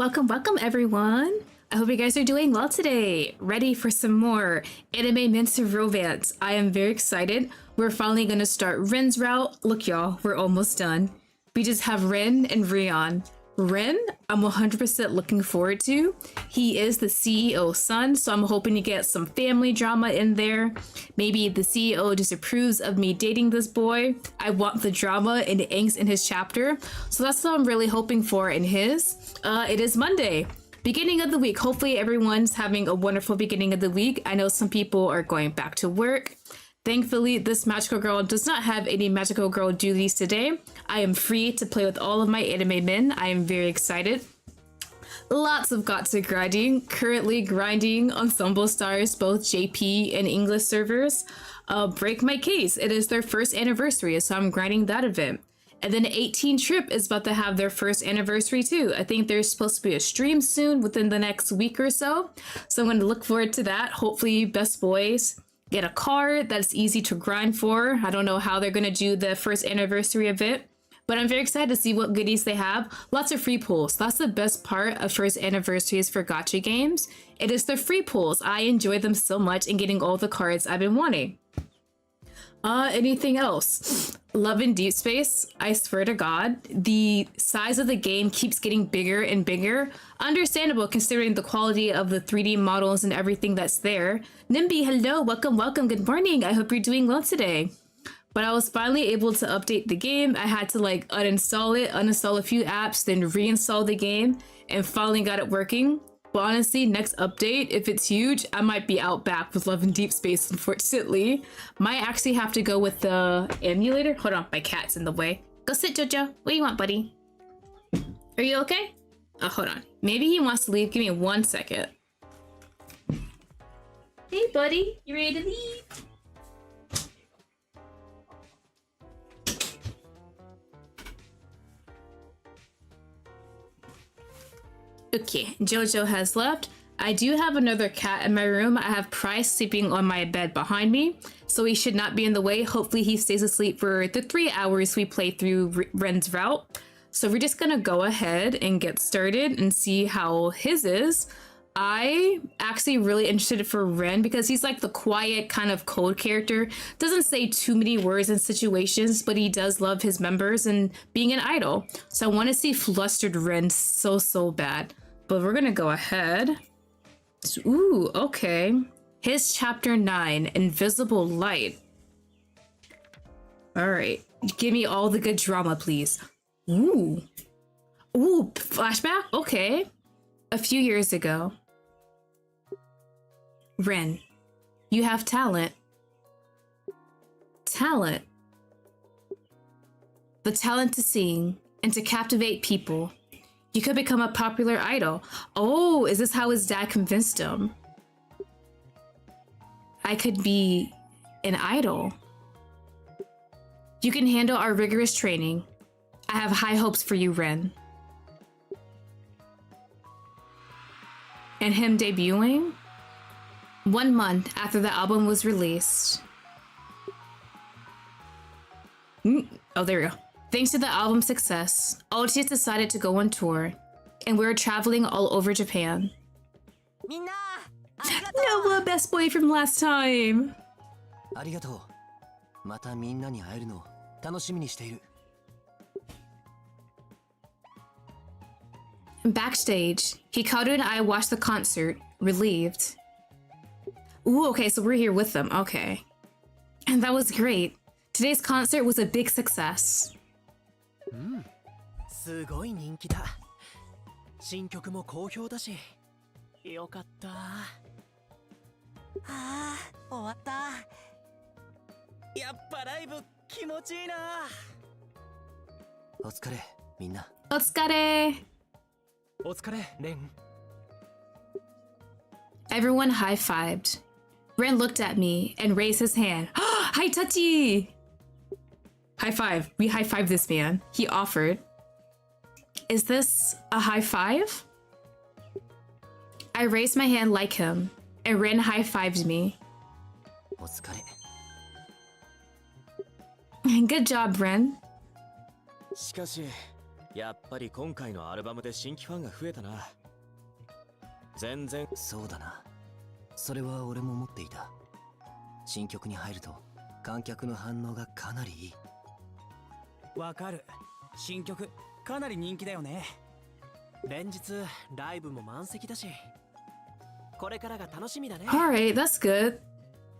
welcome everyone. I hope you guys are doing well today. Ready for some more anime mints of romance. I am very excited. We're finally gonna start Ren's route. Look y'all, we're almost done. We just have Ren and Rion. Ren, I'm 100% looking forward to. He is the CEO's son, so I'm hoping to get some family drama in there. Maybe the CEO disapproves of me dating this boy. I want the drama and the angst in his chapter, so that's what I'm really hoping for in his. It is Monday, beginning of the week. Hopefully everyone's having a wonderful beginning of the week. I know some people are going back to work. Thankfully, this magical girl does not have any magical girl duties today. I am free to play with all of my anime men. I am very excited. Lots of gacha grinding. Currently grinding Ensemble Stars, both JP and English servers. Break my case. It is their first anniversary, so I'm grinding that event. And then 18 Trip is about to have their first anniversary too. I think there's supposed to be a stream soon within the next week or so. So I'm going to look forward to that. Hopefully, best boys get a card that's easy to grind for. I don't know how they're going to do the first anniversary event, but I'm very excited to see what goodies they have. Lots of free pulls. That's the best part of first anniversaries for gacha games. It is the free pulls. I enjoy them so much and getting all the cards I've been wanting. Anything else? Love in Deep Space. I swear to God, the size of the game keeps getting bigger and bigger. Understandable considering the quality of the 3D models and everything that's there. Nimby, hello, welcome, good morning. I hope you're doing well today. But I was finally able to update the game. I had to like uninstall a few apps, then reinstall the game, and finally got it working. But honestly, next update, if it's huge, I might be out back with Love in Deep Space, unfortunately. Might actually have to go with the emulator. Hold on, my cat's in the way. Go sit, Jojo. What do you want, buddy? Are you okay? Oh, hold on. Maybe he wants to leave. Give me 1 second. Hey, buddy. You ready to leave? Okay, Jojo has left. I do have another cat in my room. I have Price sleeping on my bed behind me, so he should not be in the way. Hopefully he stays asleep for the 3 hours we play through Ren's route. So we're just gonna go ahead and get started and see how his is. I actually really interested for Ren because he's like the quiet kind of cold character. Doesn't say too many words in situations, but he does love his members and being an idol. So I want to see flustered Ren so bad. But we're gonna go ahead. Ooh, okay. His chapter 9, Invisible Light. All right, give me all the good drama, please. Ooh, flashback. Okay, a few years ago. Ren, you have talent. Talent. The talent to sing and to captivate people. You could become a popular idol. Oh, is this how his dad convinced him? I could be an idol. You can handle our rigorous training. I have high hopes for you, Ren. And him debuting? 1 month after the album was released. Oh, there we go. Thanks to the album's success, Altius decided to go on tour, and we're traveling all over Japan. Noah, best boy from last time! Backstage, Hikaru and I watched the concert, relieved. Ooh, okay, so we're here with them, okay. And that was great. Today's concert was a big success. すごい人気だ。新曲も好評だし、よかった。ああ、終わった。やっぱライブ気持ちいいな。お疲れ、みんな。お疲れ。お疲れ、レン。Everyone high-fived. Ren looked at me and raised his hand. Hi, Tachi! High five. We high-fived this man. He offered. Is this a high five? I raised my hand like him, and Ren high-fived me. Good job, Ren. しかし、やっぱり今回のアルバムで新規ファンが増えたな。全然。そうだな。それは俺も思っていた。新曲に入ると観客の反応がかなりいい。わかる。新曲かなり人気だよね。連日ライブも満席だし、これからが楽しみだね。 Alright, that's good.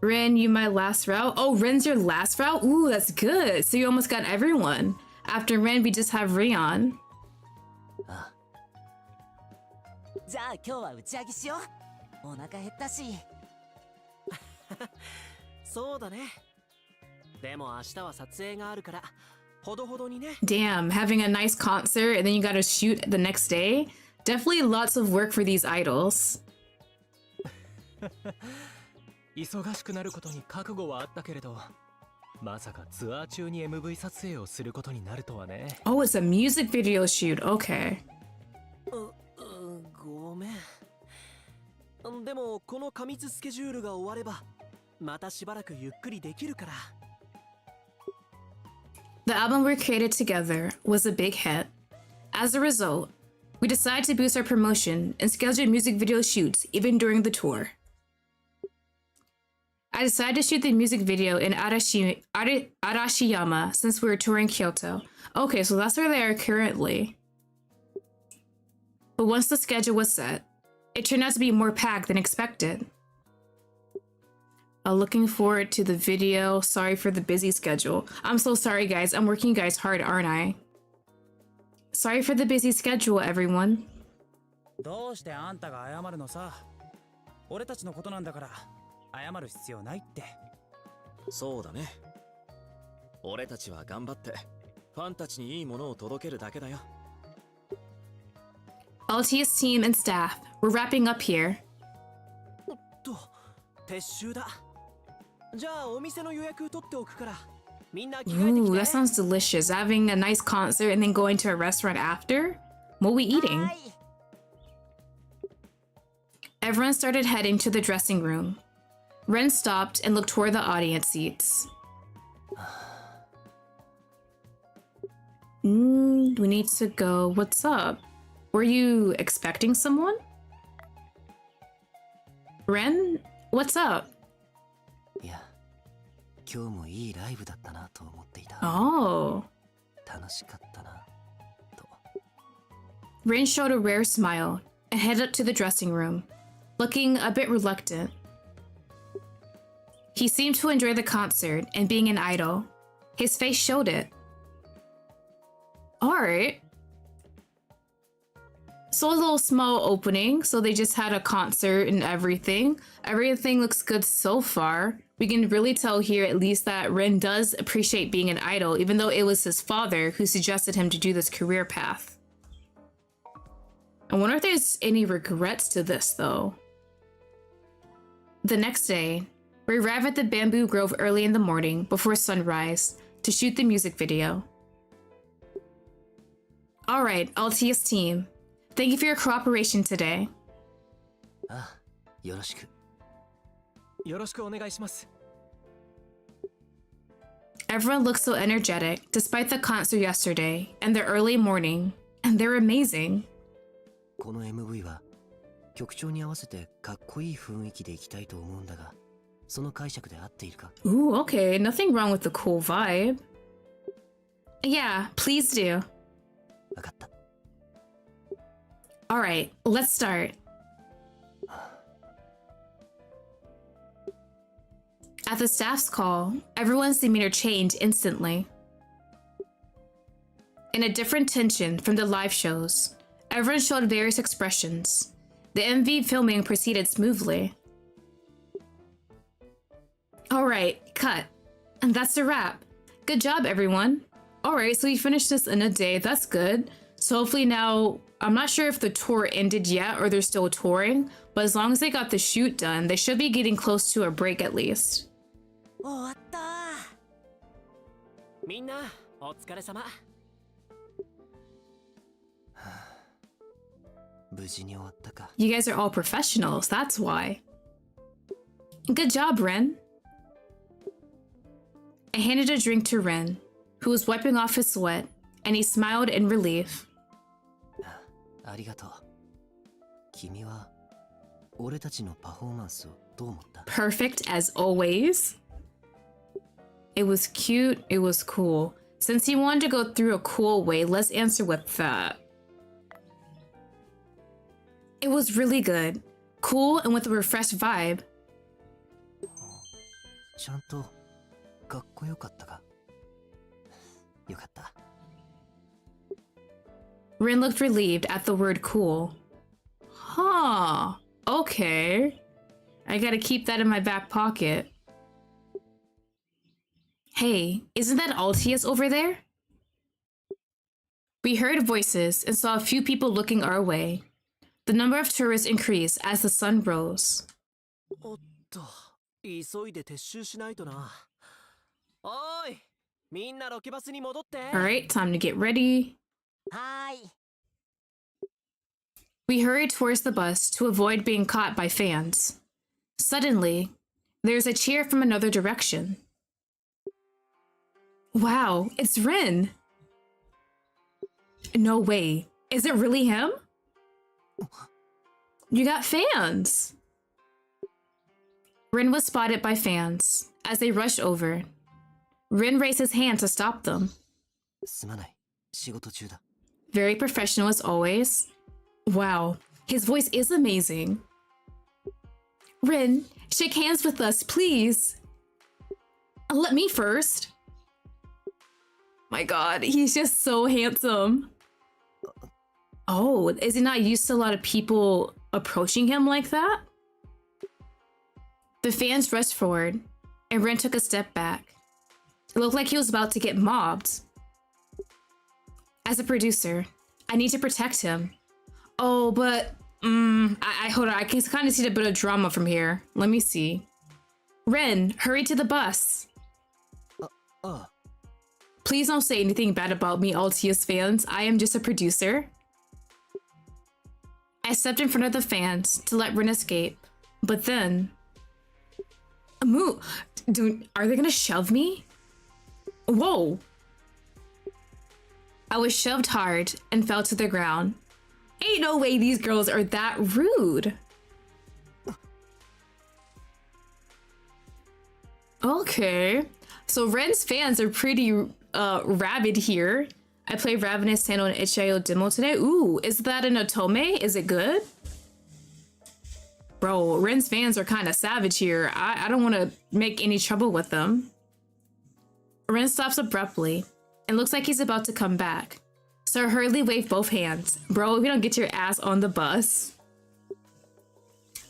Rin, you my last route? Oh, Rin's your last route? Ooh, that's good. So you almost got everyone. After Rin, we just have Rion. じゃあ今日は打ち上げしよう。お腹減ったし。そうだね。でも明日は撮影があるからほどほどにね。 Damn, having a nice concert and then you gotta shoot the next day? Definitely lots of work for these idols. 忙しくなることに覚悟はあったけれど、まさかツアー中に MV 撮影をすることになるとはね。Oh, it's a music video shoot. Okay. ごめん。でもこの過密スケジュールが終わればまたしばらくゆっくりできるから。 The album we created together was a big hit. As a result, we decided to boost our promotion and schedule music video shoots even during the tour. I decided to shoot the music video in Arashiyama since we were touring Kyoto. Okay, so that's where they are currently. But once the schedule was set, it turned out to be more packed than expected. Looking forward to the video. Sorry for the busy schedule. I'm so sorry, guys. I'm working you guys hard, aren't I? Sorry for the busy schedule, everyone. どうしてあんたが謝るのさ。俺たちのことなんだから謝る必要ないって。そうだね。俺たちは頑張ってファンたちにいいものを届けるだけだよ。 LTS team and staff, we're wrapping up here. 撤収だ。じゃあお店の予約取っておくから。みんな着替えてき Ooh, て。 that sounds delicious. Having a nice concert and then going to a restaurant after? What are we eating? Everyone started heading to the dressing room. Ren stopped and looked toward the audience seats. We need to go. What's up? Were you expecting someone? Ren? What's up? いや、今日もいいライブだったなと思っていた。 Oh. 楽しかったなと。 Ren showed a rare smile and headed up to the dressing room, looking a bit reluctant. He seemed to enjoy the concert and being an idol. His face showed it. Alright. So a little small opening, so they just had a concert and everything. Everything looks good so far. We can really tell here at least that Ren does appreciate being an idol, even though it was his father who suggested him to do this career path. I wonder if there's any regrets to this though. The next day, we arrive at the bamboo grove early in the morning before sunrise to shoot the music video. Alright, LTS team. Thank you for your cooperation today. あ、よろしく。よろしくお願いします。 Everyone looks so energetic despite the concert yesterday and the early morning, and they're amazing. この MV は曲調に合わせてかっこいい雰囲気でいきたいと思うんだが、その解釈で合っているか? Ooh, okay, nothing wrong with the cool vibe. Yeah, please do. わかった。 Alright, let's start. At the staff's call, everyone's demeanor changed instantly. In a different tension from the live shows, everyone showed various expressions. The MV filming proceeded smoothly. Alright, cut. And that's a wrap. Good job, everyone. Alright, so we finished this in a day, that's good. So hopefully now, I'm not sure if the tour ended yet or they're still touring, but as long as they got the shoot done, they should be getting close to a break at least. 終わった。みんなお疲れ様。無事に終わったか。 You guys are all professionals, that's why. Good job, Ren. I handed a drink to Ren, who was wiping off his sweat and he smiled in relief. ありがとう。君は俺たちのパフォーマンスをどう思った？ Perfect as always. It was cute, it was cool. Since he wanted to go through a cool way, let's answer with that. It was really good. Cool and with a refreshed vibe. ちゃんとかっこよかったか？よかった。Rin looked relieved at the word cool. Huh. Okay. I gotta keep that in my back pocket. Hey, isn't that Altius over there? We heard voices and saw a few people looking our way. The number of tourists increased as the sun rose. おっと、急いで撤収しないとな。おーい、みんなロケバスに戻って。Alright, time to get ready. はーい。We hurried towards the bus to avoid being caught by fans. Suddenly, there's a cheer from another direction. Wow, it's Rin! No way. Is it really him? You got fans! Rin was spotted by fans as they rushed over. Rin raised his hand to stop them. すまない。仕事中だ。Very professional as always. Wow, his voice is amazing. Rin, shake hands with us, please. Let me first. My god, he's just so handsome. Oh, is he not used to a lot of people approaching him like that? The fans rushed forward, and Rin took a step back. It looked like he was about to get mobbed. As a producer, I need to protect him. Oh, but hold on. I can kind of see a bit of drama from here. Let me see. Ren, hurry to the bus. Please don't say anything bad about me, Altius fans. I am just a producer. I stepped in front of the fans to let Ren escape, but then... Dude, are they gonna shove me? Whoa! I was shoved hard and fell to the ground. Ain't no way these girls are that rude. Okay, so Ren's fans are pretty rabid here. I played Ravenous Sandal and Itch.io demo today. Ooh, is that an Otome? Is it good? Bro, Ren's fans are kind of savage here. I don't want to make any trouble with them. Ren stops abruptly and looks like he's about to come back. So I hurriedly wave both hands. Bro, if you don't get your ass on the bus.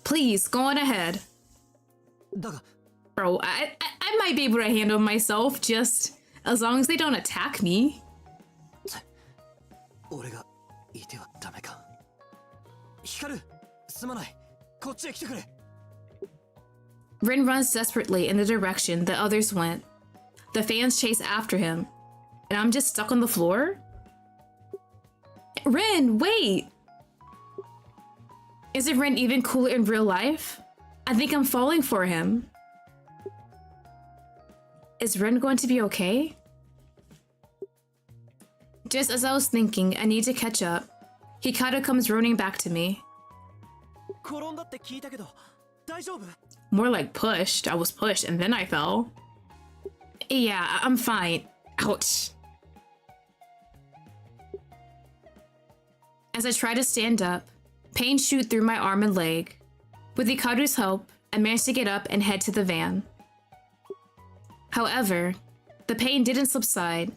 Please, go on ahead. Bro, I might be able to handle myself, just as long as they don't attack me. Rin runs desperately in the direction the others went. The fans chase after him, and I'm just stuck on the floor? Rin, wait! Isn't Rin even cooler in real life? I think I'm falling for him. Is Rin going to be okay? Just as I was thinking I need to catch up, Hikaru comes running back to me. More like pushed. I was pushed and then I fell. Yeah, I'm fine. Ouch. As I try to stand up, pain shoot through my arm and leg. With Hikaru's help, I managed to get up and head to the van. However, the pain didn't subside,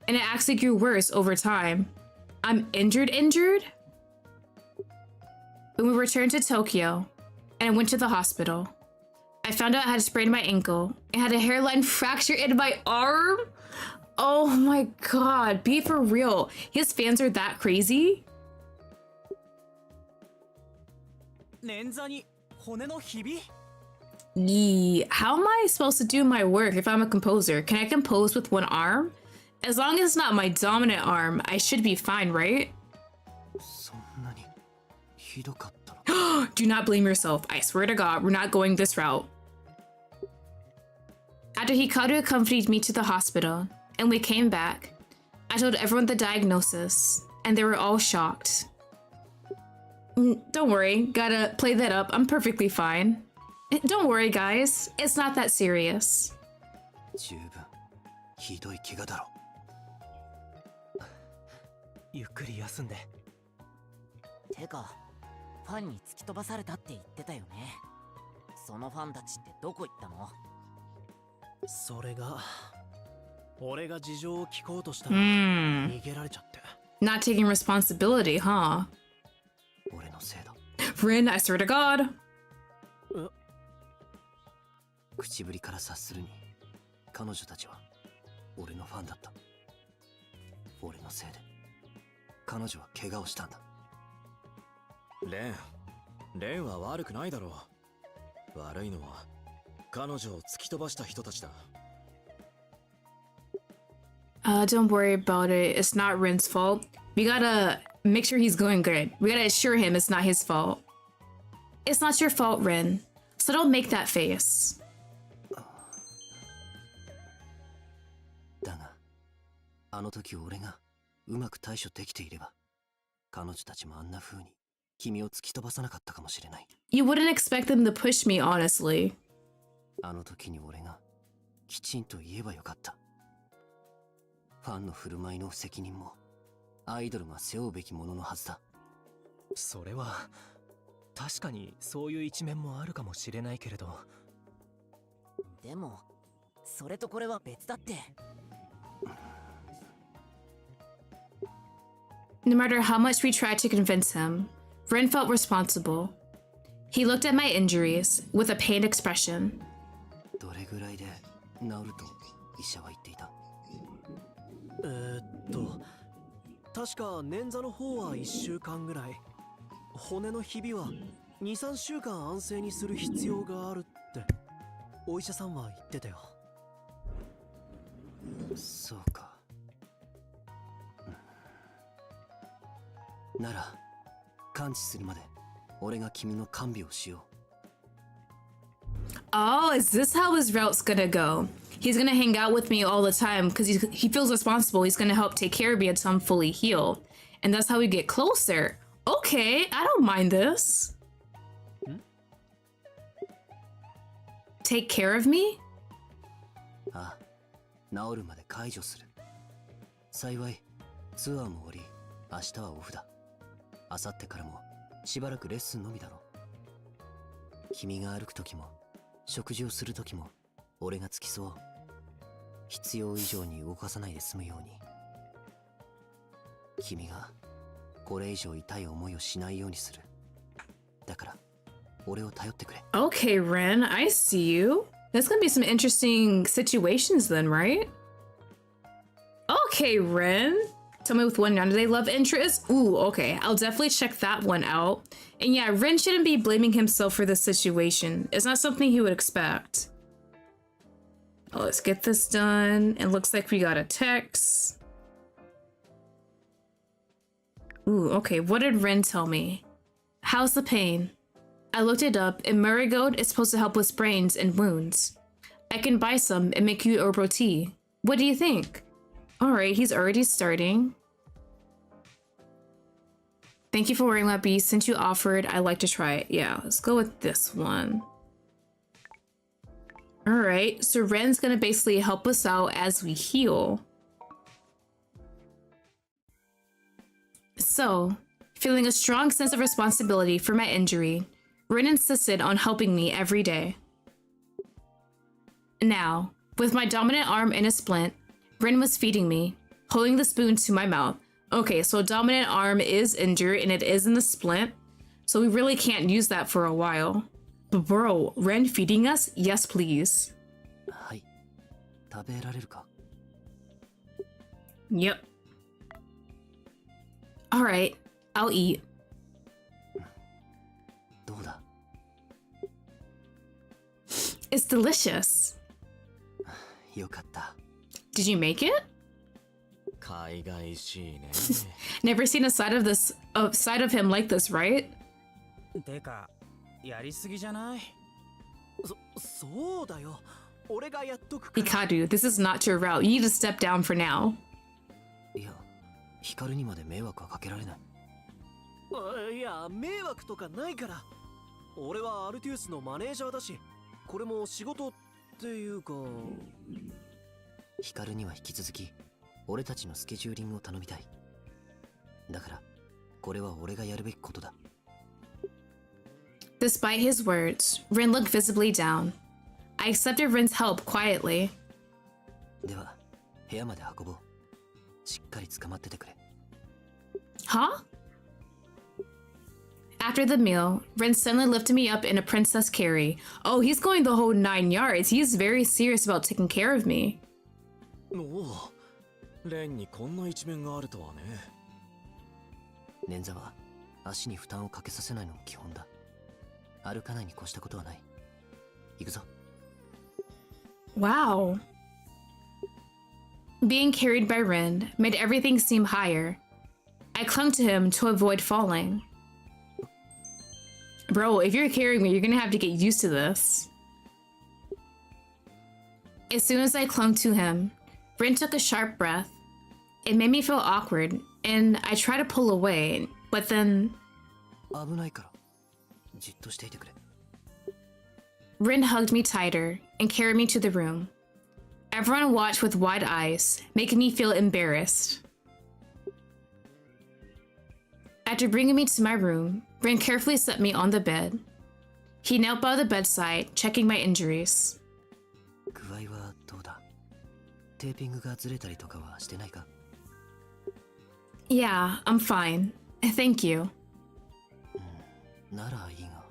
and it actually grew worse over time. I'm injured? When we returned to Tokyo, and I went to the hospital, I found out I had sprained my ankle and had a hairline fracture in my arm? Oh my god, be for real. His fans are that crazy? Yee, how am I supposed to do my work if I'm a composer? Can I compose with one arm? As long as it's not my dominant arm, I should be fine, right? Do not blame yourself. I swear to God, we're not going this route. After Hikaru accompanied me to the hospital, and we came back, I told everyone the diagnosis, and they were all shocked. Don't worry, gotta play that up. I'm perfectly fine. Don't worry, guys. It's not that serious. 十分ひどい怪我だろ。ゆっくり休んで。てか、ファンに突き飛ばされたって言ってたよね。そのファンたちってどこ行ったの？それが俺が事情を聞こうとしたら逃げられちゃって。Not taking responsibility, huh? 俺のせいだ。Rin, I swear to God. 口ぶりから察するに彼女たちは俺のファンだった。俺のせいで彼女は怪我をしたんだ。レンは悪くないだろう。悪いのは彼女を突き飛ばした人たちだ。Don't worry about it. It's not Rin's fault. We gotta make sure he's going good. We gotta assure him it's not his fault. It's not your fault, Rin. So don't make that face. だがあの時俺がうまく対処できていれば彼女たちもあんな風に君を突き飛ばさなかったかもしれない。You wouldn't expect them to push me, honestly. あの時に俺がきちんと言えばよかった。ファンの振る舞いの責任もアイドルが背負うべきもののはずだ。それは確かにそういう一面もあるかもしれないけれど。でも、それとこれは別だって。No matter how much we tried to convince him, Rin felt responsible. He looked at my injuries with a pained expression. どれぐらいで治ると医者は言っていた？確か捻挫の方は1週間ぐらい、骨のひびは 2,3 週間安静にする必要があるってお医者さんは言ってたよ。そうか。なら完治するまで俺が君の看病をしよう。Oh, is this how his route's gonna go? He's gonna hang out with me all the time because he feels responsible. He's gonna help take care of me until I'm fully healed. And that's how we get closer. Okay, I don't mind this. Take care of me? ああ、治るまで解除する。幸いツアーも終わり、明日はオフだ。明後日からもしばらくレッスンのみだろう。君が歩く時も食事をする時も俺が付き添う。必要以上に動かさないで済むように。君がこれ以上痛い思いをしないようにする。だから俺を頼ってくれ。 Okay, Ren, I see you. There's gonna be some interesting situations then, right? Okay, Ren. Tell me with one do-they love interest? Ooh, okay. I'll definitely check that one out. And yeah, Ren shouldn't be blaming himself for this situation. It's not something he would expect. Oh, let's get this done. It looks like we got a text. Ooh, okay. What did Ren tell me? How's the pain? I looked it up, and Marigold is supposed to help with sprains and wounds. I can buy some and make you herbal tea. What do you think? Alright, he's already starting. Thank you for wearing my piece. Since you offered, I'd like to try it. Yeah, let's go with this one. Alright, so Ren's gonna basically help us out as we heal. So, feeling a strong sense of responsibility for my injury, Ren insisted on helping me every day. Now, with my dominant arm in a splint, Ren was feeding me, holding the spoon to my mouth. Okay, so dominant arm is injured and it is in the splint, so we really can't use that for a while. But bro, Ren feeding us? Yes, please. はい。食べられるか? Yep. Alright, I'll eat. どうだ? It's delicious. よかった。 Did you make it? 海外しいね。 Never seen a side of him like this, right? てか、やりすぎじゃない？そうだよ。俺がやっとくから。Hikaru, this is not your route. You need to step down for now. いや、光にまで迷惑はかけられない。いや、迷惑とかないから。俺はアルティウスのマネージャーだし、これも仕事っていうか。光には引き続き俺たちのスケジューリングを頼みたい。だからこれは俺がやるべきことだ。 Despite his words, Rin looked visibly down. I accepted Rin's help quietly. では部屋まで運ぼう。しっかり捕まっててくれ。 Huh? After the meal, Rin suddenly lifted me up in a princess carry. Oh, he's going the whole 9 yards. He's very serious about taking care of me. おお、レンにこんな一面があるとはね。捻挫は足に負担をかけさせないのが基本だ。歩かないに越したことはない。行くぞ。 Wow. Being carried by Rin made everything seem higher. I clung to him to avoid falling. Bro, if you're carrying me, you're gonna have to get used to this. As soon as I clung to him, Rin took a sharp breath. It made me feel awkward, and I tried to pull away, but then... 危ないからじっとしていてくれ。 Rin hugged me tighter and carried me to the room. Everyone watched with wide eyes, making me feel embarrassed. After bringing me to my room, Rin carefully set me on the bed. He knelt by the bedside, checking my injuries. 具合はどうだ？テーピングがずれたりとかはしてないか？ Yeah, I'm fine. Thank you. ならいいが、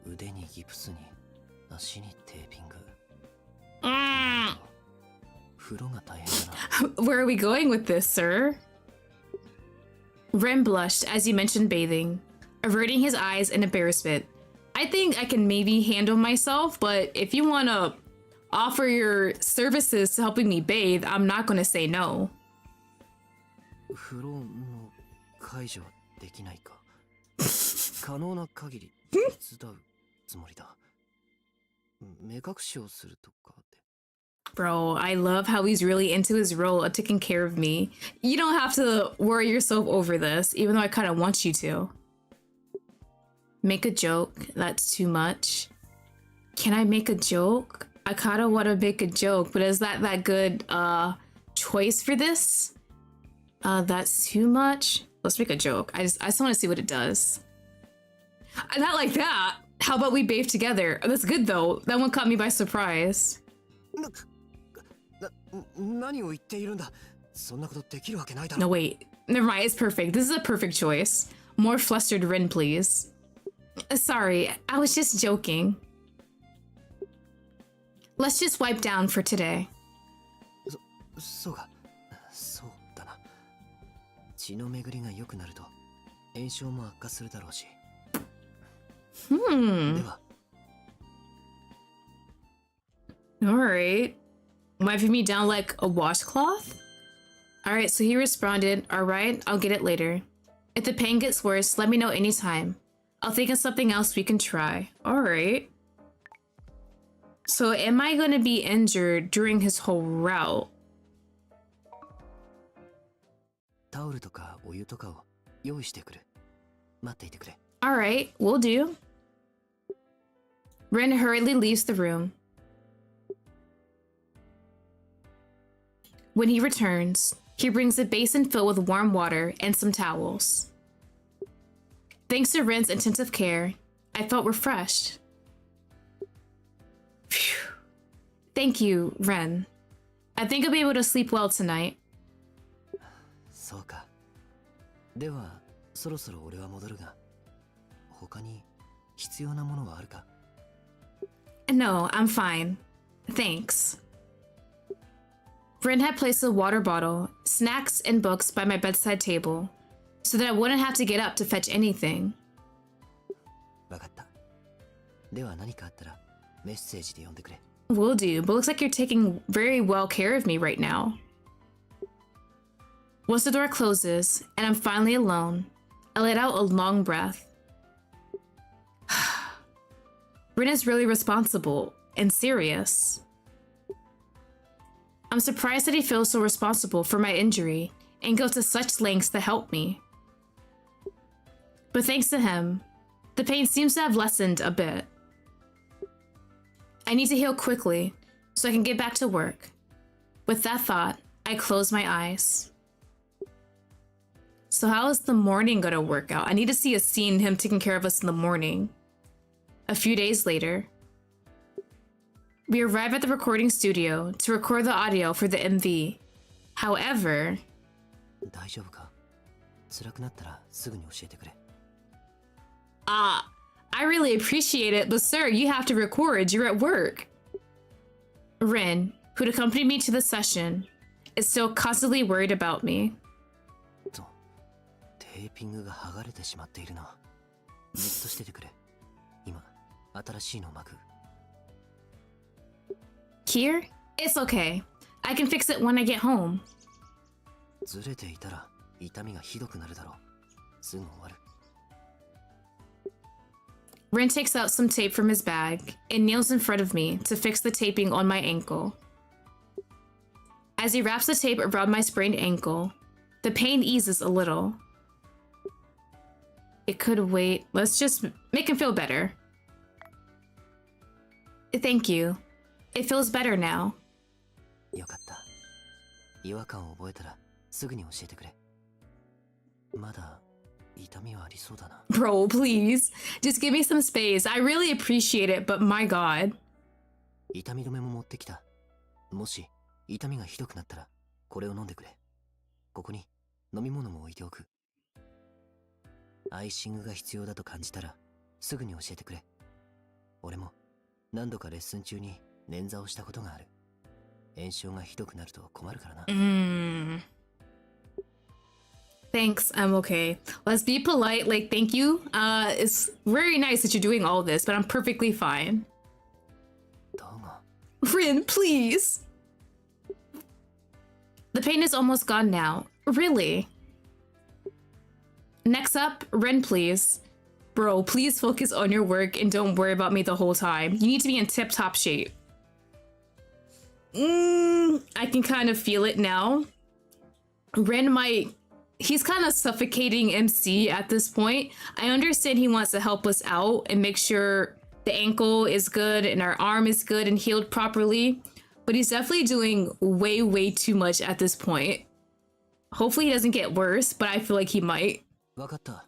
腕にギプスに足にテーピング。風呂が大変だな。 Where are we going with this, sir? Ren blushed as he mentioned bathing, averting his eyes in embarrassment. I think I can maybe handle myself, but if you want to offer your services to helping me bathe, I'm not going to say no. 風呂の解除はできないか？可能な限り手伝うつもりだ。目隠しをするとかで。 Bro, I love how he's really into his role of taking care of me. You don't have to worry yourself over this, even though I kind of want you to. Make a joke? That's too much. Can I make a joke? I kind of want to make a joke, but is that good choice for this? That's too much. Let's make a joke. I just want to see what it does. Not like that. How about we bathe together? That's good though. That one caught me by surprise. 何を言っているんだ。そんなことできるわけないだろ。 No, wait. Never mind. It's perfect. This is a perfect choice. More flustered Rin, please. Sorry, I was just joking. Let's just wipe down for today. そうか。そうだな。血の巡りが良くなると炎症も悪化するだろうし。では。 Alright. Wiping me down like a washcloth? Alright, so he responded, alright, I'll get it later. If the pain gets worse, let me know anytime. I'll think of something else we can try. Alright. So am I gonna be injured during his whole route? タオルとかお湯とかを用意してくる。待っていてくれ。 Alright, will do. Rin hurriedly leaves the room. When he returns, he brings a basin filled with warm water and some towels. Thanks to Rin's intensive care, I felt refreshed. Phew. Thank you, Rin. I think I'll be able to sleep well tonight. そうか。では、そろそろ俺は戻るが、他に必要なものはあるか？ No, I'm fine. Thanks. Rin had placed a water bottle, snacks, and books by my bedside table, so that I wouldn't have to get up to fetch anything. わかった。では何かあったらメッセージで呼んでくれ。 Will do, but looks like you're taking very well care of me right now. Once the door closes and I'm finally alone, I let out a long breath. Rin is really responsible and serious. I'm surprised that he feels so responsible for my injury and goes to such lengths to help me. But thanks to him, the pain seems to have lessened a bit. I need to heal quickly so I can get back to work. With that thought, I close my eyes. So how is the morning gonna work out? I need to see a scene him taking care of us in the morning. A few days later, we arrive at the recording studio to record the audio for the MV. However, 大丈夫か？辛くなったらすぐに教えてくれ。I really appreciate it, but sir, you have to record. You're at work. Rin, who'd accompanied me to the session, is still constantly worried about me. テーピングが剥がれてしまっているな。じっとしててくれ。今、新しいのを巻く。Here? It's okay. I can fix it when I get home. ずれていたら痛みがひどくなるだろう。すぐ終わる。Rin takes out some tape from his bag and kneels in front of me to fix the taping on my ankle. As he wraps the tape around my sprained ankle, the pain eases a little. It could wait. Let's just make him feel better. Thank you. It feels better now. よかった。違和感を覚えたらすぐに教えてくれ。まだ痛みはありそうだな。Bro, please. Just give me some space. I really appreciate it, but my god. 痛み止めも持ってきた。もし痛みがひどくなったらこれを飲んでくれ。ここに飲み物も置いておく。アイシングが必要だと感じたらすぐに教えてくれ。俺も何度かレッスン中に捻挫をしたことがある。炎症がひどくなると困るからな。Thanks, I'm okay. Let's be polite, like thank you. It's very nice that you're doing all this, but I'm perfectly fine. どうも。Rin, please. The pain is almost gone now. Really? Next up, Rin, please. Bro, please focus on your work and don't worry about me the whole time. You need to be in tip-top shape. I can kind of feel it now. Rin might... He's kind of suffocating MC at this point. I understand he wants to help us out and make sure the ankle is good and our arm is good and healed properly. But he's definitely doing way too much at this point. Hopefully he doesn't get worse, but I feel like he might. わかった。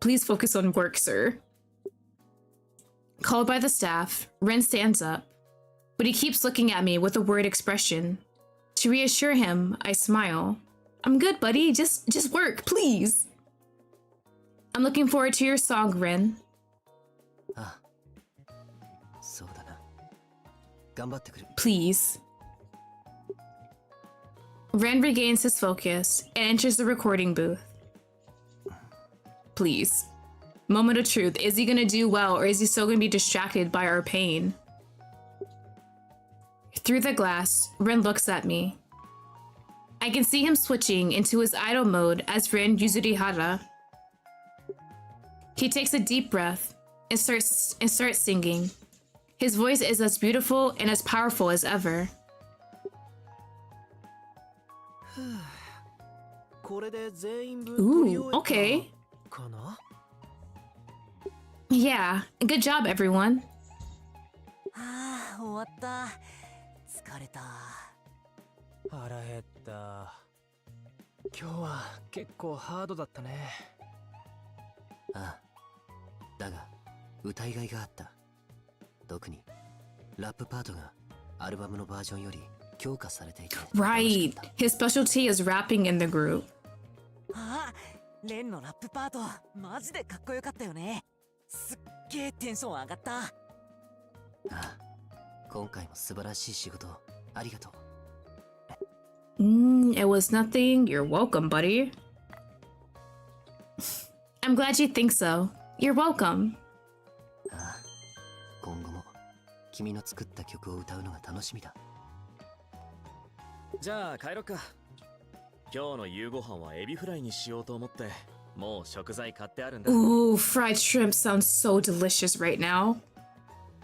Please focus on work, sir. Called by the staff, Ren stands up, but he keeps looking at me with a worried expression. To reassure him, I smile. I'm good, buddy. Just work, please. I'm looking forward to your song, Ren. ああ、そうだな。頑張ってくる。 Please. Ren regains his focus and enters the recording booth. Please. Moment of truth. Is he gonna do well, or is he still gonna be distracted by our pain? Through the glass, Ren looks at me. I can see him switching into his idol mode as Ren Yuzurihara. He takes a deep breath and starts singing. His voice is as beautiful and as powerful as ever. これで全員分取り Ooh, 終え okay. たかな? Yeah, good job, everyone. ああ、終わった。疲れた。腹減った。今日は結構ハードだったね。ああ、だが歌いがいがあった。特にラップパートがアルバムのバージョンより強化されていて。 Right. His specialty is rapping in the group. ああ、レンのラップパート、マジでかっこよかったよね。すっげえテンション上がった。ああ、今回も素晴らしい仕事ありがとう。It was nothing. You're welcome, buddy. I'm glad you think so. You're welcome. ああ、今後も君の作った曲を歌うのが楽しみだ。じゃあ帰ろっか。今日の夕ご飯はエビフライにしようと思って、もう食材買ってあるんだ。 Ooh, fried shrimp sounds so delicious right now.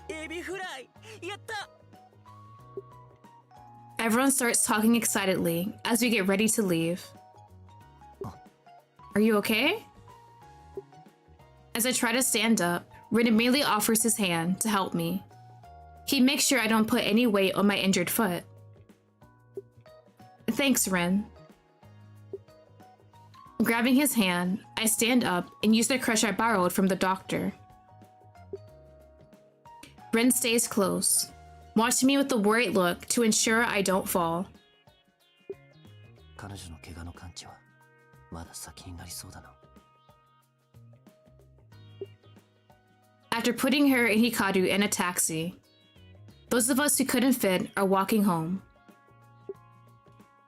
エビフライ、やった。Everyone starts talking excitedly as we get ready to leave. Are you okay? As I try to stand up, Rin immediately offers his hand to help me. He makes sure I don't put any weight on my injured foot. Thanks, Rin. Grabbing his hand, I stand up and use the crutch I borrowed from the doctor. Rin stays close, watching me with a worried look to ensure I don't fall. 彼女の怪我の完治はまだ先になりそうだな。After putting her and Hikaru in a taxi, those of us who couldn't fit are walking home.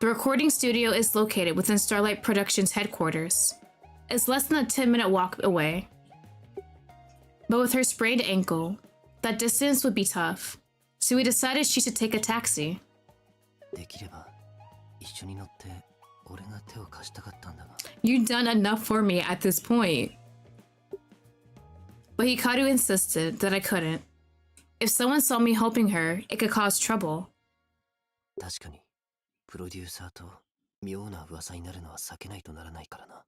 The recording studio is located within Starlight Productions headquarters. It's less than a 10-minute walk away. But with her sprained ankle, that distance would be tough, so we decided she should take a taxi. できれば一緒に乗って俺が手を貸したかったんだが。You've done enough for me at this point. But Hikaru insisted that I couldn't. If someone saw me helping her, it could cause trouble. 確かにプロデューサーと妙な噂になるのは避けないとならないからな。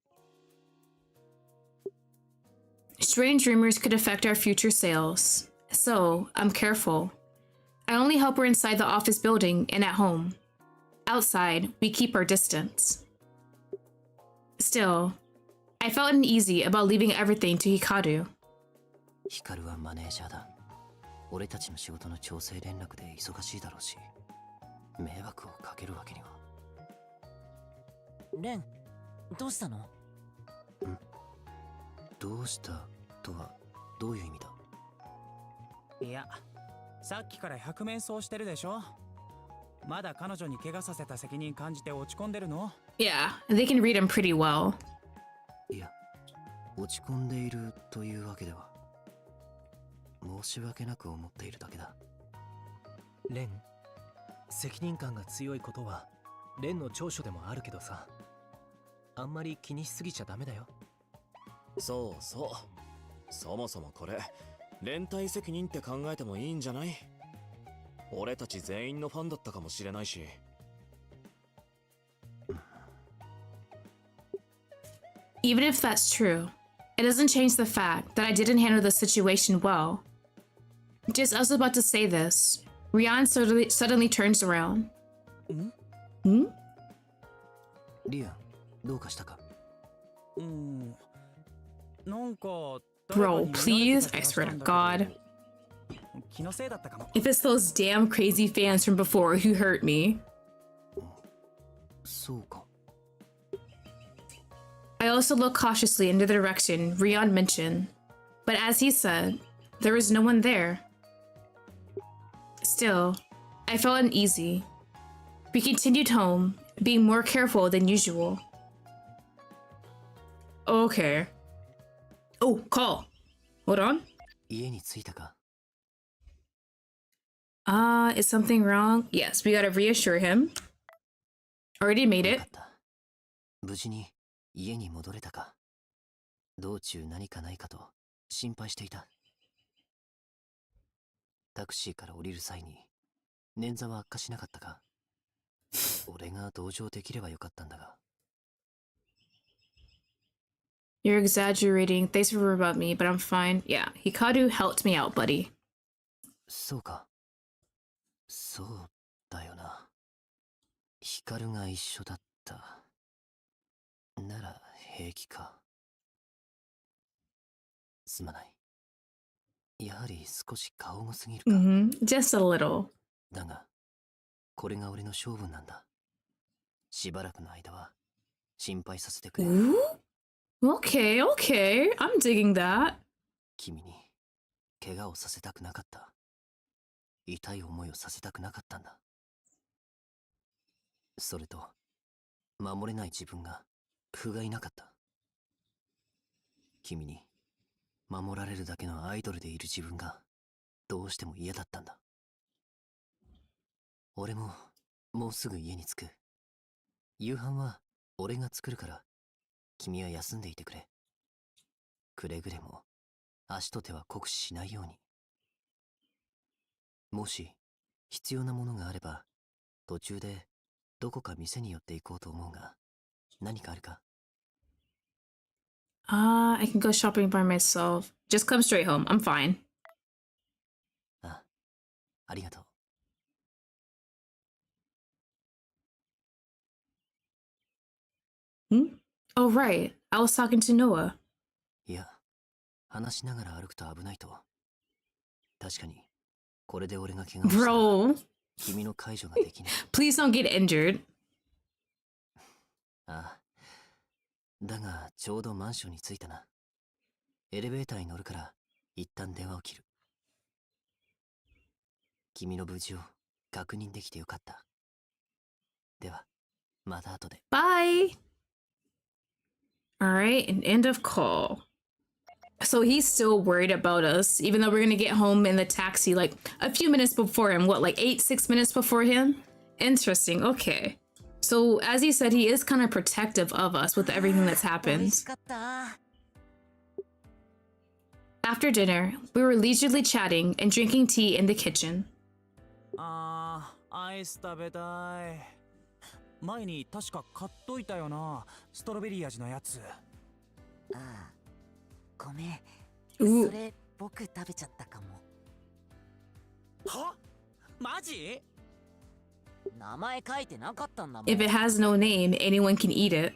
Strange rumors could affect our future sales, so I'm careful. I only help her inside the office building and at home. Outside, we keep our distance. Still, I felt uneasy about leaving everything to Hikaru. ヒカルはマネージャーだ。俺たちの仕事の調整連絡で忙しいだろうし、迷惑をかけるわけには。レン、どうしたの？どうしたとはどういう意味だ？いや、さっきから百面相してるでしょ。まだ彼女に怪我させた責任感じて落ち込んでるの？ Yeah, they can read him pretty well. いや、落ち込んでいるというわけでは。申し訳なく思っているだけだ。レン、責任感が強いことはレンの長所でもあるけどさ、あんまり気にしすぎちゃダメだよ。そうそう。そもそもこれ連帯責任って考えてもいいんじゃない？俺たち全員のファンだったかもしれないし。Even if that's true, it doesn't change the fact that I didn't handle the situation well. Just as I was about to say this, Rian suddenly turns around. Hmm? リアン、どうかしたか？なんか Bro, please, I swear to God. 気のせいだったかも。 If it's those damn crazy fans from before who hurt me. そうか。I also looked cautiously in the direction Rian mentioned, but as he said, there was no one there. Still, I felt uneasy. We continued home, being more careful than usual. Okay. Oh, call. Hold on. 家に着いたか？ Is something wrong? Yes, we gotta reassure him. Already made よ it. かった。無事に家に戻れたか？道中何かないかと心配していた。タクシーから降りる際に捻挫は悪化しなかったか？俺が同情できればよかったんだが。You're exaggerating. Thanks for worrying about me, but I'm fine. Yeah, Hikaru helped me out, buddy. そうか。そうだよな。ヒカルが一緒だった。なら平気か。すまない。やはり少し過保護すぎるか。Just a little. だが、これが俺の勝負なんだ。しばらくの間は心配させてくれ。Ooh? Okay, okay. I'm digging that. 君に怪我をさせたくなかった。痛い思いをさせたくなかったんだ。それと、守れない自分が不甲斐なかった。君に守られるだけのアイドルでいる自分がどうしても嫌だったんだ。俺ももうすぐ家に着く。夕飯は俺が作るから君は休んでいてくれ。くれぐれも足と手は酷使しないように。もし必要なものがあれば途中でどこか店に寄って行こうと思うが、何かあるか？ I can go shopping by myself. Just come straight home. I'm fine. あ、ありがとう。 Hmm? Oh, right. I was talking to Noah. いや、話しながら歩くと危ないと。確かに、これで俺が怪我をしたら Bro, 君の介助ができない。 please don't get injured. ああ。だが、ちょうどマンションに着いたな。エレベーターに乗るから、一旦電話を切る。君の無事を確認できてよかった。では、また後で。 Bye. All right, an end of call. So he's still worried about us, even though we're gonna get home in the taxi like a few minutes before him. What, like 6 minutes before him? Interesting. Okay. So as he said, he is kind of protective of us with everything that's 美味 happened. しかった。 After dinner, we were leisurely chatting and drinking tea in the kitchen. あー、アイス食べたい。前に確か買っといたよな、ストロベリー味のやつ。ああ、ごめん。うそれ僕食べちゃったかも。は？マジ？名前書いてなかったんだもん。 If it has no name, anyone can eat it.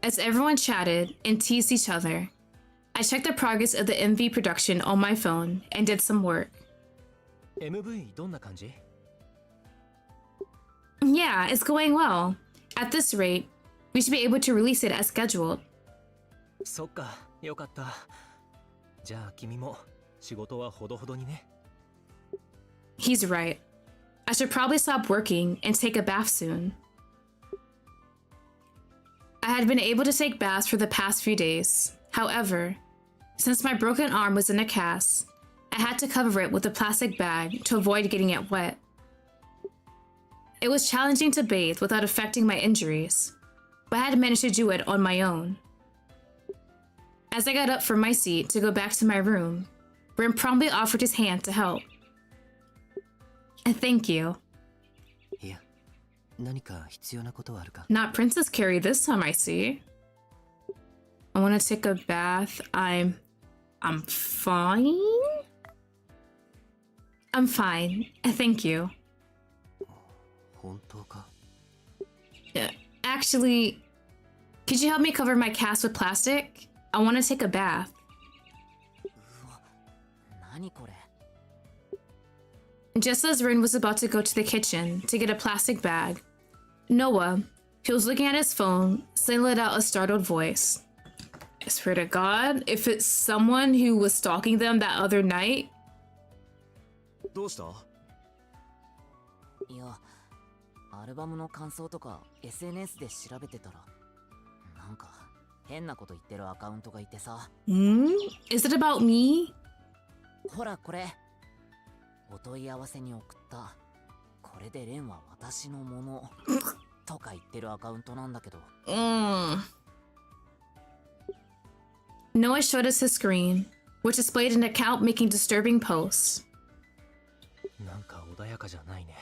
As everyone chatted and teased each other, I checked the progress of the MV production on my phone and did some work. MV どんな感じ？ Yeah, it's going well. At this rate, we should be able to release it as scheduled. そっか、よかった。じゃあ君も仕事はほどほどにね。 He's right. I should probably stop working and take a bath soon. I had been able to take baths for the past few days. However, since my broken arm was in a cast, I had to cover it with a plastic bag to avoid getting it wet. It was challenging to bathe without affecting my injuries, but I had managed to do it on my own. As I got up from my seat to go back to my room, Ren promptly offered his hand to help. And thank you. いや、何か必要なことはあるか？ Not Princess Carrie this time, I see. I want to take a bath. I'm fine. I'm fine. Thank you. 本当か？ Actually, could you help me cover my cast with plastic? I want to take a bath. 何これ？ Just as Rin was about to go to the kitchen to get a plastic bag, Noah, who was looking at his phone, suddenly let out a startled voice. I swear to God, if it's someone who was stalking them that other night. どうした？いや、アルバムの感想とか SNS で調べてたら、なんか変なこと言ってるアカウントがいてさ。Is it about me? ほらこれ。お問い合わせに送った。これでレンは私のものとか言ってるアカウントなんだけど。Noah showed us his screen, which displayed an account making disturbing posts. なんか穏やかじゃないね。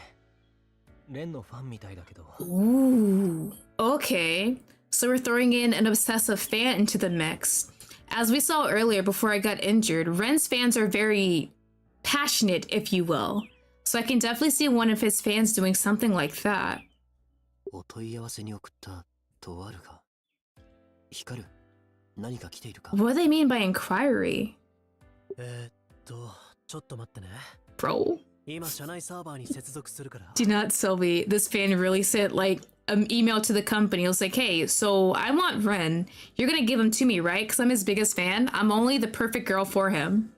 レンのファンみたいだけど。 Ooh, okay. So we're throwing in an obsessive fan into the mix. As we saw earlier before I got injured, Ren's fans are very passionate, if you will. So I can definitely see one of his fans doing something like that. お問い合わせに送ったとあるが、光る、何か来ているか？ What do they mean by inquiry? ちょっと待ってね。 Bro, 今社内サーバーに接続するから。 do not tell me this fan really sent like an email to the company. It was like, hey, so I want Ren. You're gonna give him to me, right? Because I'm his biggest fan. I'm only the perfect girl for him.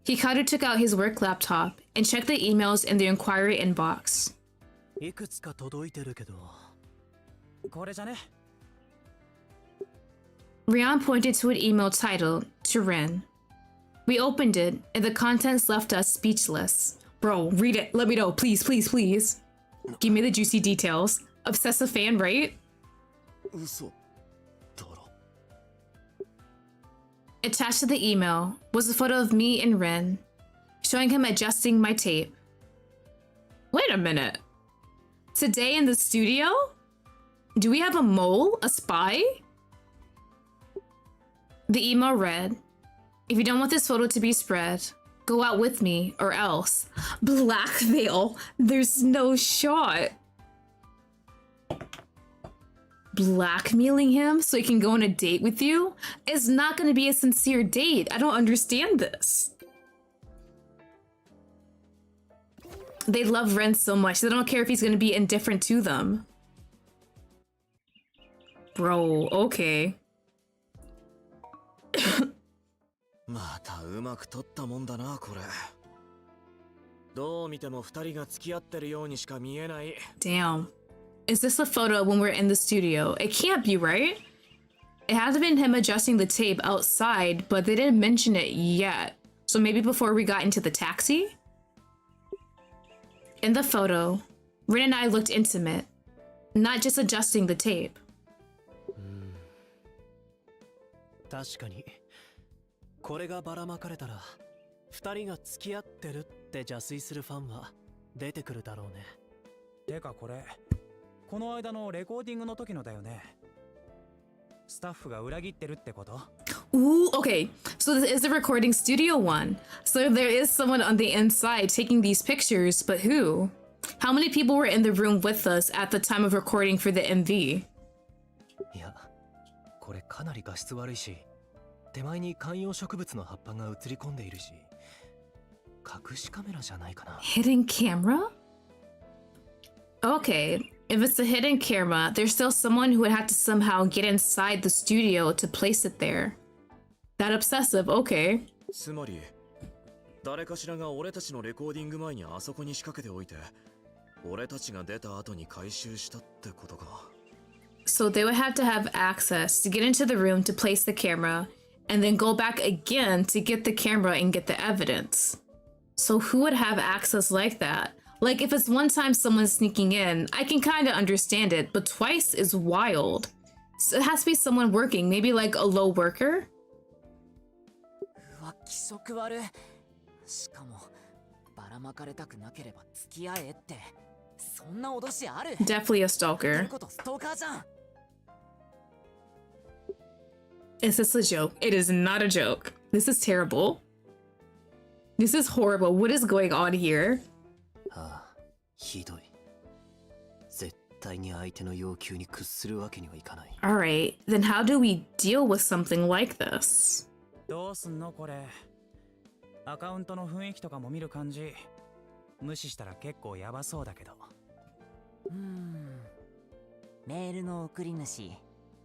Hikaru took out his work laptop and checked the emails in the inquiry inbox. いくつか届いてるけど。これじゃね？ Ryan pointed to an email titled, to Ren. We opened it, and the contents left us speechless. Bro, read it. Let me know. Please, please, please. Give me the juicy details. Obsessive fan, right? 嘘だろ。 Attached to the email was a photo of me and Ren, showing him adjusting my tape, Wait a minute. Today in the studio? Do we have a mole? A spy? The email read, if you don't want this photo to be spread, go out with me or else. Blackmail. There's no shot. Blackmailing him so he can go on a date with you is not going to be a sincere date. I don't understand this. They love Ren so much, they don't care if he's going to be indifferent to them. Bro, okay. またうまく撮ったもんだなこれ。どう見ても二人が付き合ってるようにしか見えない。 Damn. Is this a photo when we're in the studio? It can't be, right? It had to been him adjusting the tape outside, but they didn't mention it yet. So maybe before we got into the taxi? In the photo, Rin and I looked intimate, not just adjusting the tape. 確かにこれがばらまかれたら二人が付き合ってるって邪推するファンは出てくるだろうね。てかこれこの間のレコーディングの時のだよね。スタッフが裏切ってるってこと？ Ooh, okay. So this is the recording studio one. So there is someone on the inside taking these pictures, but who? How many people were in the room with us at the time of recording for the MV? いや、これかなり画質悪いし、手前に観葉植物の葉っぱが映り込んでいるし、隠しカメラじゃないかな。 Hidden camera? Okay, if it's a hidden camera, there's still someone who would have to somehow get inside the studio to place it there. That obsessive, okay. つまり誰かしらが俺たちのレコーディング前にあそこに仕掛けておいて、俺たちが出た後に回収したってことか。 So they would have to have access to get into the room to place the camera, and then go back again to get the camera and get the evidence. So who would have access like that? Like if it's one time someone's sneaking in, I can kind of understand it, but twice is wild. So it has to be someone working, maybe like a low worker? うわ、気色悪い。しかもばらまかれたくなければ付き合えって、そんな脅しある？ Definitely a 言っ stalker. てることストーカーじゃん。 Is this a joke? It is not a joke. This is terrible. This is horrible. What is going on here? ああ、ひどい。絶対に相手の要求に屈するわけにはいかない。 Alright, then how do we deal with something like this? どうすんのこれ。アカウントの雰囲気とかも見る感じ、無視したら結構ヤバそうだけど。メールの送り主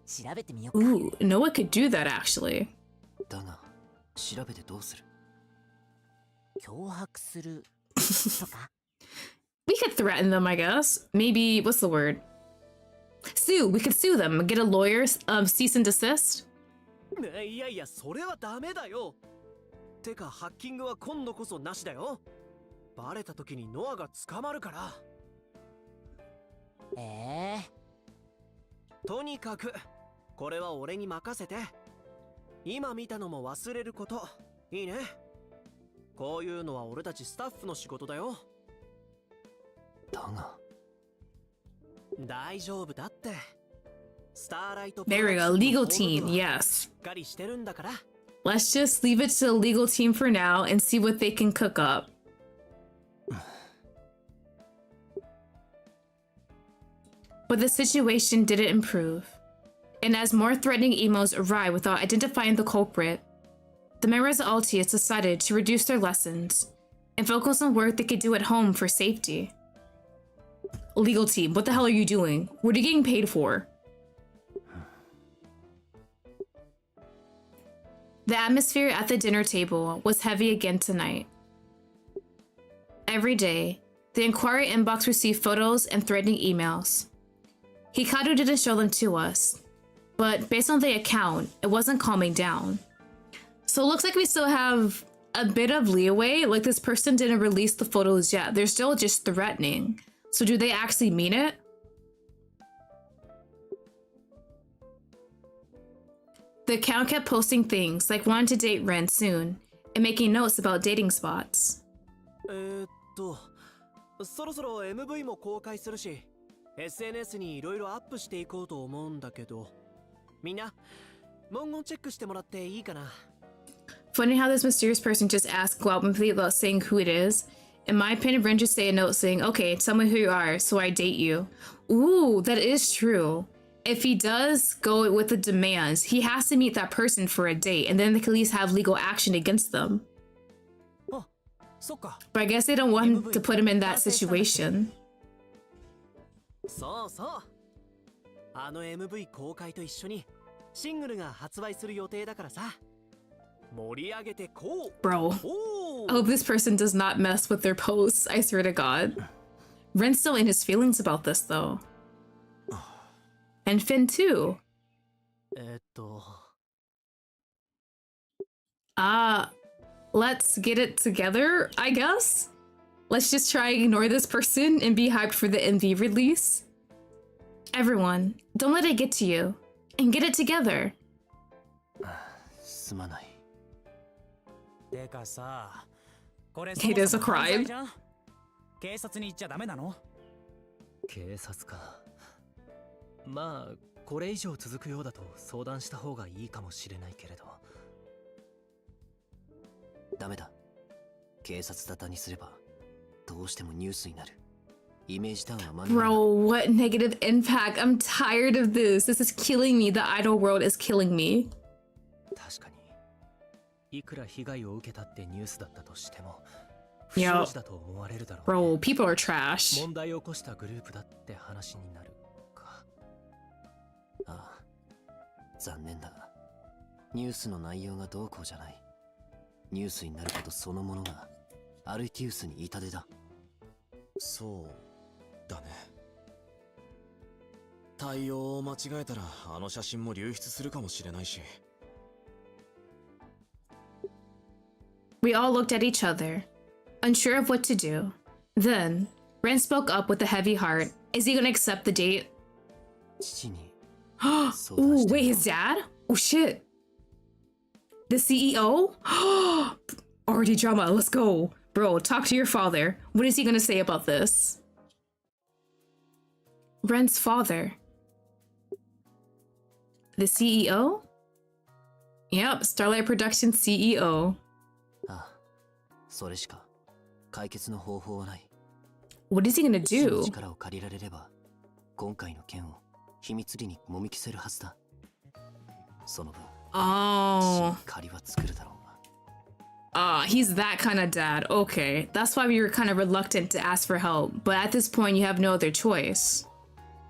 調べてみようか。 Ooh, Noah could do that actually. だが、調べてどうする？脅迫するとか。 We could threaten them, I guess. Maybe, what's the word? Sue. We could sue them. Get a lawyer, cease and desist. いやいや、それはダメだよ。てかハッキングは今度こそなしだよ。バレた時にノアが捕まるから。とにかくこれは俺に任せて。今見たのも忘れること。いいね。こういうのは俺たちスタッフの仕事だよ。だが、大丈夫だって。スターライト There we go. Legal team. Yes. しっかりしてるんだから。 Let's just leave it to the legal team for now and see what they can cook up. But the situation didn't improve. And as more threatening emails arrived without identifying the culprit, the members of Altius decided to reduce their lessons and focus on work they could do at home for safety. Legal team, what the hell are you doing? What are you getting paid for? The atmosphere at the dinner table was heavy again tonight. Every day, the inquiry inbox received photos and threatening emails. Hikaru didn't show them to us, but based on the account, it wasn't calming down. So it looks like we still have a bit of leeway, like this person didn't release the photos yet. They're still just threatening. So do they actually mean it? The account kept posting things like wanting to date Ren soon and making notes about dating spots. そろそろ MV も公開するし SNS にいろいろアップしていこうと思うんだけど、みんな文言チェックしてもらっていいかな。 Funny how this mysterious person just asked Guadalupe without saying who it is. In my opinion, Ren just say a note saying, okay, tell me who you are, so I date you. Ooh, that is true. If he does go with the demands, he has to meet that person for a date, and then they can at least have legal action against them. あ、そっか。 But I guess they don't want him to put him in that situation. そうそう、あの MV 公開と一緒にシングルが発売する予定だからさ、盛り上げてこう。 Bro, I hope this person does not mess with their posts, I swear to God. Ren's still in his feelings about this, though. And Finn, too. Let's get it together, I guess? Let's just try and ignore this person and be hyped for the MV release. Everyone, don't let it get to you. And get it together. すまない。てかさ、これ It is a そもそも犯罪 crime. じゃん。警察に行っちゃダメなの？警察か。まあこれ以上続くようだと相談した方がいいかもしれないけれど。ダメだ。警察沙汰にすればどうしてもニュースになる。イメージダウンは満 Bro, what negative impact. I'm tired of this. This is killing me. The idol world is killing me. 確かに。いくら被害を受けたってニュースだったとしても、不 Yeah. 祥事だと思われるだろう、ね。 Bro, people are trash. 問題を起こしたグループだって話になるか。ああ、残念だがニュースの内容がどうこうじゃない。ニュースになることそのものがアルティウスに痛手だ。そうだね。対応を間違えたらあの写真も流出するかもしれないし。We all looked at each other, unsure of what to do. Then, Ren spoke up with a heavy heart. Is he gonna accept the date? 父に Ooh, wait, his dad? Oh shit. The CEO? Already drama, let's go. Bro, talk to your father. What is he gonna say about this? Ren's father. The CEO? Yep, Starlight Productions CEO. ああ、それしか解決の方法はない。 What is he gonna 父の do? 力を借りられれば今回の件を秘密裏にもみ消せるはずだ。その分、父 Oh. に借りは作るだろうが。He's that kind of dad. Okay. That's why we were kind of reluctant to ask for help. But at this point, you have no other choice.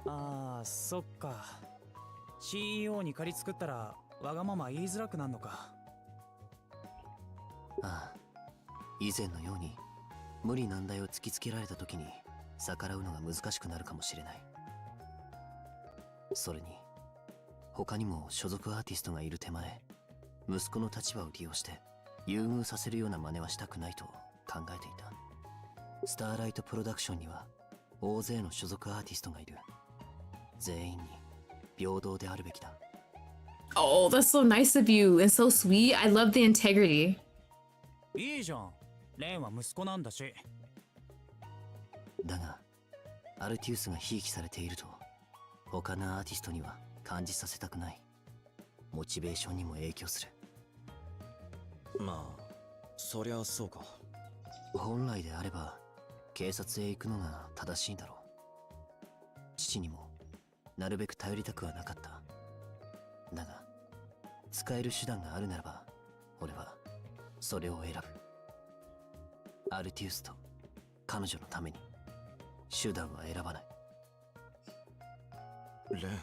ああ、そっか。CEO に借り作ったらわがまま言いづらくなるのか。ああ、以前のように無理難題を突きつけられた時に逆らうのが難しくなるかもしれない。それに他にも所属アーティストがいる手前、息子の立場を利用して優遇させるような真似はしたくないと考えていた。スターライトプロダクションには大勢の所属アーティストがいる。全員に平等であるべきだ。 Oh, that's so nice of you and so sweet. I love the integrity. いいじゃん。レンは息子なんだし。だがアルティウスがひいきされていると他のアーティストには感じさせたくない。モチベーションにも影響する。まあそりゃそうか。本来であれば警察へ行くのが正しいんだろう。父にもなるべく頼りたくはなかった。だが使える手段があるならば俺はそれを選ぶ。アルティウスと彼女のために手段は選ばない。レン。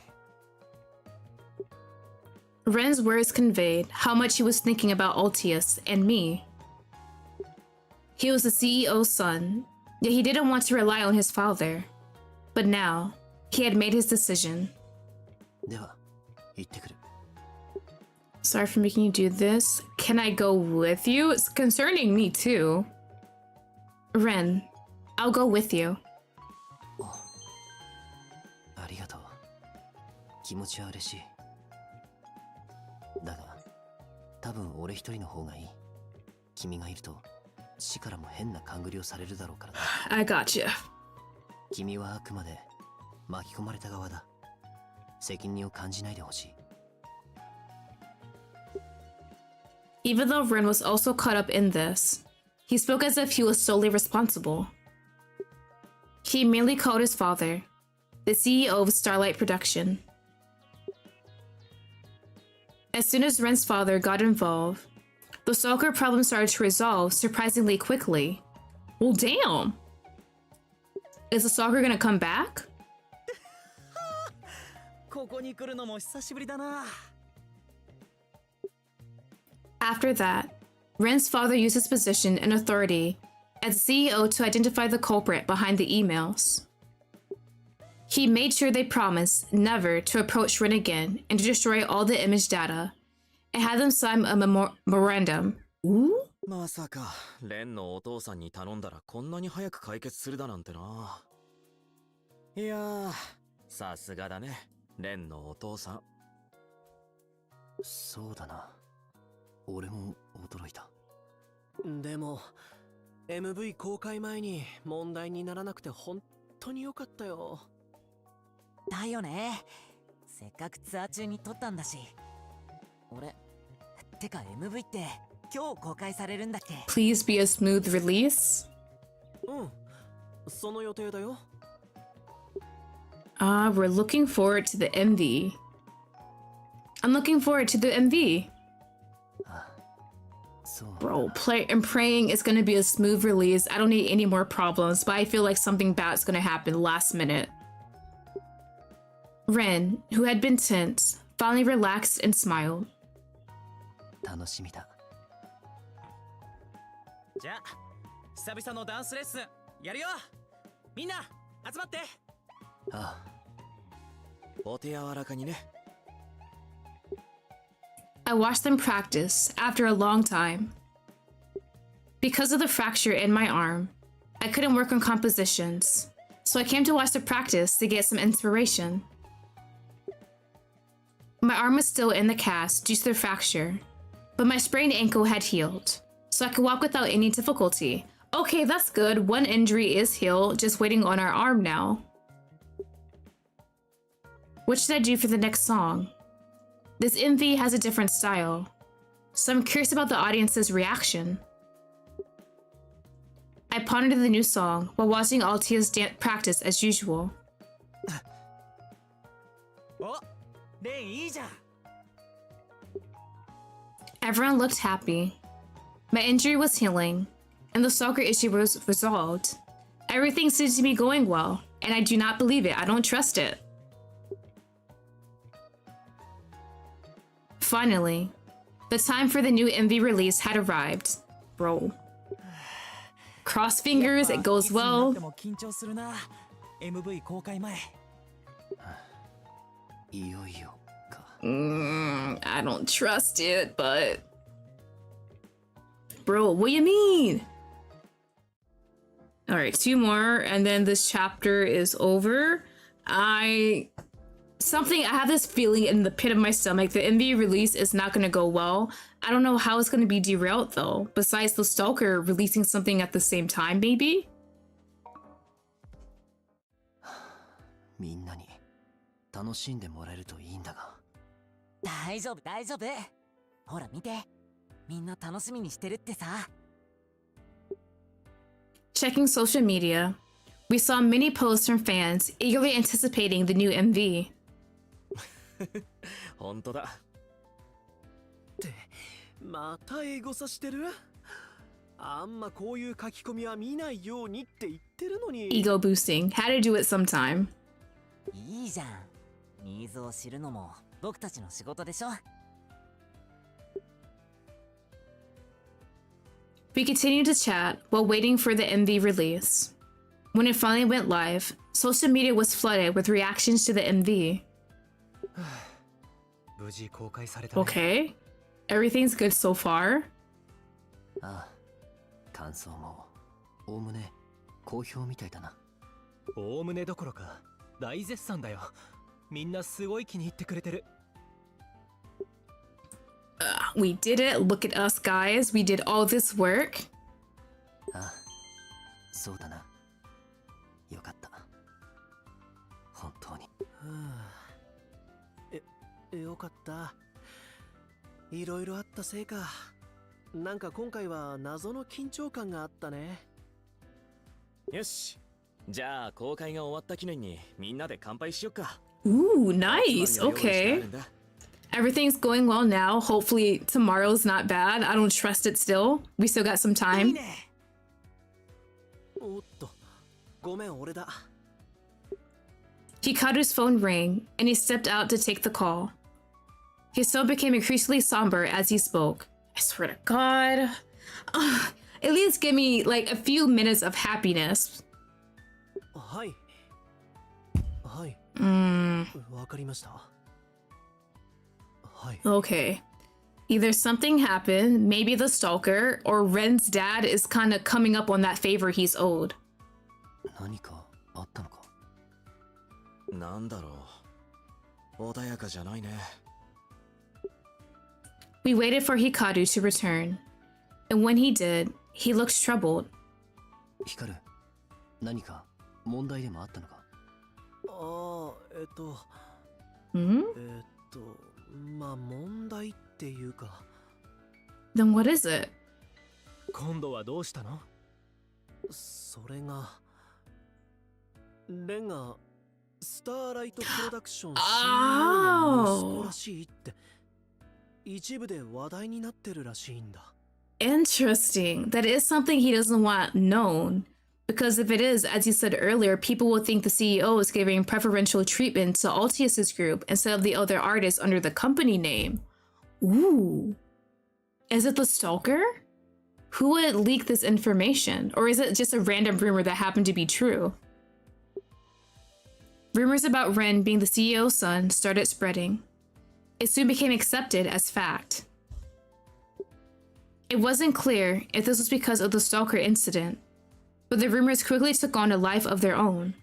Ren's words conveyed how much he was thinking about Altius and me. He was the CEO's son, yet he didn't want to rely on his father. But now, he had made his decision. では行ってくる。 Sorry for making you do this. Can I go with you? It's concerning me too. Ren, I'll go with you. ありがとう。気持ちは嬉しい。だが多分俺一人の方がいい。君がいると死からも変な勘繰りをされるだろうからな。 I gotcha. 君はあくまで巻き込まれた側だ。責任を感じないでほしい。 Even though Ren was also caught up in this, he spoke as if he was solely responsible. He merely called his father, the CEO of Starlight Production. As soon as Ren's father got involved, the stalker problem started to resolve surprisingly quickly. Well, damn! Is the stalker gonna come back? ここに来るのも久しぶりだな。 After that, Ren's father used his position and authority as CEO to identify the culprit behind the emails. He made sure they promised never to approach Ren again and to destroy all the image data, and had them sign a memorandum. Ooh? まさかレンのお父さんに頼んだらこんなに早く解決するだなんてな。いやー、さすがだね、レンのお父さん。そうだな。俺も驚いた。でも MV 公開前に問題にならなくて本当に良かったよ。だよね。せっかくツアー中に撮ったんだし。俺、てか MV って今日公開されるんだっけ？ Please be a smooth release. うん、その予定だよ。We're looking forward to the MV. I'm looking forward to the MV. そう。 Bro, I'm praying it's gonna be a smooth release. I don't need any more problems, but I feel like something bad's gonna happen last minute. Ren, who had been tense, finally relaxed and smiled. 楽しみだ。じゃあ久々のダンスレッスンやるよ。みんな集まって。ああ。お手柔らかにね。 I watched them practice after a long time. Because of the fracture in my arm, I couldn't work on compositions, so I came to watch the practice to get some inspiration. My arm was still in the cast due to the fracture, but my sprained ankle had healed, so I could walk without any difficulty. Okay, that's good. One injury is healed, just waiting on our arm now. What should I do for the next song? This MV has a different style, so I'm curious about the audience's reaction. I pondered the new song while watching Altia's practice as usual. お、レンいいじゃん。 Everyone looked happy. My injury was healing, and the stalker issue was resolved. Everything seems to be going well, and I do not believe it. I don't trust it. Finally, the time for the new MV release had arrived. Bro. Cross fingers, it goes well. でも緊張するな。MV 公開前。いよいよか。I don't trust it, but... Bro, what do you mean? Alright, 2 more, and then this chapter is over. I have this feeling in the pit of my stomach. The MV release is not going to go well. I don't know how it's going to be derailed though, besides the stalker releasing something at the same time, maybe? みんなに楽しんでもらえるといいんだが。大丈夫大丈夫。ほら見て。みんな楽しみにしてるってさ。 Checking social media, we saw many posts from fans eagerly anticipating the new MV. 本当だ。ってまたエゴサしてる？あんまこういう書き込みは見ないようにって言ってるのに。 Ego boosting. Had to do it sometime. いいじゃん。ニーズを知るのも僕たちの仕事でしょ。 We continued to chat while waiting for the MV release. When it finally went live, social media was flooded with reactions to the MV. 無事公開されたね。 Okay, everything's good so far. ああ。感想もおおむね好評みたいだな。おおむねどころか大絶賛だよ。みんなすごい気に入ってくれてる。 We did it. Look at us, guys. We did all this work. そうだな。よかった。本当に。よかった。いろいろあったせいか。なんか今回は謎の緊張感があったね。よし。じゃあ公開が終わった記念にみんなで乾杯しよっか。 Ooh, nice. Okay. Everything's going well now. Hopefully tomorrow's not bad. I don't trust it still. We still got some time. おっと、ごめん俺だ。Hikaru's phone rang, and he stepped out to take the call. His tone became increasingly somber as he spoke. I swear to God. At least give me like a few minutes of happiness. はい。はい。わかりました。はい。 Okay. Either something happened, maybe the stalker, or Ren's dad is kind of coming up on that favor he's owed. 何かあったのか。なんだろう。穏やかじゃないね。We waited for Hikaru to return, and when he did, he looked troubled. ヒカル、何か問題でもあったのか。Hmm? まあ問題っていうか。Then what is it? 今度はどうしたの？それがレンがスターライトプロダクション CEO の息子らしいって一部で話題になってるらしいんだ。 Interesting. That is something he doesn't want known. Because if it is, as you said earlier, people will think the CEO is giving preferential treatment to Altius's group instead of the other artists under the company name. Ooh. Is it the stalker? Who would leak this information? Or is it just a random rumor that happened to be true? Rumors about Ren being the CEO's son started spreading. It soon became accepted as fact. It wasn't clear if this was because of the stalker incident, but the rumors quickly took on a life of their own.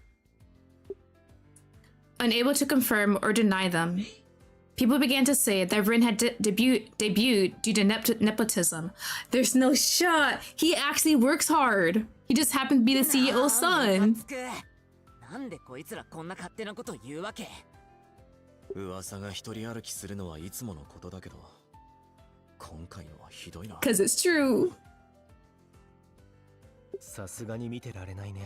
Unable to confirm or deny them, people began to say that Rin had debuted due to nepotism. There's no shot. He actually works hard. He just happened to be the CEO's son. なんでこいつらこんな勝手なこと言うわけ？噂が一人歩きするのはいつものことだけど、今回のはひどいな。 Because it's true. さすがに見てられないね。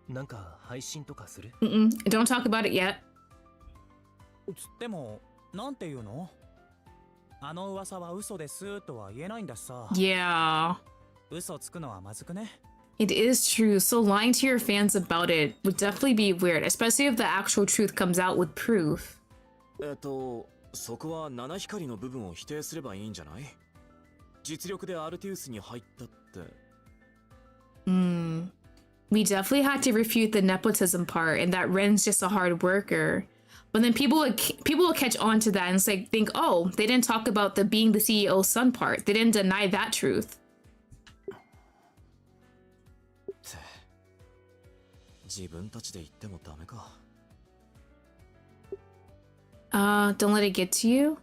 なんか配信とかする？ Don't talk about it yet. つってもなんて言うの？あの噂は嘘ですとは言えないんだしさ。Yeah. 嘘つくのはまずくね。It is true, so lying to your fans about it would definitely be weird, especially if the actual truth comes out with proof. そこは七光の部分を否定すればいいんじゃない？実力でアルティウスに入ったって。We definitely had to refute the nepotism part and that Ren's just a hard worker. But then people will catch on to that and it's like think, oh, they didn't talk about the being the CEO's son part. They didn't deny that truth. 自分たちで言ってもダメか。Don't let it get to you.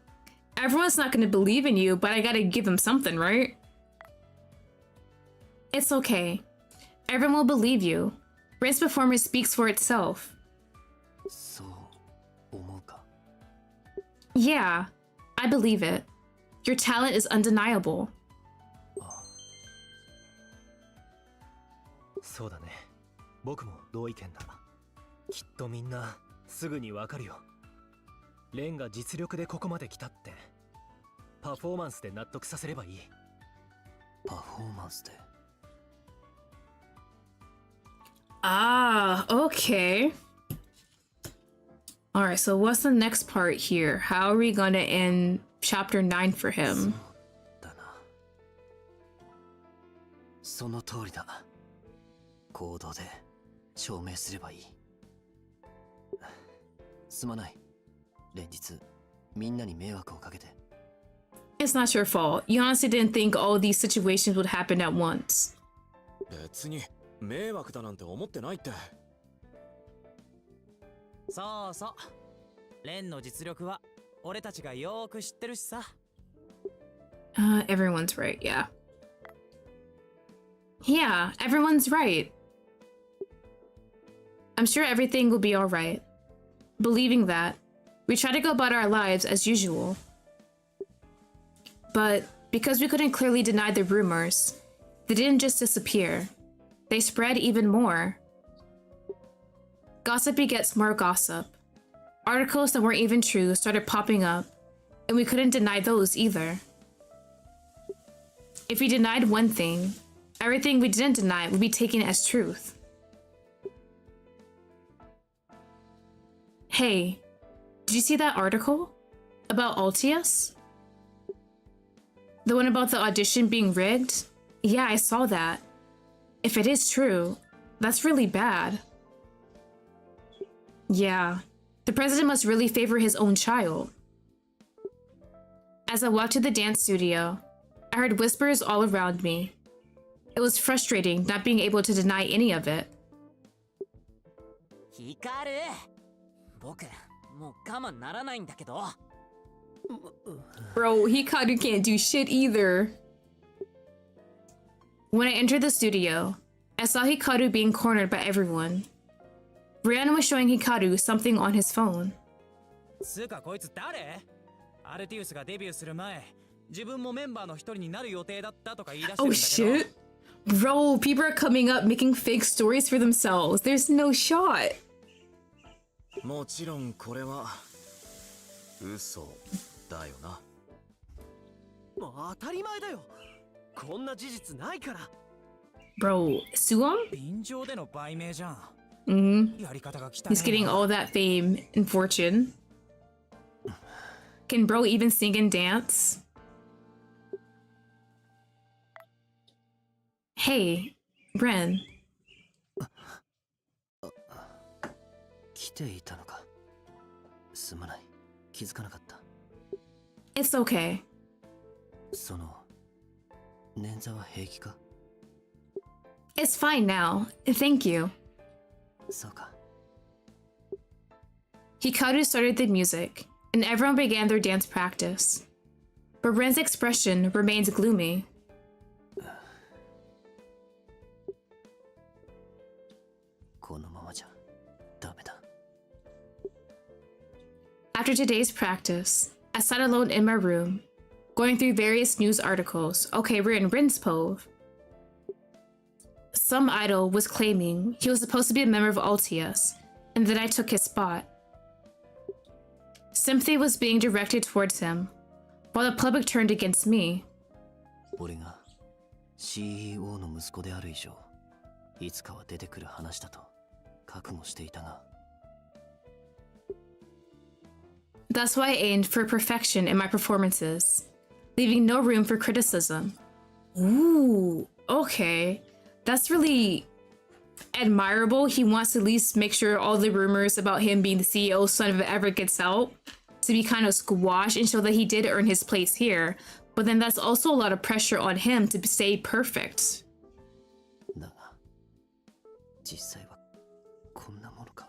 Everyone's not gonna believe in you, but I gotta give them something, right? It's okay. Everyone will believe you. Ren's performance speaks for itself. そう思うか。 Yeah, I believe it. Your talent is undeniable. そうだね。僕も同意見だ。きっとみんなすぐにわかるよ。レンが実力でここまで来たって。パフォーマンスで納得させればいい。パフォーマンスで。Ah, okay. Alright, so what's the next part here? How are we gonna end chapter 9 for him? だな。その通りだ。行動で証明すればいい。すまない。連日みんなに迷惑をかけて。 It's not your fault. You honestly didn't think all these situations would happen at once. 別に迷惑だなんて思ってないって。そうそう。レンの実力は俺たちがよーく知ってるしさ。Everyone's right, yeah. Yeah, everyone's right. I'm sure everything will be alright. Believing that, we try to go about our lives as usual. But because we couldn't clearly deny the rumors, they didn't just disappear. They spread even more. Gossip begets more gossip. Articles that weren't even true started popping up, and we couldn't deny those either. If we denied one thing, everything we didn't deny would be taken as truth. Hey, did you see that article? About Altius? The one about the audition being rigged? Yeah, I saw that. If it is true, that's really bad. Yeah, the president must really favor his own child. As I walked to the dance studio, I heard whispers all around me. It was frustrating not being able to deny any of it. ヒカル、僕もう我慢ならないんだけど。 Bro, Hikaru can't do shit either. When I entered the studio, I saw Hikaru being cornered by everyone. Brianna was showing Hikaru something on his phone. つうかこいつ誰？アルティウスがデビューする前、自分もメンバーの一人になる予定だったとか言い出してるんだけど。 Oh shit. Bro, people are coming up making fake stories for themselves. There's no shot. もちろんこれは嘘だよな。当たり前だよ。こんな事実ないから。 Bro, sue him? 便乗での売名じゃん。やり方が汚いな。 He's getting all that fame and fortune. Can bro even sing and dance? Hey, Ren. 来ていたのか。すまない。気づかなかった。 It's okay. その捻挫は平気か？ It's fine now. Thank you. そうか。 Hikaru started the music, and everyone began their dance practice. But Ren's expression remains gloomy. このままじゃダメだ。 After today's practice, I sat alone in my room, going through various news articles. Okay, we're in Rinspov. Some idol was claiming he was supposed to be a member of Altius, and then I took his spot. Sympathy was being directed towards him, while the public turned against me. 俺が CEO の息子である以上、いつかは出てくる話だと覚悟していたが。 That's why I aimed for perfection in my performances, leaving no room for criticism. Ooh, okay. That's really admirable. He wants to at least make sure all the rumors about him being the CEO's son, if it ever gets out, to be kind of squashed and show that he did earn his place here. But then that's also a lot of pressure on him to stay perfect. だが、実際はこんなものか。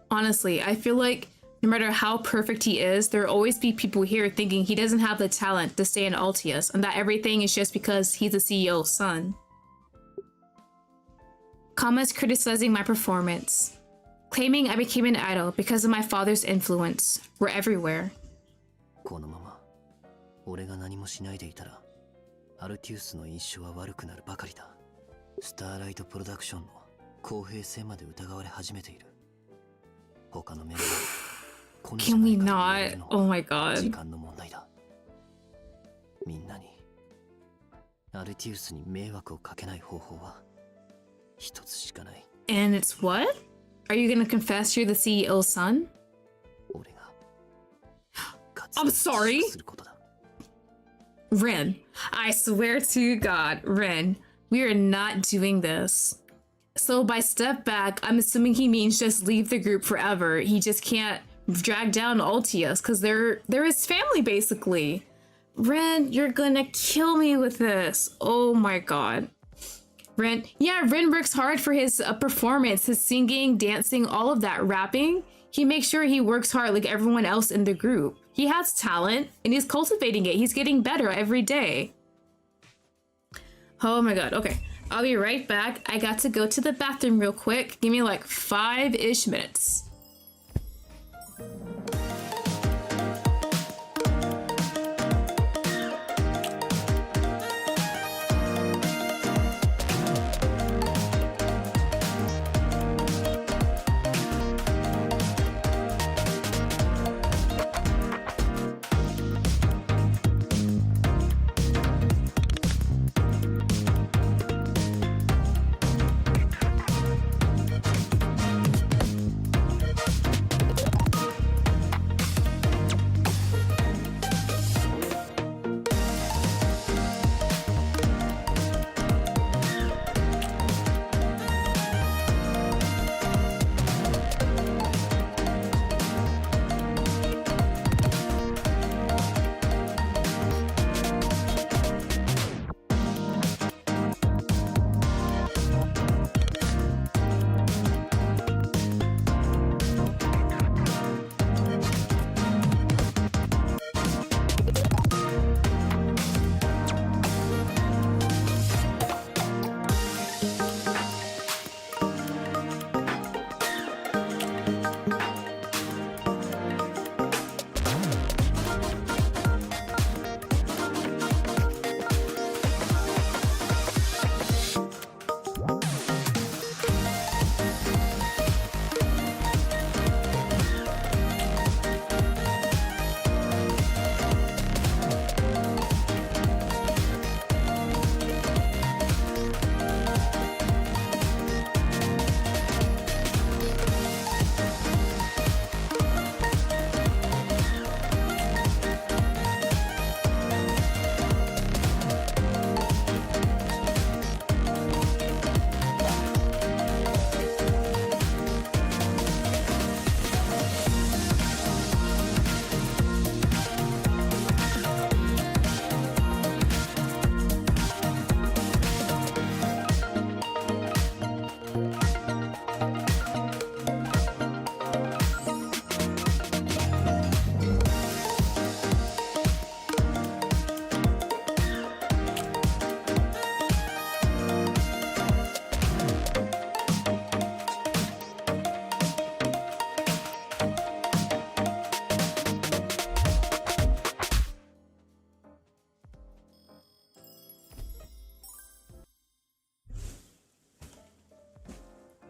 Honestly, I feel like no matter how perfect he is, there will always be people here thinking he doesn't have the talent to stay in Altius and that everything is just because he's the CEO's son. Comments criticizing my performance, claiming I became an idol because of my father's influence, were everywhere. このまま俺が何もしないでいたら、アルティウスの印象は悪くなるばかりだ。スターライトプロダクションの公平性まで疑われ始めている。他のメンバー Can we not? Oh my god. 時間の問題だ。みんなにアルティウスに迷惑をかけない方法は一つしかない。 And it's what? Are you gonna confess you're the CEO's son? 俺が I'm sorry. することだ。 Ren, I swear to God, Ren, we are not doing this. So by step back, I'm assuming he means just leave the group forever. He just can't drag down Altius because they're his family basically. Ren, you're gonna kill me with this. Oh my god. Ren works hard for his performance, his singing, dancing, all of that, rapping. He makes sure he works hard like everyone else in the group. He has talent and he's cultivating it. He's getting better every day. Oh my god. Okay. I'll be right back. I got to go to the bathroom real quick. Give me like 5-ish minutes.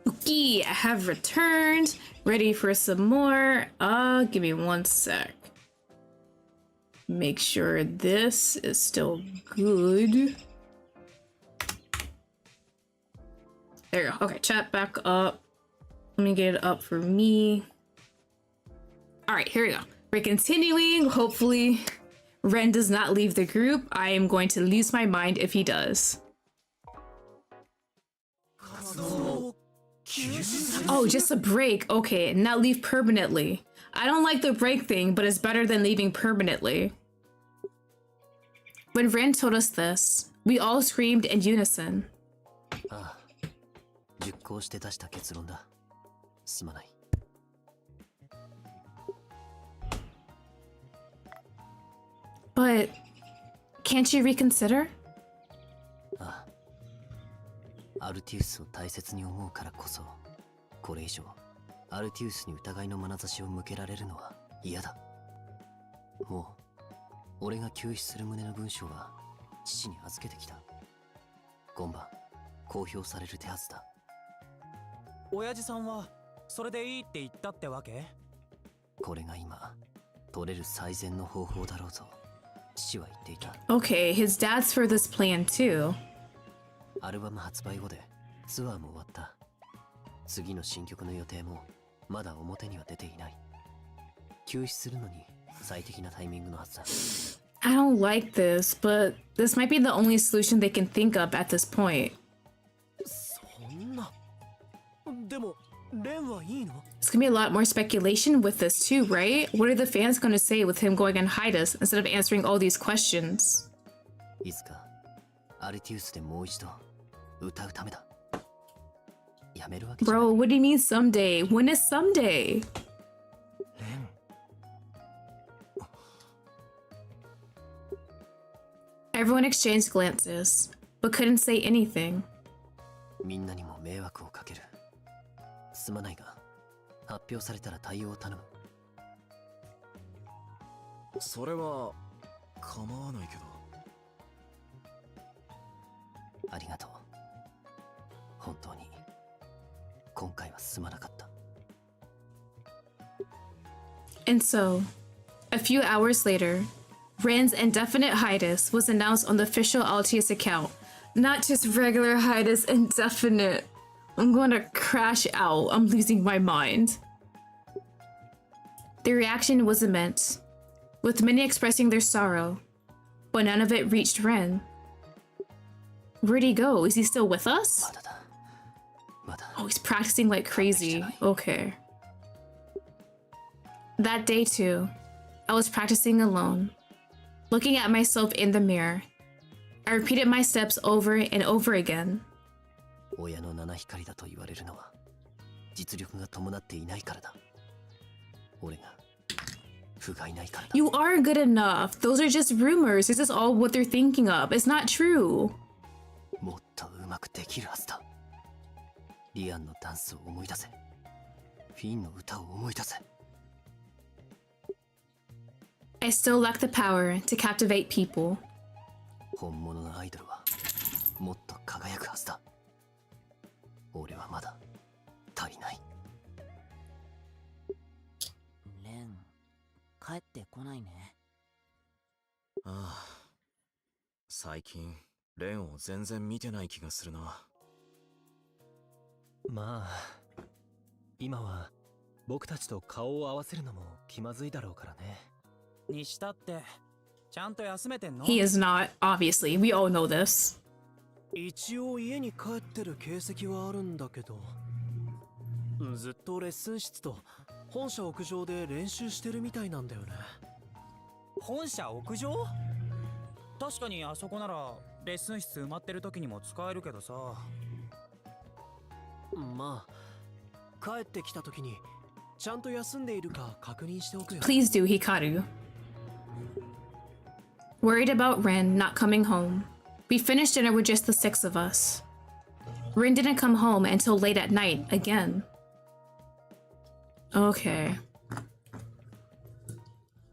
Okay, I have returned. Ready for some more. Give me 1 sec. Make sure this is still good. There you go. Okay, chat back up. Let me get it up for me. All right, here we go. We're continuing. Hopefully, Ren does not leave the group. I am going to lose my mind if he does. Oh, just a break. Okay, not leave permanently. I don't like the break thing, but it's better than leaving permanently. When Ren told us this, we all screamed in unison. ああ、熟考して出した結論だ。すまない。But can't you reconsider? ああ、アルティウスを大切に思うからこそ、これ以上アルティウスに疑いの眼差しを向けられるのは嫌だ。もう俺が救出する旨の文章は父に預けてきた。今晩公表される手はずだ。親父さんはそれでいいって言ったってわけ？これが今取れる最善の方法だろうと父は言っていた。 Okay, his dad's for this plan too. アルバム発売後でツアーも終わった。次の新曲の予定もまだ表には出ていない。休止するのに最適なタイミングのはずだ。 I don't like this, but this might be the only solution they can think of at this point. そんな。でもレンはいいの？ It's gonna be a lot more speculation with this too, right? What are the fans gonna say with him going on hiatus instead of answering all these questions? いつかアルティウスでもう一度歌うためだ。やめるわけじゃない。 Bro, what do you mean someday? When is someday? Everyone exchanged glances, but couldn't say anything. みんなにも迷惑をかける。すまないが、発表されたら対応を頼む。それは構わないけど。ありがとう。本当に今回はすまなかった。 And so, a few hours later, Ren's indefinite hiatus was announced on the official Altius account. Not just regular hiatus, indefinite. I'm going to crash out. I'm losing my mind. The reaction was immense, with many expressing their sorrow, but none of it reached Ren. Where'd he go? Is he still with us? まだだ。まだ。 Oh, he's practicing like crazy. Okay. That day too, I was practicing alone, looking at myself in the mirror. I repeated my steps over and over again. 親の七光だと言われるのは実力が伴っていないからだ。俺が不甲斐ないからだ。 You are good enough. Those are just rumors. This is all what they're thinking of. It's not true. もっとうまくできるはずだ。リアンのダンスを思い出せ。フィンの歌を思い出せ。 I still lack the power to captivate people. 本物のアイドルはもっと輝くはずだ。俺はまだ足りない。レン、帰ってこないね。ああ、最近レンを全然見てない気がするな。まあ今は僕たちと顔を合わせるのも気まずいだろうからね。にしたって、ちゃんと休めてんの？ He is not, obviously. We all know this. 一応家に帰ってる形跡はあるんだけど、ずっとレッスン室と本社屋上で練習してるみたいなんだよね。本社屋上？確かにあそこならレッスン室埋まってる時にも使えるけどさ。まあ帰ってきた時にちゃんと休んでいるか確認しておくよ。 Please do, Hikaru. Worried about Ren not coming home, we finished dinner with just the 6 of us. Ren didn't come home until late at night again. Okay.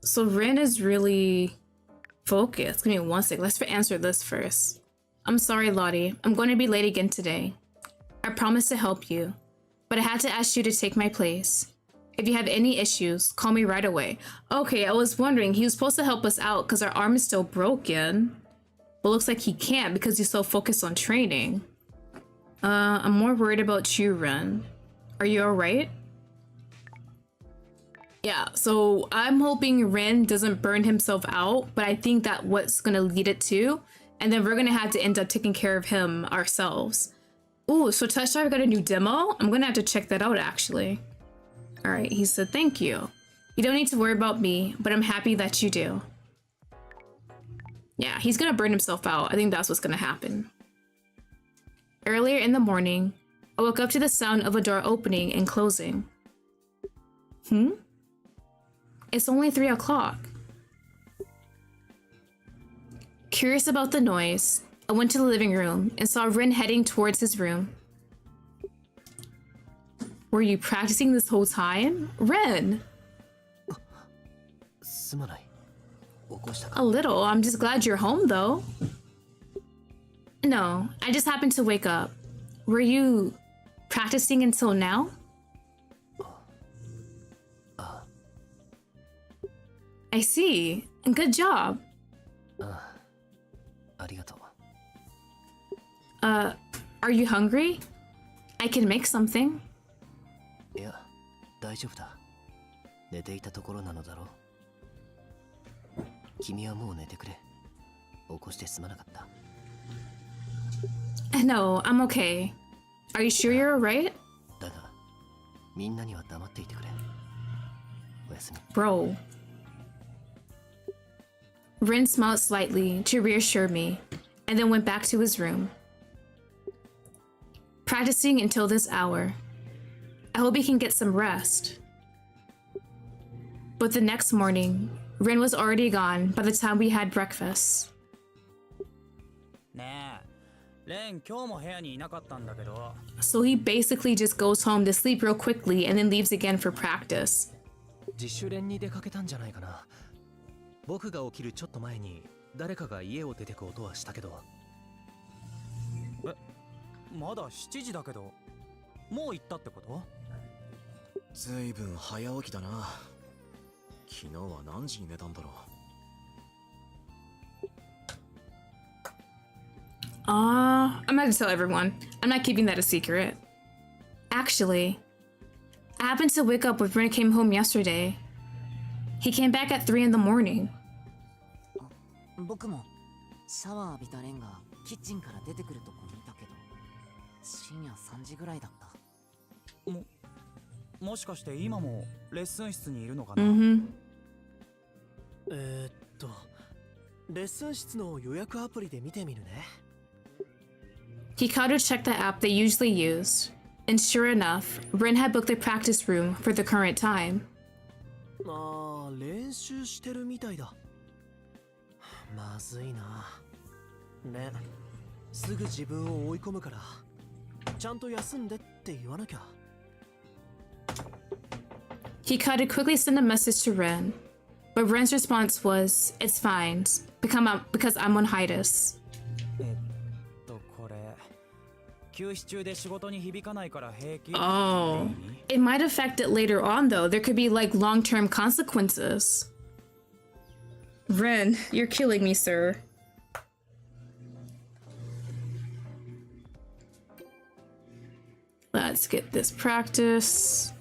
So Ren is really focused. Give me one sec. Let's answer this first. I'm sorry, Lottie. I'm going to be late again today. I promised to help you, but I had to ask you to take my place. If you have any issues, call me right away. Okay, I was wondering, he was supposed to help us out because our arm is still broken. But looks like he can't because he's so focused on training. I'm more worried about you, Ren. Are you alright? Yeah, so I'm hoping Ren doesn't burn himself out, but I think that what's gonna lead it to, and then we're gonna have to end up taking care of him ourselves. Ooh, so Touch Drive got a new demo? I'm gonna have to check that out actually. Alright, he said thank you. You don't need to worry about me, but I'm happy that you do. Yeah, he's gonna burn himself out. I think that's what's gonna happen. Earlier in the morning, I woke up to the sound of a door opening and closing. It's only 3 o'clock. Curious about the noise, I went to the living room and saw Rin heading towards his room. Were you practicing this whole time? Ren! すまない。起こしたか。 A little. I'm just glad you're home though. No, I just happened to wake up. Were you practicing until now? I see. Good job. ありがとう。 Are you hungry? I can make something. いや、大丈夫だ。寝ていたところなのだろう。君はもう寝てくれ。起こしてすまなかった。 No, I'm okay. Are you sure you're alright? だが、みんなには黙っていてくれ。おやすみ。 Bro. Rin smiled slightly to reassure me, and then went back to his room. Practicing until this hour. I hope he can get some rest. But the next morning, Rin was already gone by the time we had breakfast. ねえ、レン今日も部屋にいなかったんだけど。 So he basically just goes home to sleep real quickly and then leaves again for practice. 自主練に出かけたんじゃないかな。僕が起きるちょっと前に誰かが家を出てく音はしたけど。まだ7時だけど、もう行ったってこと？ずいぶん早起きだな。昨日は何時に寝たんだろう。I'm not gonna tell everyone. I'm not keeping that a secret. Actually, I happened to wake up when Brent came home yesterday. He came back at 3 in the morning. 僕もシャワー浴びたレンがキッチンから出てくるとこ見たけど、深夜3時ぐらいだった。もしかして今もレッスン室にいるのかな？レッスン室の予約アプリで見てみるね。He called to check the app they usually use, and sure enough, Ren had booked the practice room for the current time. ああ、練習してるみたいだ。まずいな。ね、すぐ自分を追い込むから、ちゃんと休んでって言わなきゃ。He called to quickly send a message to Ren, but Ren's response was, "It's fine, because I'm on hiatus." これ休止中で仕事に響かないから平気。Oh, it might affect it later on though. There could be like long-term consequences. Ren, you're killing me, sir. Let's get this practice.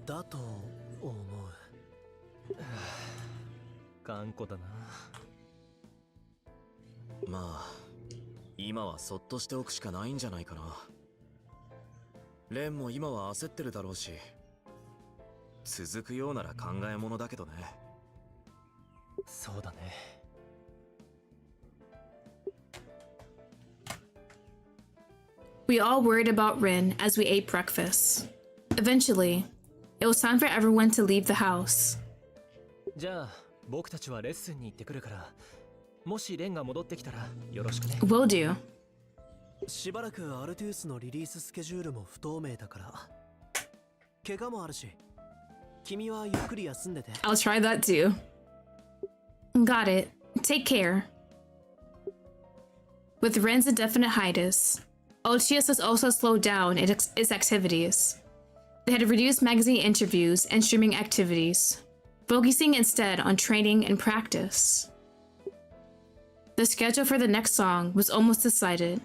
だと思う。頑固だな。まあ今はそっとしておくしかないんじゃないかな。レンも今は焦ってるだろうし、続くようなら考えものだけどね。そうだね。We all worried about Rin as we ate breakfast. Eventually, it was time for everyone to leave the house. じゃあ僕たちはレッスンに行ってくるから、もしレンが戻ってきたらよろしくね。Will do. しばらくアルトゥースのリリーススケジュールも不透明だから、怪我もあるし、君はゆっくり休んでて。I'll try that too. Got it. Take care. With Ren's indefinite hiatus, OTS has also slowed down its activities. They had reduced magazine interviews and streaming activities, focusing instead on training and practice. The schedule for the next song was almost decided,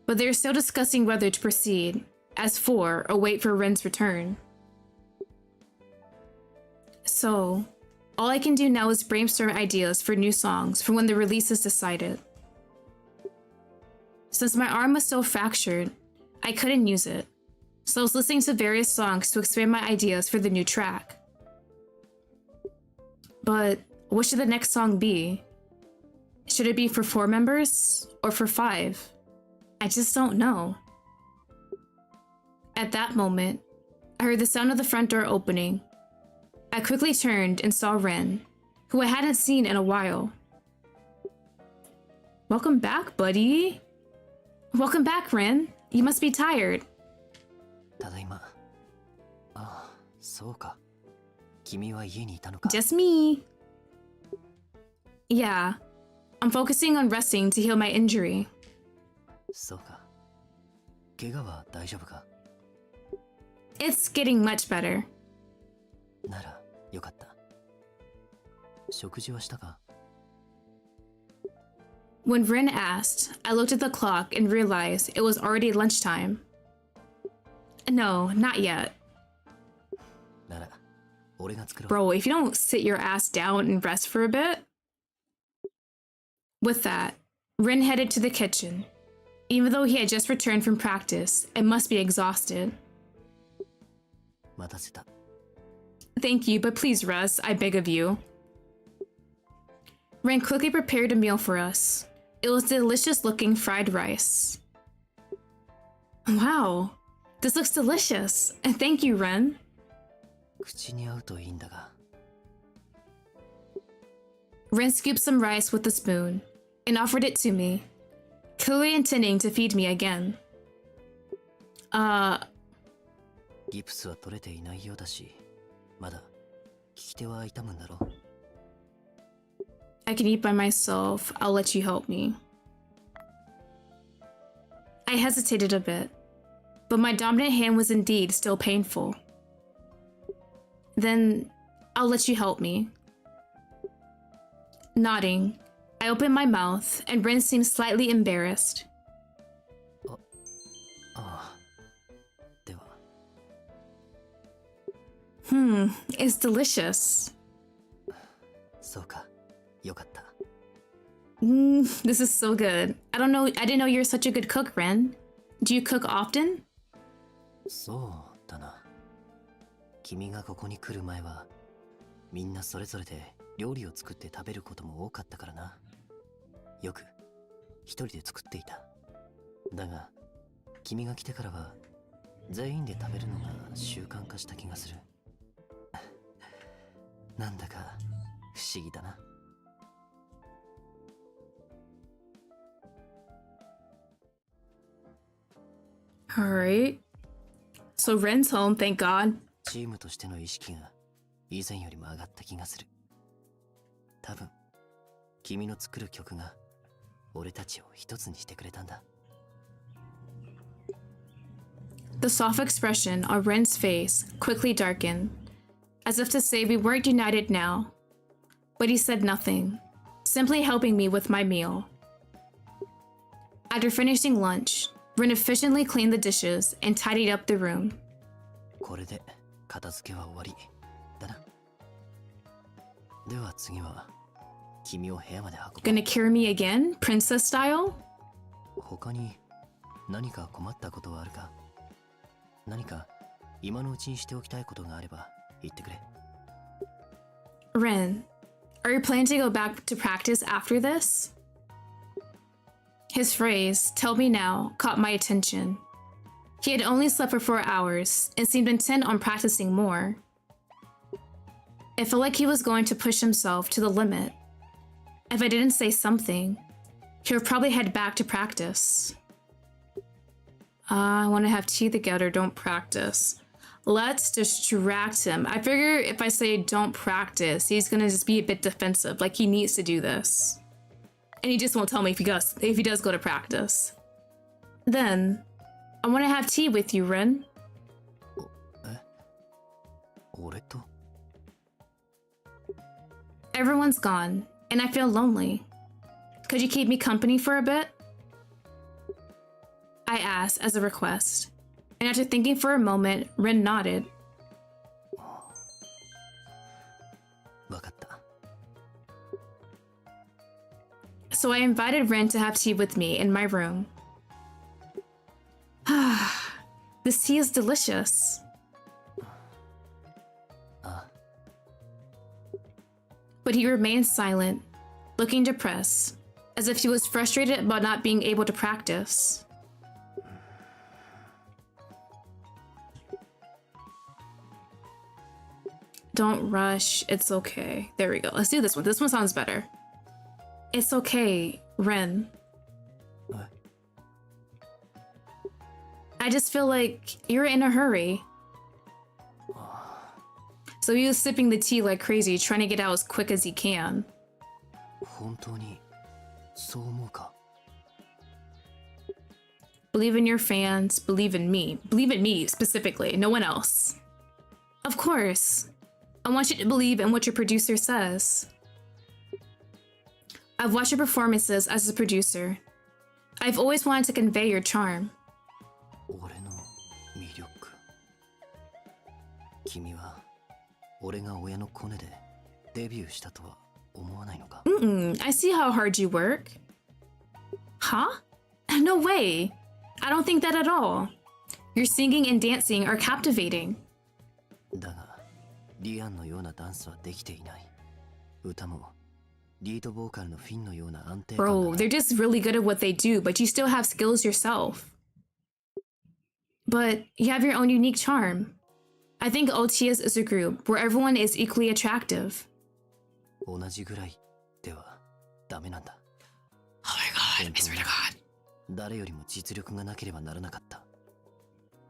but they are still discussing whether to proceed as for or wait for Ren's return. So, all I can do now is brainstorm ideas for new songs for when the release is decided. Since my arm was still fractured, I couldn't use it, so I was listening to various songs to expand my ideas for the new track. But what should the next song be? Should it be for 4 members or for 5? I just don't know. At that moment, I heard the sound of the front door opening. I quickly turned and saw Ren, who I hadn't seen in a while. Welcome back, buddy. Welcome back, Ren. You must be tired. ただいま。ああ、そうか。君は家にいたのか。 Just me. Yeah, I'm focusing on resting to heal my injury. そうか。怪我は大丈夫か。 It's getting much better. ならよかった。食事はしたか。 When Rin asked, I looked at the clock and realized it was already lunchtime. No, not yet. なら俺が作ろう。 Bro, if you don't sit your ass down and rest for a bit. With that, Rin headed to the kitchen. Even though he had just returned from practice and must be exhausted. 待たせた。 Thank you, but please rest, I beg of you. Rin quickly prepared a meal for us. It was delicious looking fried rice. Wow, this looks delicious. Thank you, Ren. 口に合うといいんだが。Ren scooped some rice with a spoon and offered it to me, clearly intending to feed me again. ギプスは取れていないようだし、まだ利き手は痛むんだろ。I can eat by myself. I'll let you help me. I hesitated a bit, but my dominant hand was indeed still painful. Then, I'll let you help me. Nodding, I opened my mouth, and Ren seemed slightly embarrassed. ああ、では。It's delicious. そうか、よかった。This is so good. I didn't know you're such a good cook, Ren. Do you cook often? そうだな。君がここに来る前は、みんなそれぞれで料理を作って食べることも多かったからな。よく一人で作っていた。だが、君が来てからは全員で食べるのが習慣化した気がする。なんだか不思議だな。Alright. So Ren's home, thank God. チームとしての意識が以前よりも上がった気がする。多分、君の作る曲が俺たちを一つにしてくれたんだ。The soft expression on Ren's face quickly darkened, as if to say we weren't united now. But he said nothing, simply helping me with my meal. After finishing lunch, Ren efficiently cleaned the dishes and tidied up the room. これで片付けは終わりだな。では次は君を部屋まで運ぶ。Gonna carry me again, princess style? 他に何か困ったことはあるか？何か今のうちにしておきたいことがあれば言ってくれ。Ren, are you planning to go back to practice after this? His phrase, "tell me now," caught my attention. He had only slept for 4 hours and seemed intent on practicing more. It felt like he was going to push himself to the limit. If I didn't say something, he would probably head back to practice. I want to have tea together, don't practice. Let's distract him. I figure if I say don't practice, he's gonna just be a bit defensive, like he needs to do this. And he just won't tell me if he does go to practice. Then, I want to have tea with you, Ren. 俺と？ Everyone's gone, and I feel lonely. Could you keep me company for a bit? I asked as a request, and after thinking for a moment, Ren nodded. わかった。So I invited Ren to have tea with me in my room. This tea is delicious. But he remained silent, looking depressed, as if he was frustrated about not being able to practice. Don't rush, it's okay. There we go. Let's do this one. This one sounds better. It's okay, Ren. What? I just feel like you're in a hurry. So he was sipping the tea like crazy, trying to get out as quick as he can. 本当にそう思うか？ Believe in your fans, believe in me. Believe in me specifically, no one else. Of course. I want you to believe in what your producer says. I've watched your performances as a producer. I've always wanted to convey your charm. 俺の魅力。君は俺が親のコネでデビューしたとは思わないのか？ I see how hard you work. Huh? No way. I don't think that at all. Your singing and dancing are captivating. だが、リアンのようなダンスはできていない。歌もリードボーカルのフィンのような安定感が Bro, they're just really good at what they do, but you still have skills yourself. But you have your own unique charm. I think OTS is a group where everyone is equally attractive. 同じぐらいってダメなんだ。 Oh my god, I swear to god. 誰よりも実力がなければならなかった。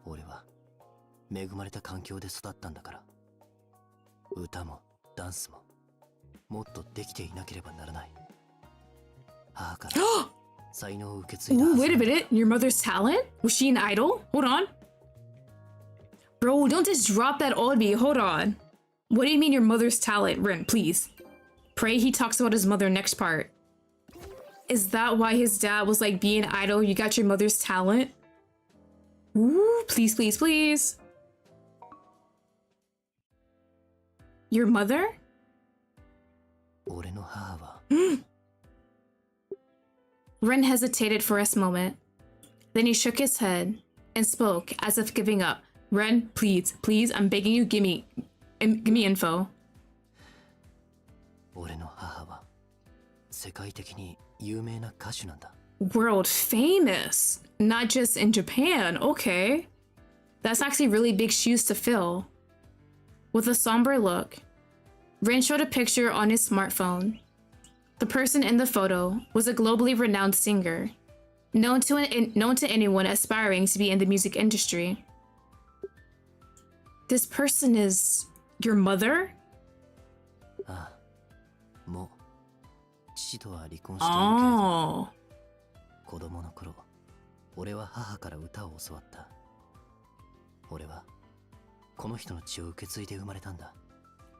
俺は恵まれた環境で育ったんだから。歌もダンスももっとできていなければならない。母から才能を受け継いだは Ooh, ず wait a なんだ。 minute. Your mother's talent? Was she an idol? Hold on. Bro, don't just drop that on me. Hold on. What do you mean your mother's talent? Rin, please. Pray he talks about his mother next part. Is that why his dad was like, be an idol? You got your mother's talent? Ooh, please, please, please. Your mother? 俺の母は Ren hesitated for a moment. Then he shook his head and spoke as if giving up. Ren, please, please, I'm begging you, give me info. 俺の母は世界的に有名な歌手なんだ。 World famous, not just in Japan. Okay. That's actually really big shoes to fill. With a somber look, Ren showed a picture on his smartphone. The person in the photo was a globally renowned singer, known to anyone aspiring to be in the music industry. This person is your mother? ああ、もう父とは離婚しているけれど、 Oh. 子供の頃、俺は母から歌を教わった。俺はこの人の血を受け継いで生まれたんだ。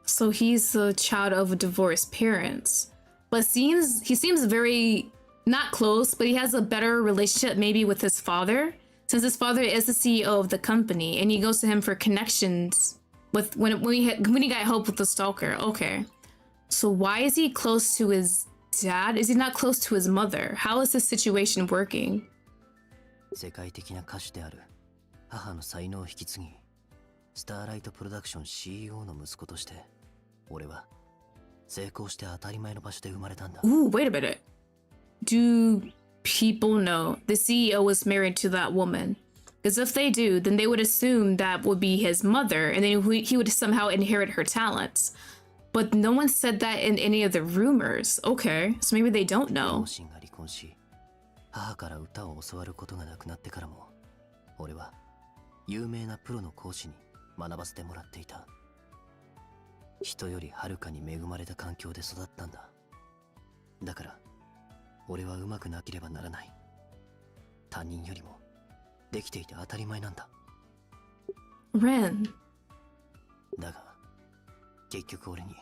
So he's the child of divorced parents, but he seems very not close, but he has a better relationship maybe with his father, since his father is the CEO of the company, and he goes to him for connections with when he got help with the stalker. Okay, so why is he close to his dad? Is he not close to his mother? How is this situation working? 世界的な歌手である母の才能を引き継ぎ、スターライトプロダクション CEO の息子として、俺は成功して当たり前の場所で生まれたんだ。 Ooh, wait a minute. Do people know the CEO was married to that woman? Because if they do, then they would assume that would be his mother, and then he would somehow inherit her talents. But no one said that in any of the rumors. Okay, so maybe they don't know. 両親が離婚し、母から歌を教わることがなくなってからも、俺は有名なプロの講師に学ばせてもらっていた。人よりはるかに恵まれた環境で育ったんだ。だから俺は上手くなければならない。他人よりもできていて当たり前なんだ。 Ren. だが結局俺に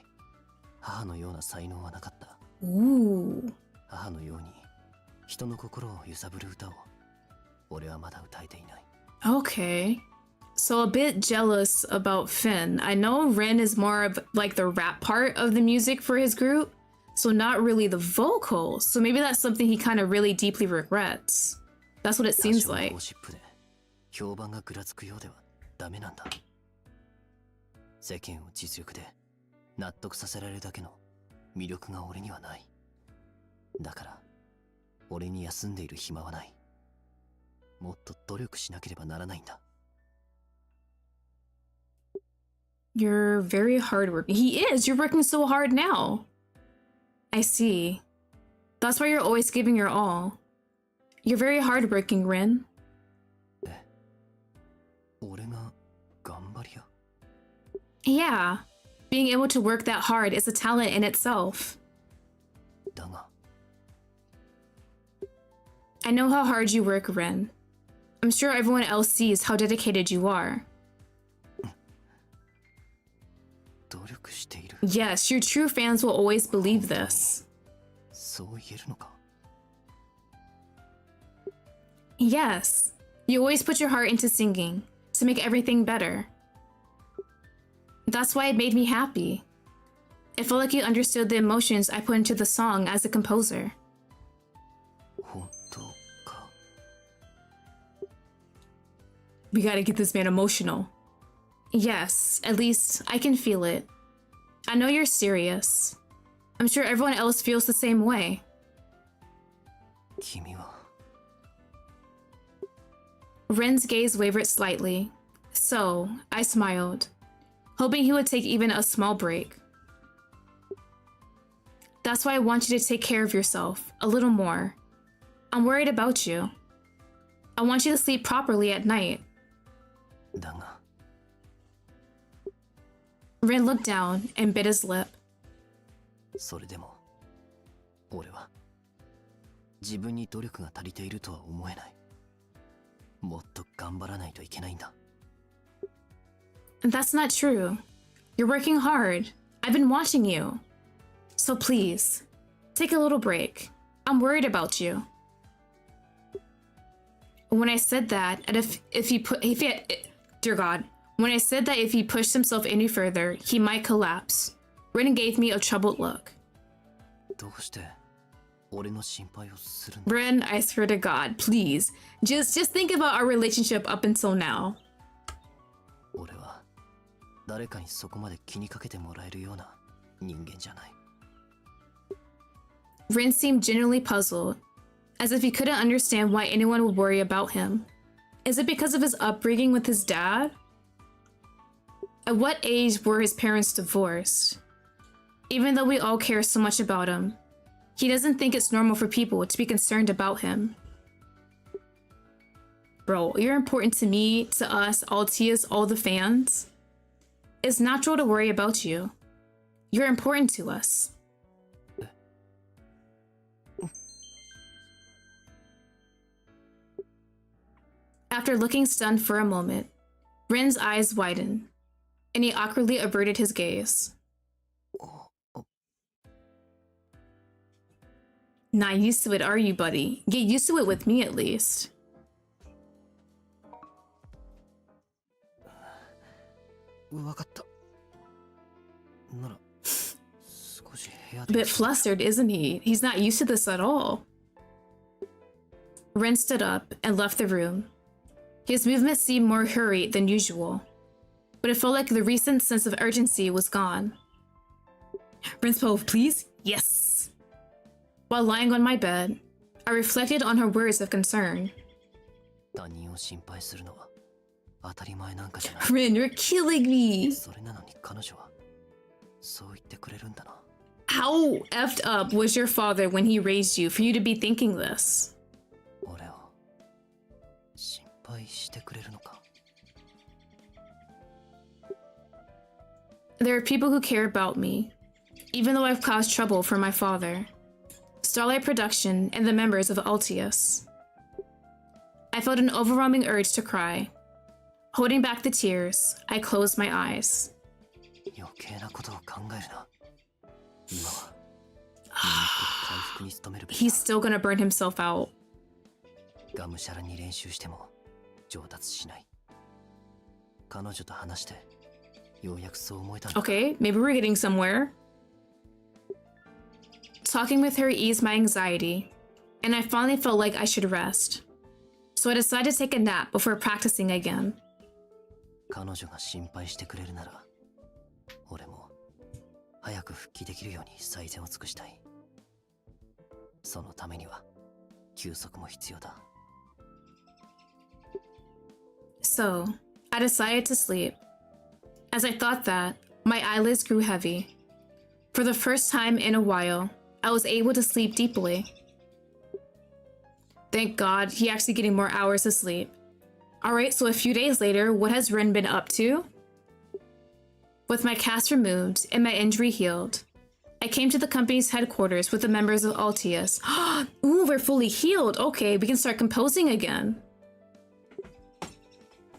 母のような才能はなかった。 Ooh. 母のように人の心を揺さぶる歌を俺はまだ歌えていない。 Okay. So a bit jealous about Finn. I know Ren is more of like the rap part of the music for his group, so not really the vocals. So maybe that's something he kind of really deeply regrets. That's what it seems 多少の like. ゴシップで評判がぐらつくようではダメなんだ。世間を実力で納得させられるだけの魅力が俺にはない。だから俺に休んでいる暇はない。もっと努力しなければならないんだ。 You're very hardworking. He is. You're working so hard now. I see. That's why you're always giving your all. You're very hardworking, Ren. 俺が頑張り屋。 Yeah. Being able to work that hard is a talent in itself. だが I know how hard you work, Ren. I'm sure everyone else sees how dedicated you are. 努力している。 Yes, your true fans will always believe this. そう言えるのか。 Yes. You always put your heart into singing to make everything better. That's why it made me happy. It felt like you understood the emotions I put into the song as a composer. 本当か。 We gotta get this man emotional. Yes, at least I can feel it. I know you're serious. I'm sure everyone else feels the same way. 君は Ren's gaze wavered slightly, so I smiled, hoping he would take even a small break. That's why I want you to take care of yourself a little more. I'm worried about you. I want you to sleep properly at night. だが Rin looked down and bit his lip. それでも俺は自分に努力が足りているとは思えない。もっと頑張らないといけないんだ。 That's not true. You're working hard. I've been watching you. So please, take a little break. I'm worried about you. When I said that, and dear God, when I said that if he pushed himself any further, he might collapse, Rin gave me a troubled look. どうして俺の心配をするんだ。 Rin, I swear to God, please, just think about our relationship up until now. 俺は誰かにそこまで気にかけてもらえるような人間じゃない。 Rin seemed genuinely puzzled, as if he couldn't understand why anyone would worry about him. Is it because of his upbringing with his dad? At what age were his parents divorced? Even though we all care so much about him, he doesn't think it's normal for people to be concerned about him. Bro, you're important to me, to us, Altius, all the fans. It's natural to worry about you. You're important to us. After looking stunned for a moment, Rin's eyes widened, and he awkwardly averted his gaze. Not used to it, are you, buddy? Get used to it with me, at least. わかった。なら少し部屋 A で bit flustered, isn't he? He's not used to this at all. Rin stood up and left the room. His movements seemed more hurried than usual, but it felt like the recent sense of urgency was gone. Rin's pose, please? Yes. While lying on my bed, I reflected on her words of concern. 他人を心配するのは当たり前なんかじゃない。 Rin, you're killing me. それなのに彼女はそう言ってくれるんだな。 How effed up was your father when he raised you for you to be thinking this? 俺を心配してくれるのか。 There are people who care about me, even though I've caused trouble for my father, Starlight Production, and the members of Altius. I felt an overwhelming urge to cry. Holding back the tears, I closed my eyes. 余計なことを考えるな。今は回復に努めるべき He's だ。 still gonna burn himself out. がむしゃらに練習しても上達しない。彼女と話してようやくそう思えたんだ。 Okay, maybe we're getting somewhere. Talking with her eased my anxiety, and I finally felt like I should rest. So I decided to take a nap before practicing again. 彼女が心配してくれるなら、俺も早く復帰できるように最善を尽くしたい。そのためには休息も必要だ。 So, I decided to sleep. As I thought that, my eyelids grew heavy. For the first time in a while, I was able to sleep deeply. Thank God, he actually getting more hours of sleep. Alright, so a few days later, what has Rin been up to? With my cast removed and my injury healed, I came to the company's headquarters with the members of Altius. Ooh, we're fully healed. Okay, we can start composing again.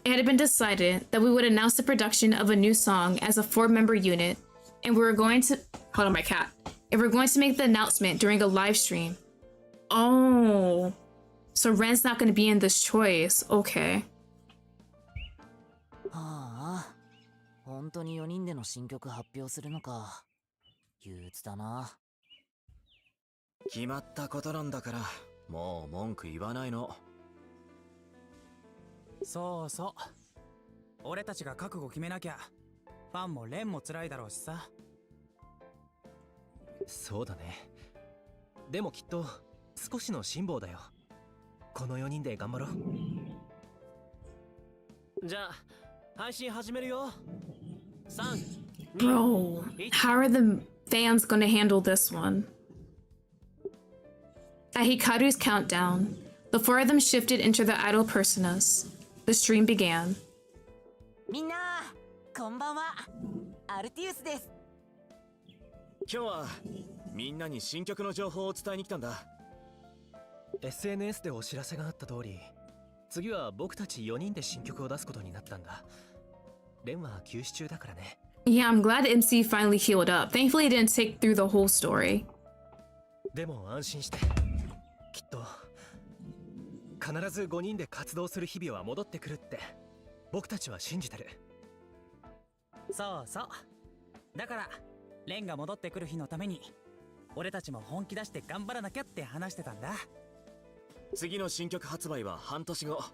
It had been decided that we would announce the production of a new song as a 4-member unit, and we were going to... Hold on, my cat. And we're going to make the announcement during a live stream. Oh. So Ren's not going to be in this choice. Okay. はあ、本当に4人での新曲発表するのか。憂鬱だな。決まったことなんだからもう文句言わないの。そうそう。俺たちが覚悟決めなきゃ、ファンもレンも辛いだろうしさ。そうだね。でもきっと少しの辛抱だよ。この4人で頑張ろう。じゃあ配信始めるよ。3、Bro, how are the Fan's gonna handle this one. At Hikaru's countdown, the four of them shifted into the idol personas. The stream began. みんなこんばんは。アルティウスです。今日はみんなに新曲の情報を伝えに来たんだ。 SNS でお知らせがあった通り、次は僕たち4人で新曲を出すことになったんだ。レンは休止中だからね。 Yeah, I'm glad MC finally healed up. Thankfully, it didn't take through the whole story. でも安心して。きっと必ず5人で活動する日々は戻ってくるって僕たちは信じてる。そうそう。だからレンが戻ってくる日のために俺たちも本気出して頑張らなきゃって話してたんだ。次の新曲発売は半年後。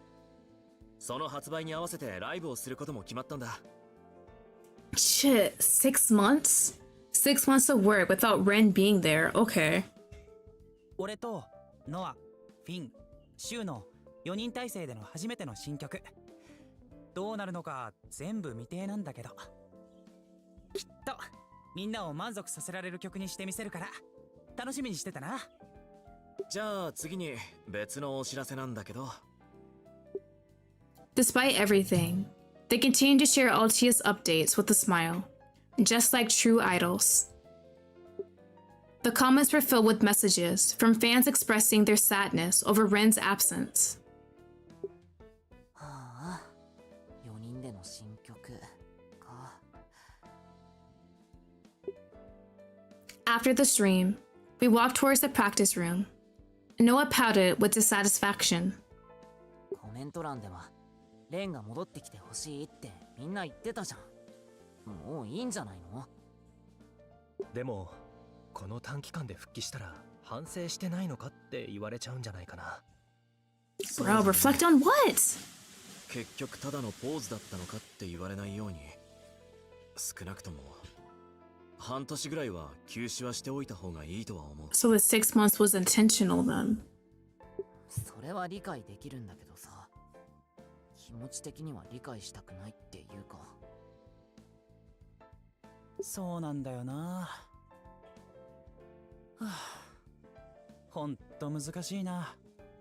その発売に合わせてライブをすることも決まったんだ。 Shit, 6 months? 6 months of work without Ren being there. Okay. 俺とノア、フィン、シュウの4人体制での初めての新曲。どうなるのか全部未定なんだけど、きっとみんなを満足させられる曲にしてみせるから楽しみにしてたな。じゃあ次に別のお知らせなんだけど。 Despite everything, they continue to share Altia's updates with a smile, just like true idols. The comments were filled with messages from fans expressing their sadness over Ren's absence. はあ、4人での新曲か。 After the stream, we walked towards the practice room. Noah pouted with dissatisfaction. コメント欄ではレンが戻ってきてほしいってみんな言ってたじゃん。もういいんじゃないの？でもこの短期間で復帰したら反省してないのかって言われちゃうんじゃないかな。 Bro, reflect on what? 結局ただのポーズだったのかって言われないように、少なくとも半年ぐらいは休止はしておいた方がいいとは思う。 So the 6 months was intentional then. それは理解できるんだけどさ、気持ち的には理解したくないっていうか。そうなんだよな。はあ、ほんと難しいな、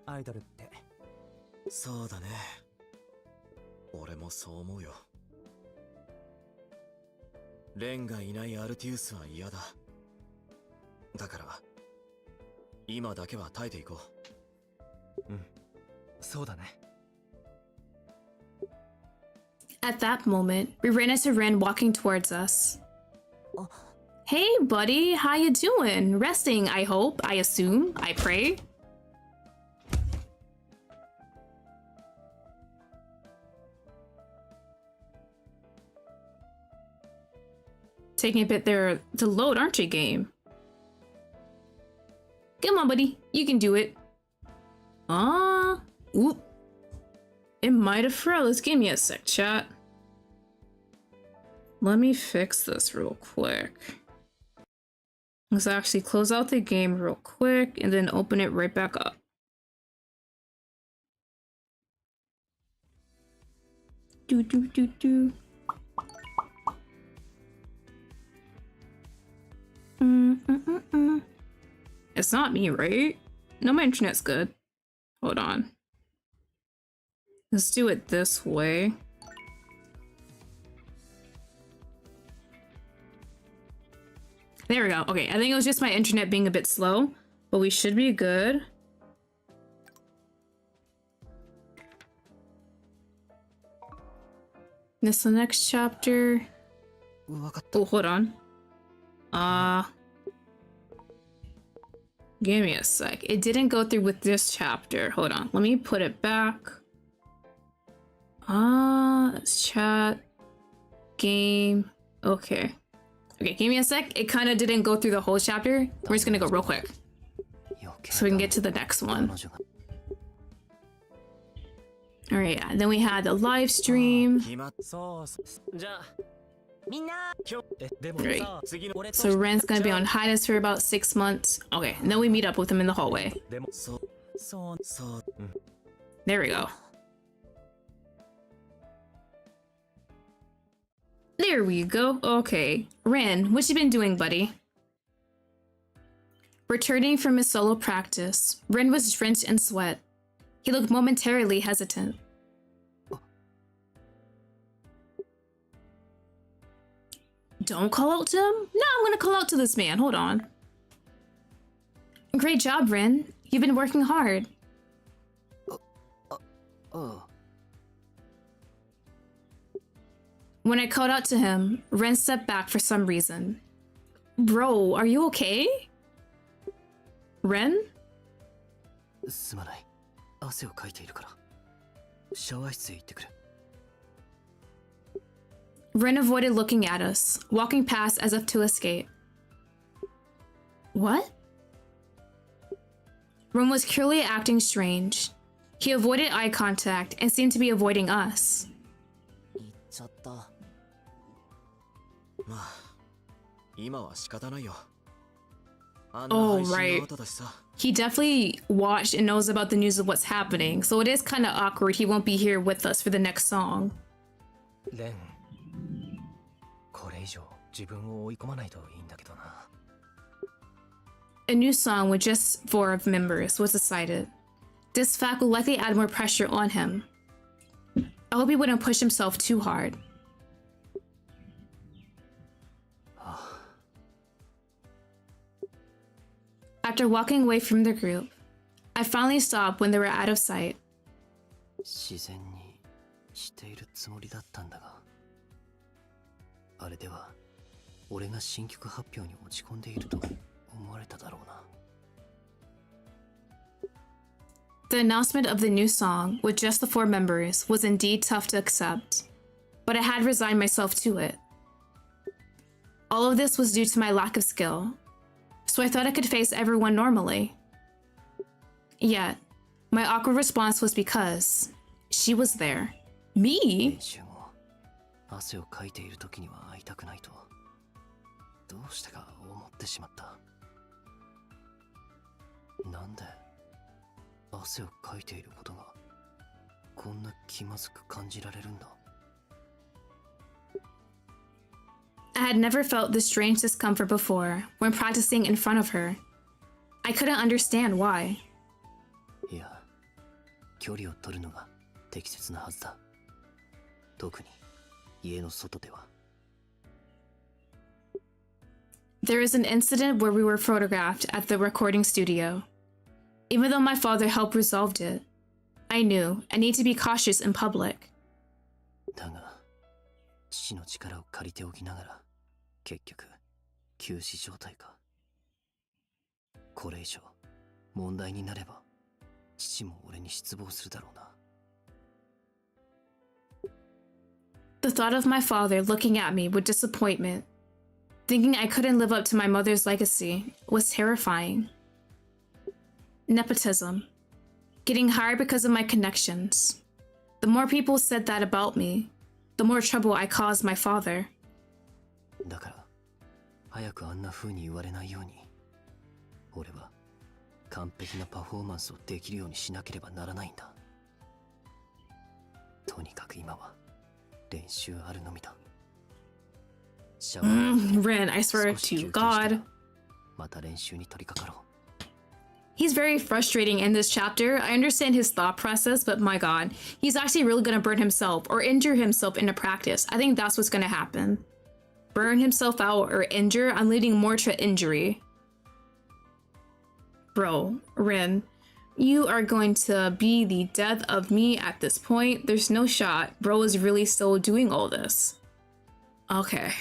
アイドルって。そうだね。俺もそう思うよ。レンがいないアルティウスは嫌だ。だから今だけは耐えていこう。そうだね。 At that moment, we ran into Ren walking towards us. Hey, buddy, how you doing? Resting, I hope, I assume, I pray. Taking a bit there to load, aren't you, game? Come on, buddy, you can do it. Oop. It might have froze. Give me a sec, chat. Let me fix this real quick. Let's actually close out the game real quick and then open it right back up. Do do do do. It's not me, right? No, my internet's good. Hold on. Let's do it this way. There we go. Okay, I think it was just my internet being a bit slow, but we should be good. This is the next chapter. Oh, hold on. Give me a sec. It didn't go through with this chapter. Hold on. Let me put it back. Chat. Game. Okay. Okay, give me a sec. It kind of didn't go through the whole chapter. We're just gonna go real quick so we can get to the next one. All right, and then we had the live stream. そうそう。じゃあみんなでも Great. 次の So Ren's gonna be on hiatus for about 6 months. Okay, and then we meet up with him in the hallway. でもそう。 There we go. There we go. Okay. Ren, what you been doing, buddy? Returning from his solo practice, Ren was drenched in sweat. He looked momentarily hesitant. Don't call out to him? No, I'm gonna call out to this man. Hold on. Great job, Ren. You've been working hard. When I called out to him, Ren stepped back for some reason. Bro, are you okay? Ren? すまない。汗をかいているから。シャワー室へ行ってくる。Ren avoided looking at us, walking past as if to escape. What? Ren was clearly acting strange. He avoided eye contact and seemed to be avoiding us. 行っちゃった。まあ、今は仕方ないよ。 Oh, right. He definitely watched and knows about the news of what's happening, so it is kind of awkward he won't be here with us for the next song. レン、これ以上自分を追い込まないといいんだけどな。A new song with just 4 of members was decided. This fact will likely add more pressure on him. I hope he wouldn't push himself too hard. After walking away from the group, I finally stopped when they were out of sight. 自然にしているつもりだったんだが、あれでは俺が新曲発表に落ち込んでいると思われただろうな。The announcement of the new song with just the 4 members was indeed tough to accept, but I had resigned myself to it. All of this was due to my lack of skill, so I thought I could face everyone normally. Yet, my awkward response was because she was there. Me? 練習後、汗をかいている時には会いたくないと、どうしてか思ってしまった。なんで汗をかいていることがこんな気まずく感じられるんだ。I had never felt this strange discomfort before when practicing in front of her. I couldn't understand why. いや、距離を取るのが適切なはずだ。特に家の外では。There was an incident where we were photographed at the recording studio. Even though my father helped resolve it, I knew I need to be cautious in public. だが、父の力を借りておきながら、結局、休止状態か。これ以上、問題になれば、父も俺に失望するだろうな。The thought of my father looking at me with disappointment, thinking I couldn't live up to my mother's legacy, was terrifying. Nepotism. Getting hired because of my connections. The more people said that about me, the more trouble I caused my father. だから、早くあんな風に言われないように、俺は完璧なパフォーマンスをできるようにしなければならないんだ。とにかく今は練習あるのみだ。Ren, I swear to God. また練習に取り掛かろう。He's very frustrating in this chapter. I understand his thought process, but my god, he's actually really gonna burn himself or injure himself in a practice. I think that's what's gonna happen. Burn himself out or injure, I'm leading more to injury. Bro, Rin, you are going to be the death of me at this point. There's no shot. Bro is really still doing all this. Okay.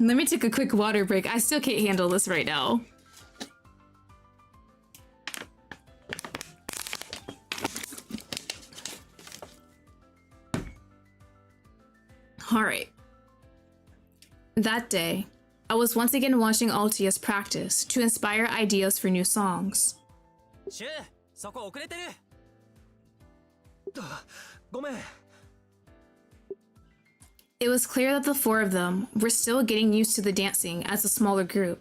Let me take a quick water break. I still can't handle this right now. Alright. That day, I was once again watching Altia's practice to inspire ideas for new songs. シュウ、そこ遅れてる。ごめん。It was clear that the 4 of them were still getting used to the dancing as a smaller group.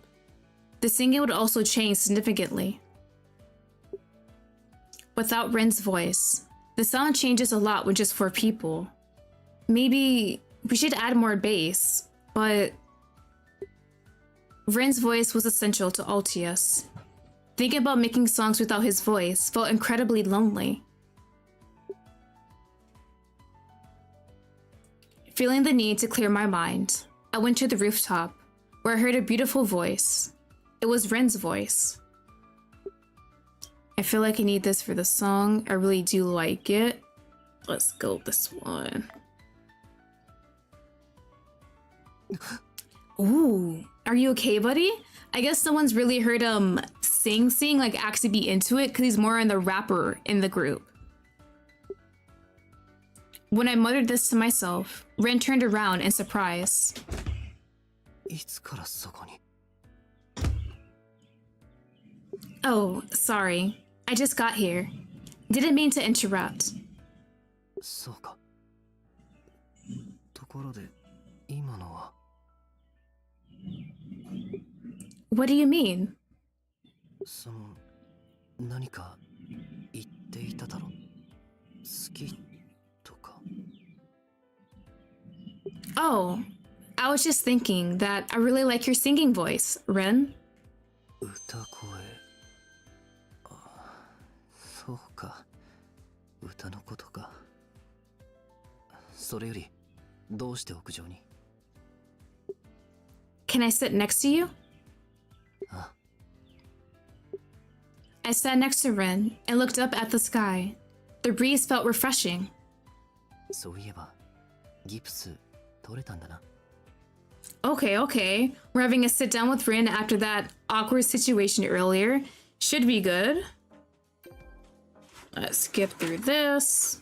The singing would also change significantly. Without Ren's voice, the sound changes a lot with just 4 people. Maybe we should add more bass, but Rin's voice was essential to Altius. Thinking about making songs without his voice felt incredibly lonely. Feeling the need to clear my mind, I went to the rooftop, where I heard a beautiful voice. It was Rin's voice. I feel like I need this for the song. I really do like it. Let's go with this one. Ooh, are you okay, buddy? I guess no one's really heard him sing, like actually be into it, because he's more in the rapper in the group. When I muttered this to myself, Rin turned around in surprise. いつからそこに Oh, sorry. I just got here. Didn't mean to interrupt. そうかところで今のは What do you mean? その何か言っていただろ好きとか Oh, I was just thinking that I really like your singing voice, Rin. 歌声あそうか歌のことかそれよりどうして屋上に Can I sit next to you? あ I sat next to Rin and looked up at the sky. The breeze felt refreshing. そういえばギプス取れたんだな Okay, okay. We're having a sit down with Rin after that awkward situation earlier. Should be good. Let's skip through this.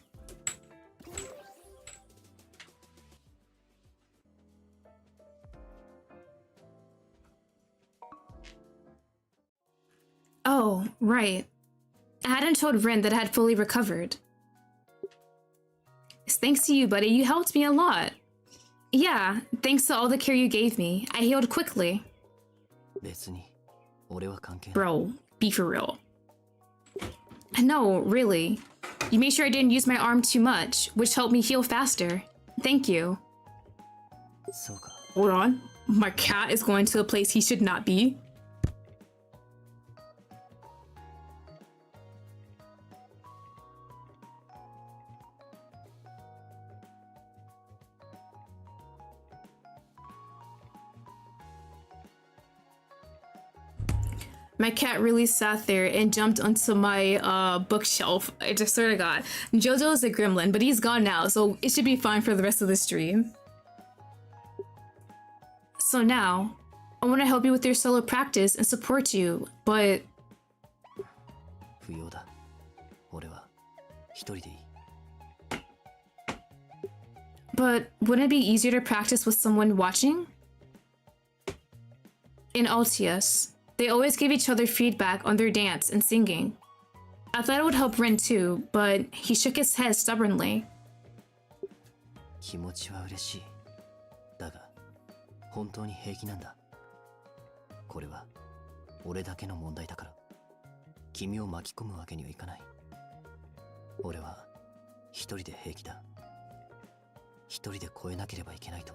Oh, right. I hadn't told Rin that I had fully recovered. It's thanks to you, buddy. You helped me a lot. Yeah, thanks to all the care you gave me, I healed quickly. 別に俺は関係ない Bro, be for real. No, really. You made sure I didn't use my arm too much, which helped me heal faster. Thank you. そうか Hold on. My cat is going to a place he should not be. My cat really sat there and jumped onto my bookshelf. I just swear to God. Jojo is a gremlin, but he's gone now, so it should be fine for the rest of the stream. So now, I want to help you with your solo practice and support you, but 不要だ俺は一人でいい but wouldn't it be easier to practice with someone watching? In Altius, they always give each other feedback on their dance and singing. I thought it would help Rin too, but he shook his head stubbornly. 気持ちは嬉しいだが本当に平気なんだこれは俺だけの問題だから君を巻き込むわけにはいかない俺は一人で平気だ一人で越えなければいけないと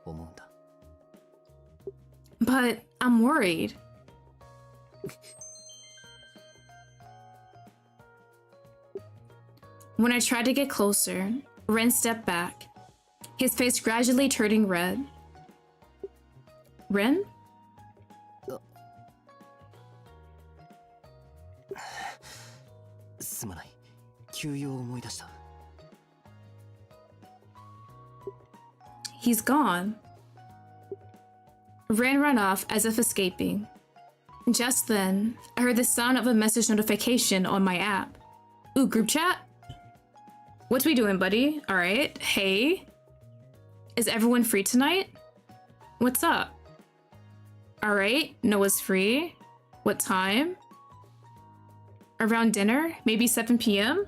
思うんだ But I'm worried. When I tried to get closer, Ren stepped back, his face gradually turning red. Ren? すまない休養を思い出した He's gone. Ren ran off as if escaping. Just then, I heard the sound of a message notification on my app. Ooh, group chat? What we doing, buddy? Alright, hey. Is everyone free tonight? What's up? Alright, Noah's free. What time? Around dinner? Maybe 7 p.m.?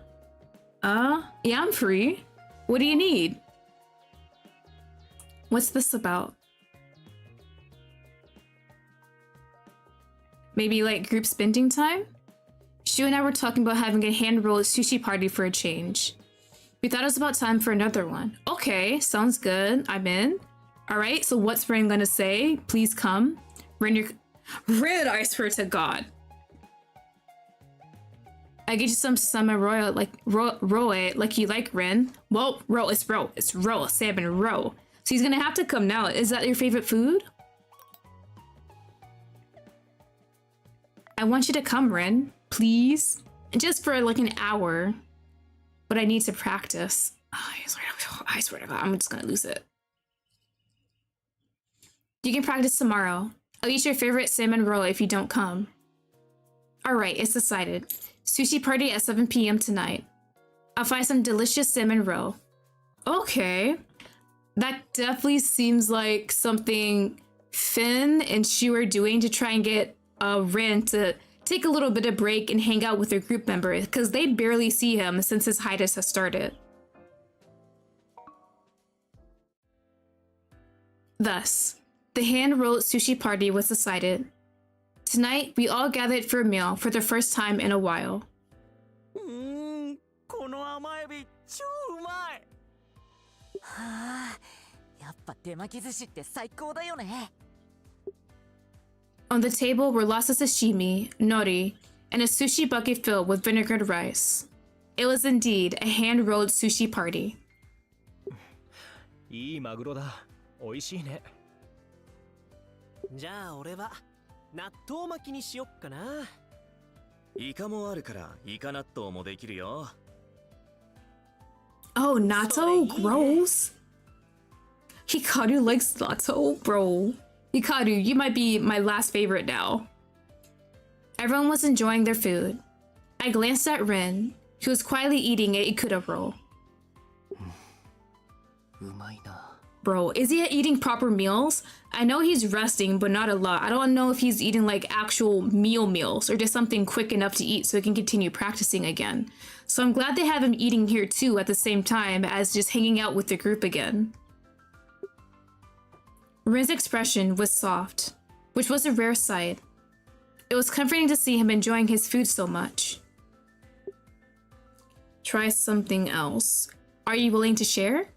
Yeah, I'm free. What do you need? What's this about? Maybe like group spending time? Shu and I were talking about having a hand-rolled sushi party for a change. We thought it was about time for another one. Okay, sounds good. I'm in. Alright, so what's Ren gonna say? Please come. Rin, I swear to God. I get you some salmon roe, like roe, like you like, Rin. Well, it's roe, salmon roe. So he's gonna have to come now. Is that your favorite food? I want you to come, Rin, please. Just for like an hour. But I need to practice. Oh, I swear to God, I'm just gonna lose it. You can practice tomorrow. I'll eat your favorite salmon roll if you don't come. Alright, it's decided. Sushi party at 7 p.m. tonight. I'll find some delicious salmon roll. Okay. That definitely seems like something Finn and Shu are doing to try and get Rin to take a little bit of break and hang out with their group members, because they barely see him since his hiatus has started. Thus, the hand-rolled sushi party was decided. Tonight, we all gathered for a meal for the first time in a while. この甘エビ超うまい。はあ、やっぱ手巻き寿司って最高だよね。On the table were lots of sashimi, nori, and a sushi bucket filled with vinegared rice. It was indeed a hand-rolled sushi party. いいマグロだ。美味しいね。じゃあ俺は納豆巻きにしよっかな。イカもあるからイカ納豆もできるよ。Oh, natto? Gross. Hikaru likes natto? Bro. Hikaru, you might be my last favorite now. Everyone was enjoying their food. I glanced at Rin, who was quietly eating a ikura roll. うまいな。 Bro, is he eating proper meals? I know he's resting, but not a lot. I don't know if he's eating like actual meals or just something quick enough to eat so he can continue practicing again. So I'm glad they have him eating here too at the same time as just hanging out with the group again. Rin's expression was soft, which was a rare sight. It was comforting to see him enjoying his food so much. Try something else. Are you willing to share?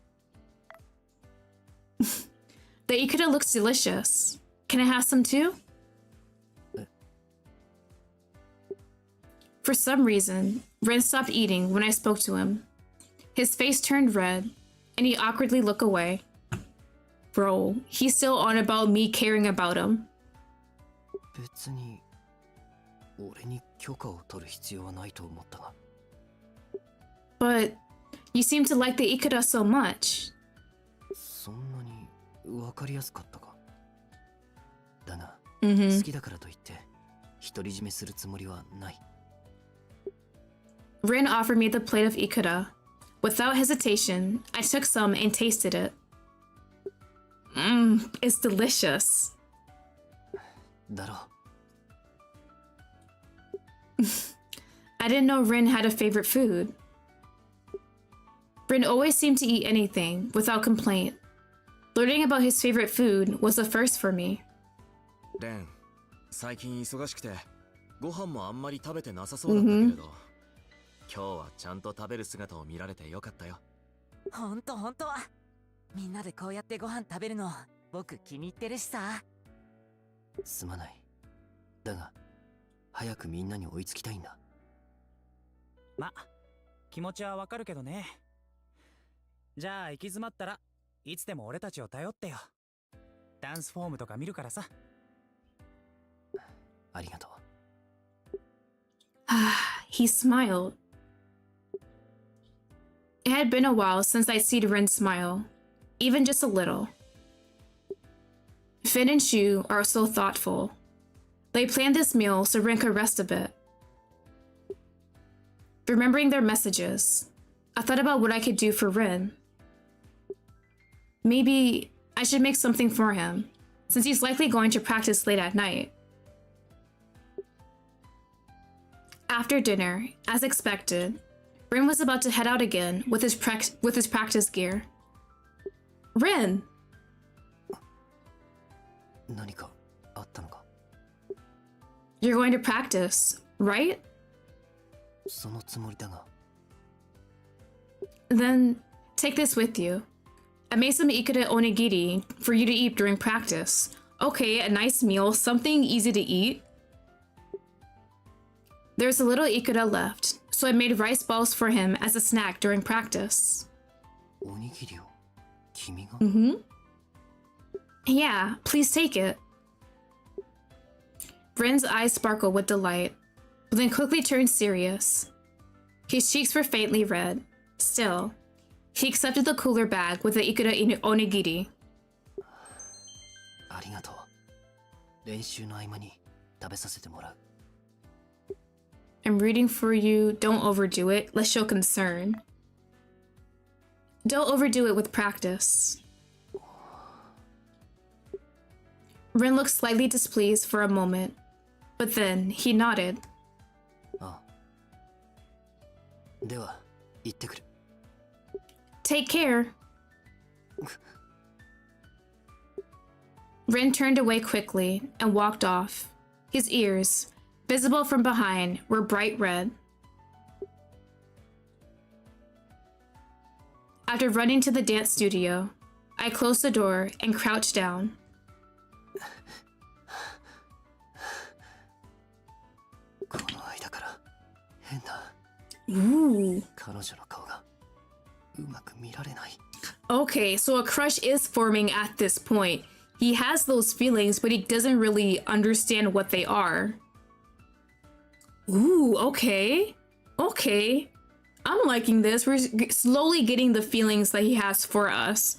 The ikura looks delicious. Can I have some too? For some reason, Rin stopped eating when I spoke to him. His face turned red, and he awkwardly looked away. Bro, he's still on about me caring about him. 別に俺に許可を取る必要はないと思ったが。 But you seem to like the ikura so much. そんなに分かりやすかったか。だが、Mm-hmm. 好きだからといって独り占めするつもりはない。 Rin offered me the plate of ikura. Without hesitation, I took some and tasted it. It's delicious. だろ。 I didn't know Rin had a favorite food. Rin always seemed to eat anything, without complaint. Learning about his favorite food was a first for me. レン、最近忙しくてご飯もあんまり食べてなさそうだったけれど、今日はちゃんと食べる姿を見られてよかったよ。ほんと。みんなでこうやってご飯食べるの僕気に入ってるしさ。すまない。だが、早くみんなに追いつきたいんだ。ま、気持ちはわかるけどね。じゃあ行き詰まったらいつでも俺たちを頼ってよ。ダンスフォームとか見るからさ。ありがとう。He smiled. It had been a while since I'd seen Rin smile, even just a little. Finn and Shu are so thoughtful. They planned this meal so Rin could rest a bit. Remembering their messages, I thought about what I could do for Rin. Maybe I should make something for him, since he's likely going to practice late at night. After dinner, as expected, Rin was about to head out again with his practice gear. Rin! 何かあったのか。 You're going to practice, right? そのつもりだが。 Then take this with you. I made some ikura onigiri for you to eat during practice. Okay, a nice meal, something easy to eat. There's a little ikura left, so I made rice balls for him as a snack during practice. おにぎりを君が Yeah, please take it. Ren's eyes sparkled with delight, but then quickly turned serious. His cheeks were faintly red. Still, he accepted the cooler bag with the ikura onigiri. ありがとう。練習の合間に食べさせてもらう。 I'm rooting for you. Don't overdo it. Let's show concern. Don't overdo it with practice. Ren looked slightly displeased for a moment, but then he nodded. ああ。では、行ってくる。 Take care. Ren turned away quickly and walked off. His ears, visible from behind, were bright red. After running to the dance studio, I closed the door and crouched down. この間から変だ。 Ooh. 彼女の顔がうまく見られない。 Okay, so a crush is forming at this point. He has those feelings, but he doesn't really understand what they are. Ooh, okay. Okay. I'm liking this. We're slowly getting the feelings that he has for us.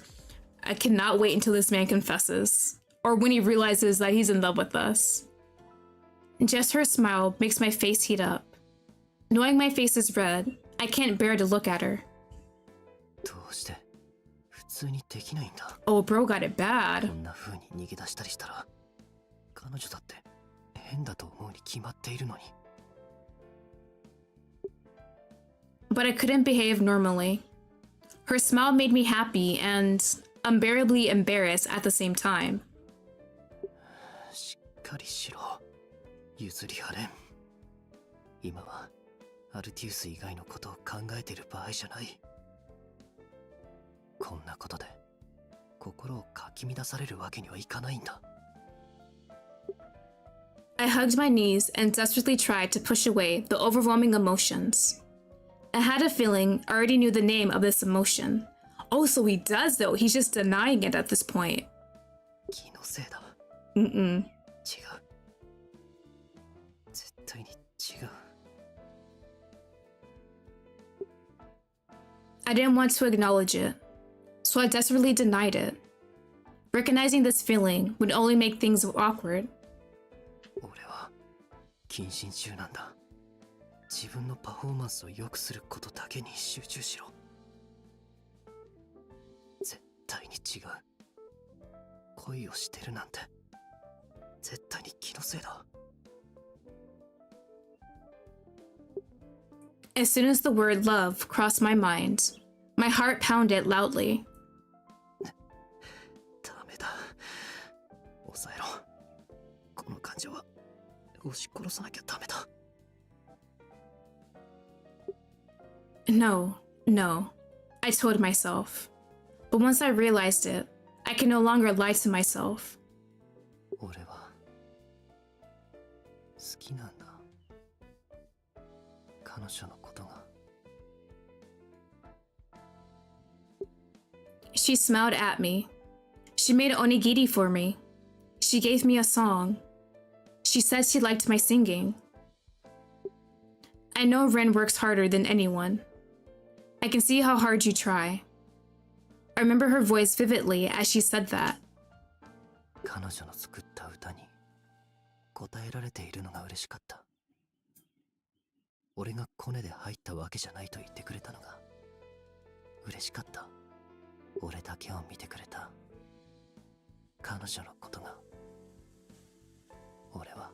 I cannot wait until this man confesses. Or when he realizes that he's in love with us. Just her smile makes my face heat up. Knowing my face is red, I can't bear to look at her. どうして普通にできないんだ。 Oh, bro got it bad. こんな風に逃げ出したりしたら、彼女だって変だと思うに決まっているのに。 But I couldn't behave normally. Her smile made me happy and unbearably embarrassed at the same time. しっかりしろ。譲りはれん。今はアルティウス以外のことを考えている場合じゃない。こんなことで心をかき乱されるわけにはいかないんだ。 I hugged my knees and desperately tried to push away the overwhelming emotions. I had a feeling I already knew the name of this emotion. Oh, so he does though. He's just denying it at this point. 気のせいだ。 Mm-mm. 違う。絶対に違う。 I didn't want to acknowledge it, so I desperately denied it. Recognizing this feeling would only make things awkward. 俺は謹慎中なんだ。自分のパフォーマンスを良くすることだけに集中しろ。絶対に違う。恋をしてるなんて絶対に気のせいだ。 As soon as the word love crossed my mind, my heart pounded loudly. ダメだ。抑えろ。この感情は押し殺さなきゃダメだ。 No, no, I told myself. But once I realized it, I can no longer lie to myself. 俺は好きなんだ。彼女のことが。 She smiled at me. She made onigiri for me. She gave me a song. She said she liked my singing. I know Ren works harder than anyone. I can see how hard you try. I remember her voice vividly as she said that. 彼女の作った歌に応えられているのが嬉しかった。俺がコネで入ったわけじゃないと言ってくれたのが嬉しかった。俺だけを見てくれた彼女のことが。俺は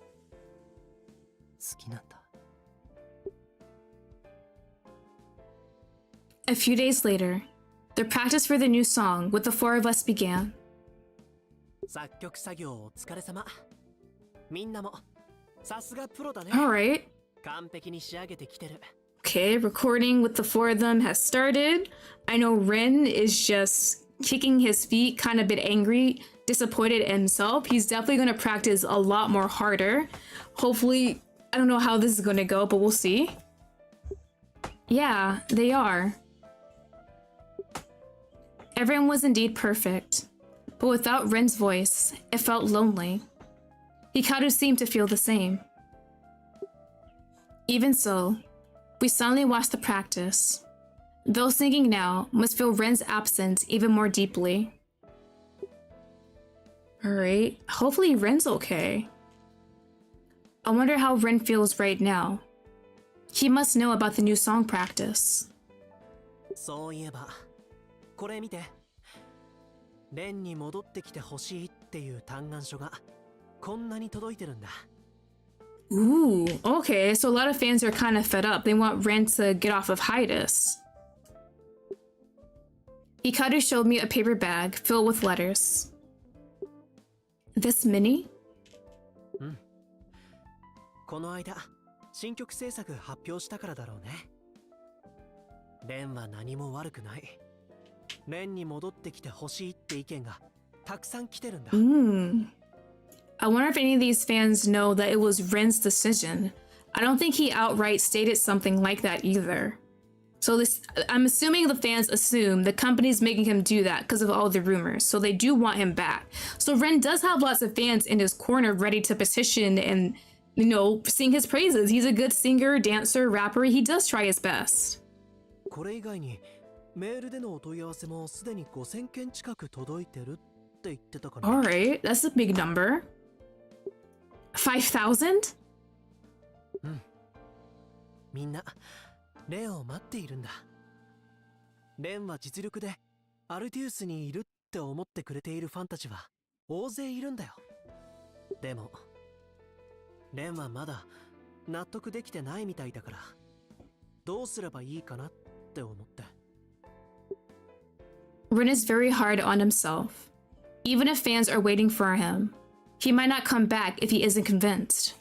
好きなんだ。 A few days later, the practice for the new song with the four of us began. 作曲作業お疲れ様。みんなもさすがプロだね。 Alright. 完璧に仕上げてきてる。 Okay, recording with the four of them has started. I know Ren is just kicking his feet, kind of a bit angry. disappointed in himself. He's definitely going to practice a lot more harder. Hopefully, I don't know how this is going to go, but we'll see. Yeah, they are. Everyone was indeed perfect, but without Ren's voice, it felt lonely. Hikaru seemed to feel the same. Even so, we silently watched the practice. Those singing now must feel Ren's absence even more deeply. Alright, hopefully Ren's okay. I wonder how Ren feels right now. He must know about the new song practice. そういえば、これ見て。レンに戻ってきてほしいっていう嘆願書がこんなに届いてるんだ。Ooh, okay, so a lot of fans are kind of fed up. They want Ren to get off of hiatus. Hikaru showed me a paper bag filled with letters. This many? うん。この間、新曲制作発表したからだろうね。レンは何も悪くない。レンに戻ってきてほしいって意見がたくさん来てるんだ。I wonder if any of these fans know that it was Ren's decision. I don't think he outright stated something like that either. So I'm assuming the fans assume the company's making him do that because of all the rumors. So they do want him back. So Ren does have lots of fans in his corner ready to petition and, you know, sing his praises. He's a good singer, dancer, rapper. He does try his best. これ以外にメールでのお問い合わせもすでに5000件近く届いてるって言ってたかな。Alright, that's a big number. 5,000? うん。みんなレンを待っているんだ。レンは実力でアルティウスにいるって思ってくれているファンたちは大勢いるんだよ。でもレンはまだ納得できてないみたいだからどうすればいいかなって思って。Ren is very hard on himself. Even if fans are waiting for him, he might not come back if he isn't convinced.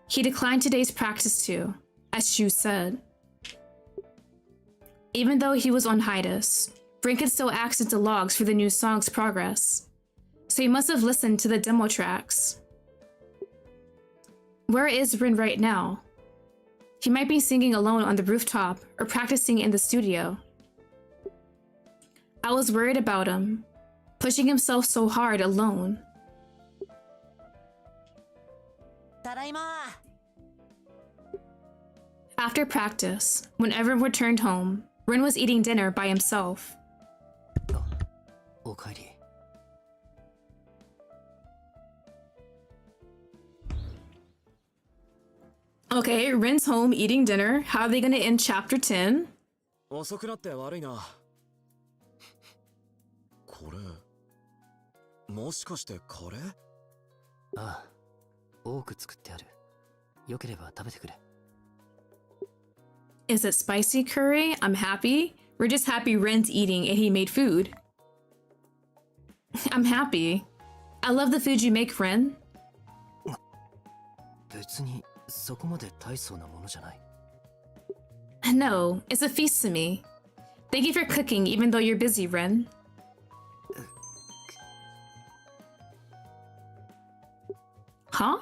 He declined today's practice too, as Shu said. Even though he was on hiatus, Ren could still access the logs for the new song's progress, so he must have listened to the demo tracks. Where is Ren right now? He might be singing alone on the rooftop or practicing in the studio. I was worried about him, pushing himself so hard alone. ただいま。 After practice, when everyone returned home, Ren was eating dinner by himself. おかえり。Okay, Ren's home eating dinner. How are they gonna end chapter 10? 遅くなって悪いな。これもしかしてカレー？ああ、多く作ってある。よければ食べてくれ。Is it spicy curry? I'm happy. We're just happy Ren's eating and he made food. I'm happy. I love the food you make, Ren. 別にそこまで大層なものじゃない。No, it's a feast to me. Thank you for cooking even though you're busy, Ren. Huh?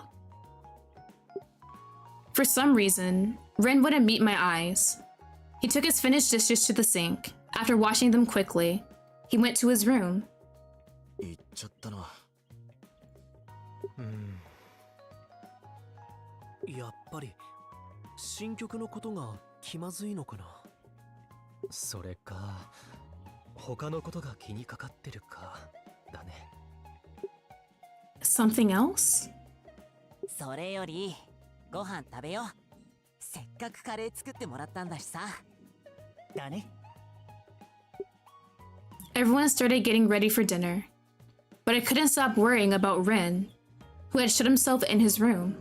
For some reason, Ren wouldn't meet my eyes. He took his finished dishes to the sink. After washing them quickly, he went to his room. 行っちゃったな。やっぱり新曲のことが気まずいのかな。それか他のことが気にかかってるかだね。 Something else? それよりご飯食べよう。せっかくカレー作ってもらったんだしさ。だね。 Everyone started getting ready for dinner, but I couldn't stop worrying about Ren, who had shut himself in his room.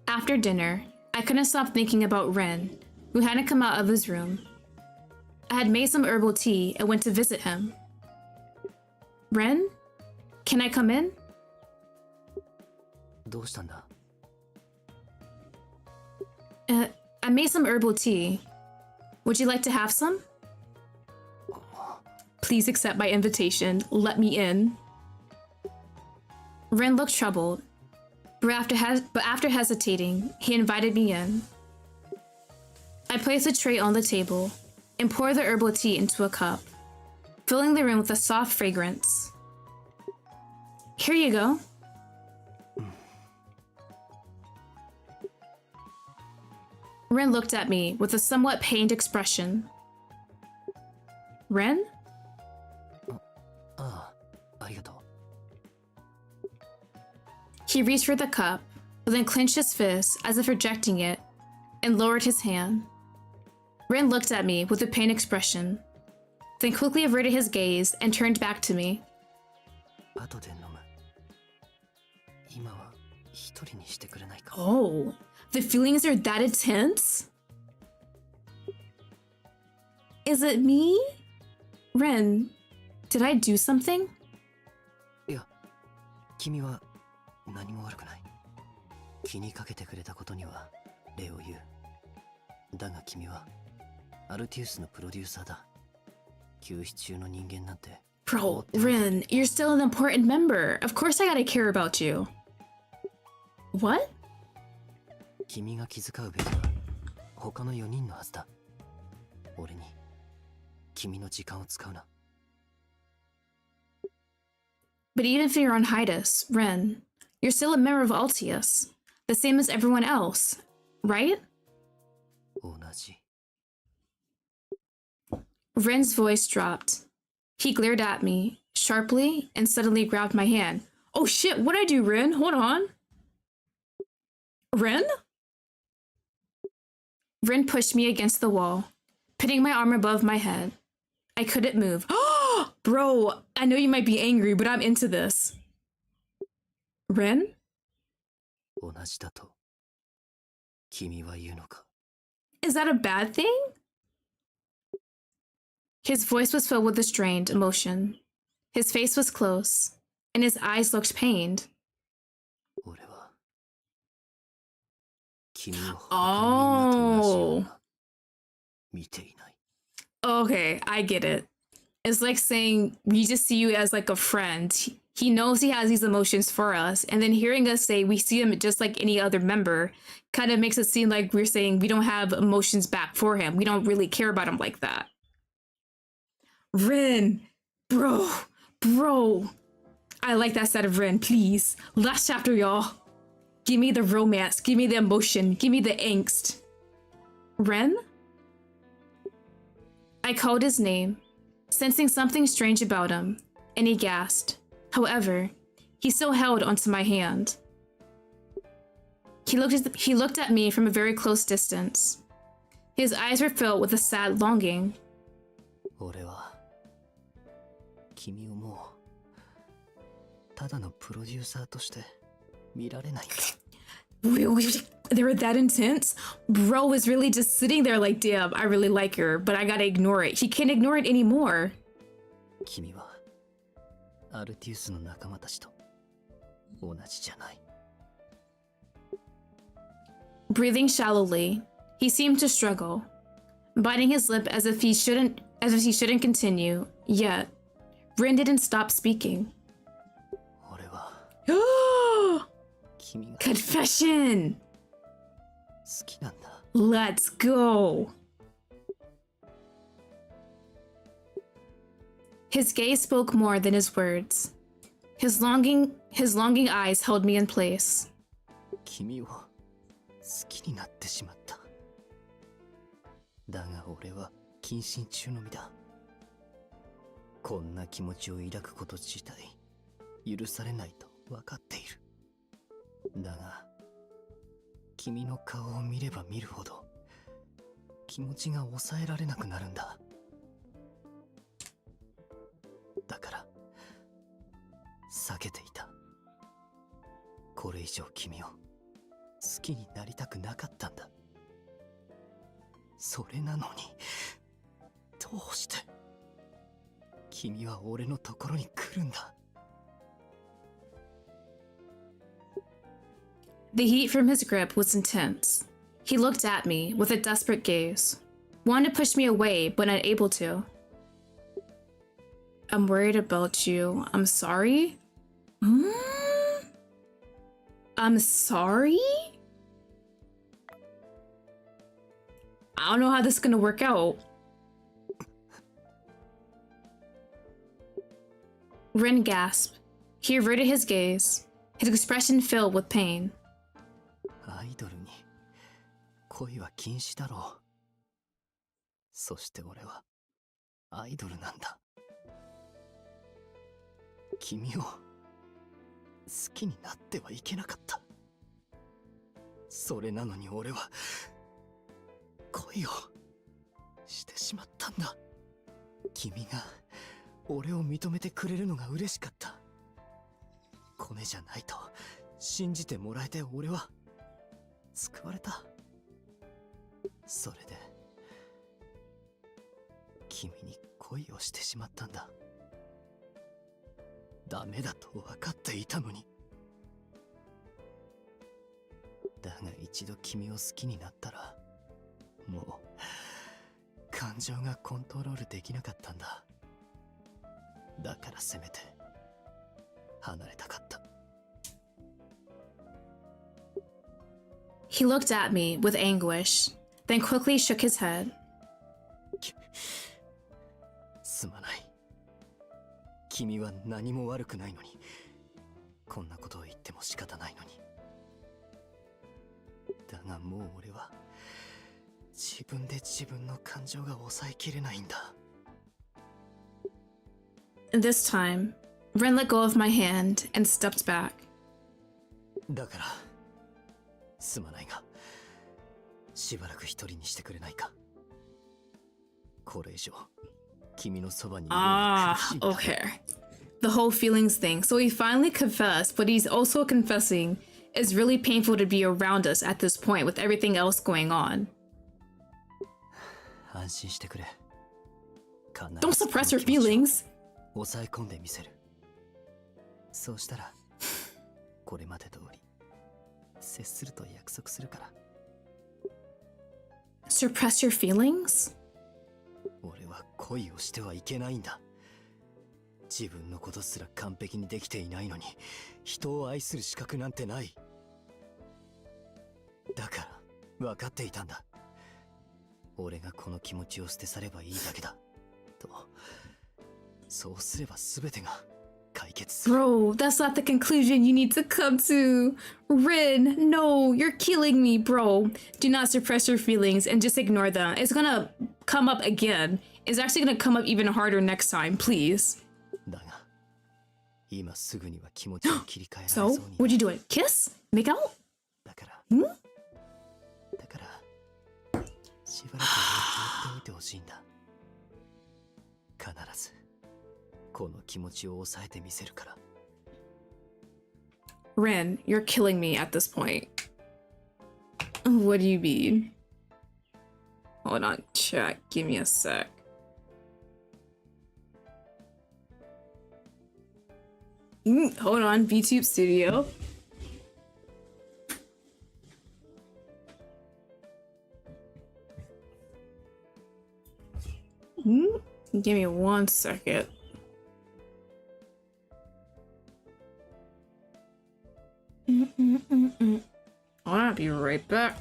After dinner, I couldn't stop thinking about Ren, who hadn't come out of his room. I had made some herbal tea and went to visit him. Ren? Can I come in? どうしたんだ？ I made some herbal tea. Would you like to have some? Please accept my invitation. Let me in. Ren looked troubled, but after hesitating, he invited me in. I placed a tray on the table and poured the herbal tea into a cup, filling the room with a soft fragrance. Here you go. Ren looked at me with a somewhat pained expression. Ren? ああ、ありがとう。 He reached for the cup, but then clenched his fist as if rejecting it, and lowered his hand. Ren looked at me with a pained expression, then quickly averted his gaze and turned back to me. 後で飲む。今は一人にしてくれないか。 Oh, the feelings are that intense? Is it me? Ren, did I do something? いや、君は何も悪くない。気にかけてくれたことには礼を言う。だが君はアルティウスのプロデューサーだ。休止中の人間なんて。 Bro, Ren, you're still an important member. Of course I gotta care about you. What? 君が気遣うべきは他の4人のはずだ。俺に君の時間を使うな。 But even if you're on hiatus, Ren, you're still a member of Altius, the same as everyone else, right? 同じ。 Ren's voice dropped. He glared at me sharply and suddenly grabbed my hand. Oh shit, what'd I do, Ren? Hold on. Ren? Ren pushed me against the wall, putting my arm above my head. I couldn't move. Bro, I know you might be angry, but I'm into this. Ren? 同じだと君は言うのか。 Is that a bad thing? His voice was filled with a strained emotion. His face was close, and his eyes looked pained. 俺は君を他のみんなと同じような見ていない。 Okay, I get it. It's like saying we just see you as like a friend. He knows he has these emotions for us, and then hearing us say we see him just like any other member kind of makes it seem like we're saying we don't have emotions back for him. We don't really care about him like that. Ren, bro. I like that side of Ren, please. Last chapter, y'all. Give me the romance, give me the emotion, give me the angst. Ren? I called his name, sensing something strange about him, and he gasped. However, he still held onto my hand. He looked at me from a very close distance. His eyes were filled with a sad longing. 俺は君をもうただのプロデューサーとして見られないんだ。 They were that intense? Bro was really just sitting there like, damn, I really like her, but I gotta ignore it. He can't ignore it anymore. 君はアルティウスの仲間たちと同じじゃない。 Breathing shallowly, he seemed to struggle, biting his lip as if he shouldn't continue. Yet, Rin didn't stop speaking. 俺は君が Confession! 好きなんだ。 Let's go! His gaze spoke more than his words. His longing eyes held me in place. 君を好きになってしまった。だが俺は謹慎中の身だ。こんな気持ちを抱くこと自体許されないと分かっている。だが君の顔を見れば見るほど気持ちが抑えられなくなるんだ。だから避けていた。これ以上君を好きになりたくなかったんだ。それなのにどうして君は俺のところに来るんだ。 The heat from his grip was intense. He looked at me with a desperate gaze, wanted to push me away but unable to. I'm worried about you. I'm sorry? Hmm? I'm sorry? I don't know how this is gonna work out. Rin gasped. He averted his gaze, his expression filled with pain. アイドルに恋は禁止だろう。そして俺はアイドルなんだ。君を好きになってはいけなかった。それなのに俺は恋をしてしまったんだ。君が俺を認めてくれるのが嬉しかった。コネじゃないと信じてもらえて俺は救われた。それで君に恋をしてしまったんだ。ダメだと分かっていたのに。だが一度君を好きになったらもう感情がコントロールできなかったんだ。だからせめて離れたかった。 He looked at me with anguish, then quickly shook his head. すまない。君は何も悪くないのに、こんなことを言っても仕方ないのに。だがもう俺は自分で自分の感情が抑えきれないんだ。 This time, Ren let go of my hand and stepped back. だからすまないがしばらく一人にしてくれないか。これ以上君のそばにいるのが苦しいんだ。 Okay. The whole feelings thing. So he finally confessed, but he's also confessing it's really painful to be around us at this point with everything else going on. 安心してくれ。 Don't suppress your feelings. 抑え込んでみせる。そうしたらこれまで通り接すると約束するから。 Suppress your feelings? 俺は恋をしてはいけないんだ。自分のことすら完璧にできていないのに人を愛する資格なんてない。だから分かっていたんだ。俺がこの気持ちを捨て去ればいいだけだと。そうすれば全てが解決する。 Bro, that's not the conclusion you need to come to. Rin, no, you're killing me, bro. Do not suppress your feelings and just ignore them. It's gonna come up again. It's actually gonna come up even harder next time, please. だが今すぐには気持ちを切り替えられ So, そうにない。 what'd you do? It? Kiss? Make out? だから Hmm? だからしばらく放っておいてほしいんだ。必ずこの気持ちを抑えてみせるから。 Rin, you're killing me at this point. What do you mean? Hold on, chat. Give me a sec. Hold on, VTube Studio. Give me 1 second. I'll be right back.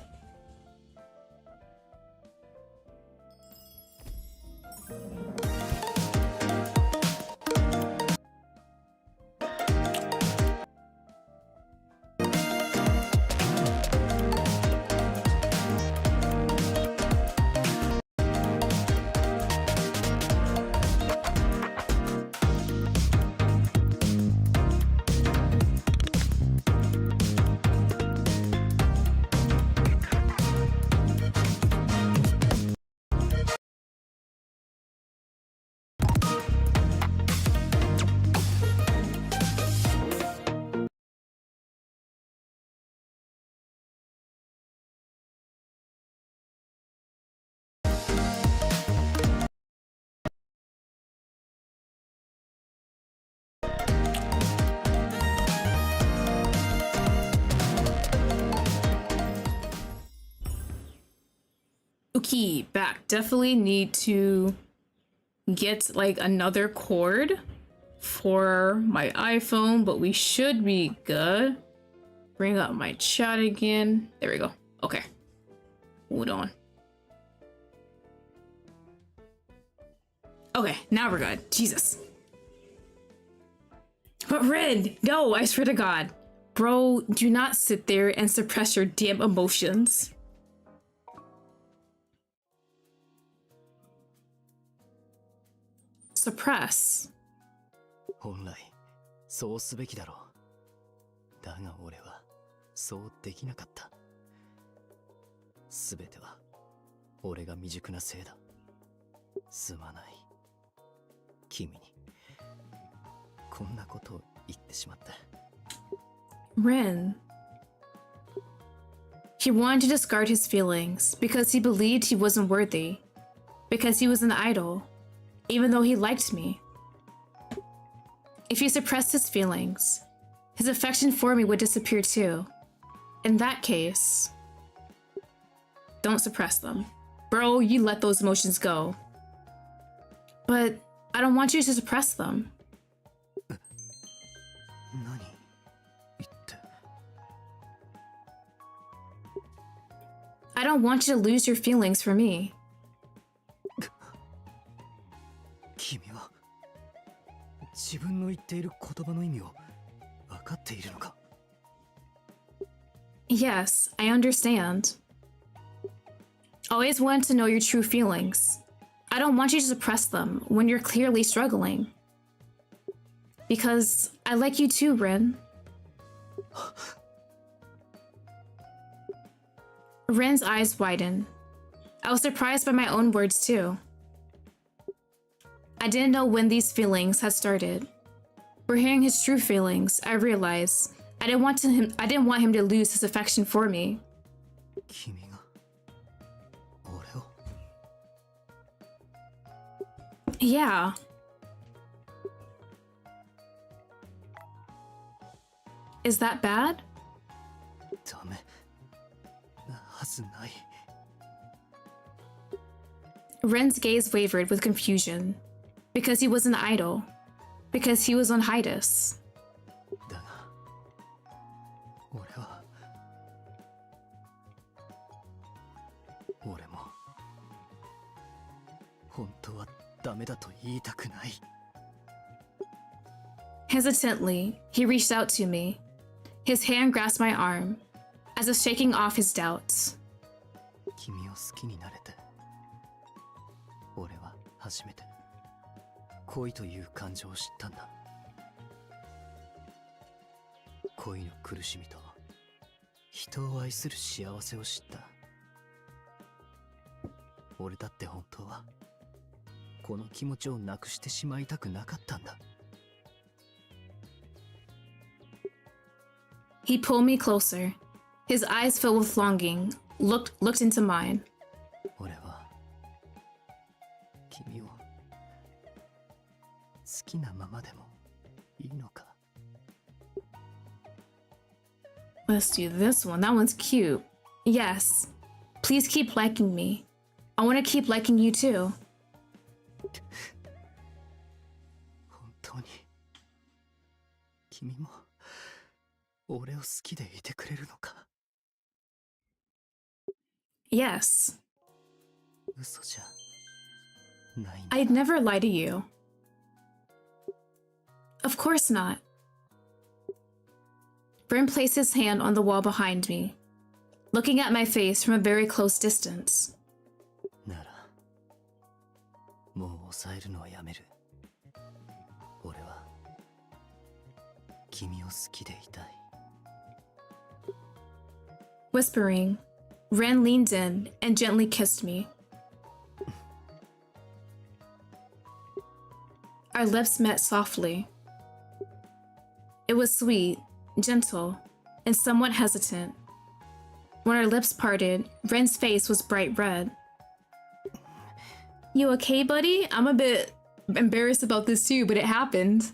Okay, back. Definitely need to get like another cord for my iPhone, but we should be good. Bring up my chat again. There we go. Okay. Hold on. Okay, now we're good. Jesus. But Red, no, I swear to God. Bro, do not sit there and suppress your damn emotions. Suppress. 本来そうすべきだろう。だが俺はそうできなかった。すべては俺が未熟なせいだ。すまない。君にこんなことを言ってしまった。Rin. He wanted to discard his feelings because he believed he wasn't worthy, because he was an idol, even though he liked me. If he suppressed his feelings, his affection for me would disappear too. In that case, don't suppress them. Bro, you let those emotions go. But I don't want you to suppress them. 何言って。I don't want you to lose your feelings for me. 君は自分の言っている言葉の意味を分かっているのか。 Yes, I understand. Always wanted to know your true feelings. I don't want you to suppress them when you're clearly struggling. Because I like you too, Rin. Rin's eyes widened. I was surprised by my own words too. I didn't know when these feelings had started. For hearing his true feelings, I realized I didn't want him to lose his affection for me. 君が俺を。 Yeah. Is that bad? ダメなはずない。 Ren's gaze wavered with confusion. Because he was an idol. Because he was on hiatus. だが俺は俺も本当はダメだと言いたくない。 Hesitantly, he reached out to me. His hand grasped my arm, as if shaking off his doubts. 君を好きになれて俺は初めて恋という感情を知ったんだ。恋の苦しみと人を愛する幸せを知った。俺だって本当はこの気持ちをなくしてしまいたくなかったんだ。 He pulled me closer. His eyes filled with longing, looked into mine. 俺は君を好きなままでもいいのか。 Let's do this one. That one's cute. Yes. Please keep liking me. I want to keep liking you too. 本当に君も俺を好きでいてくれるのか。 Yes. 嘘じゃないんだ。 I'd never lie to you. Of course not. Brim placed his hand on the wall behind me, looking at my face from a very close distance. ならもう抑えるのはやめる。俺は君を好きでいたい。 Whispering, Ren leaned in and gently kissed me. Our lips met softly. It was sweet, gentle, and somewhat hesitant. When our lips parted, Ren's face was bright red. You okay, buddy? I'm a bit embarrassed about this too, but it happened.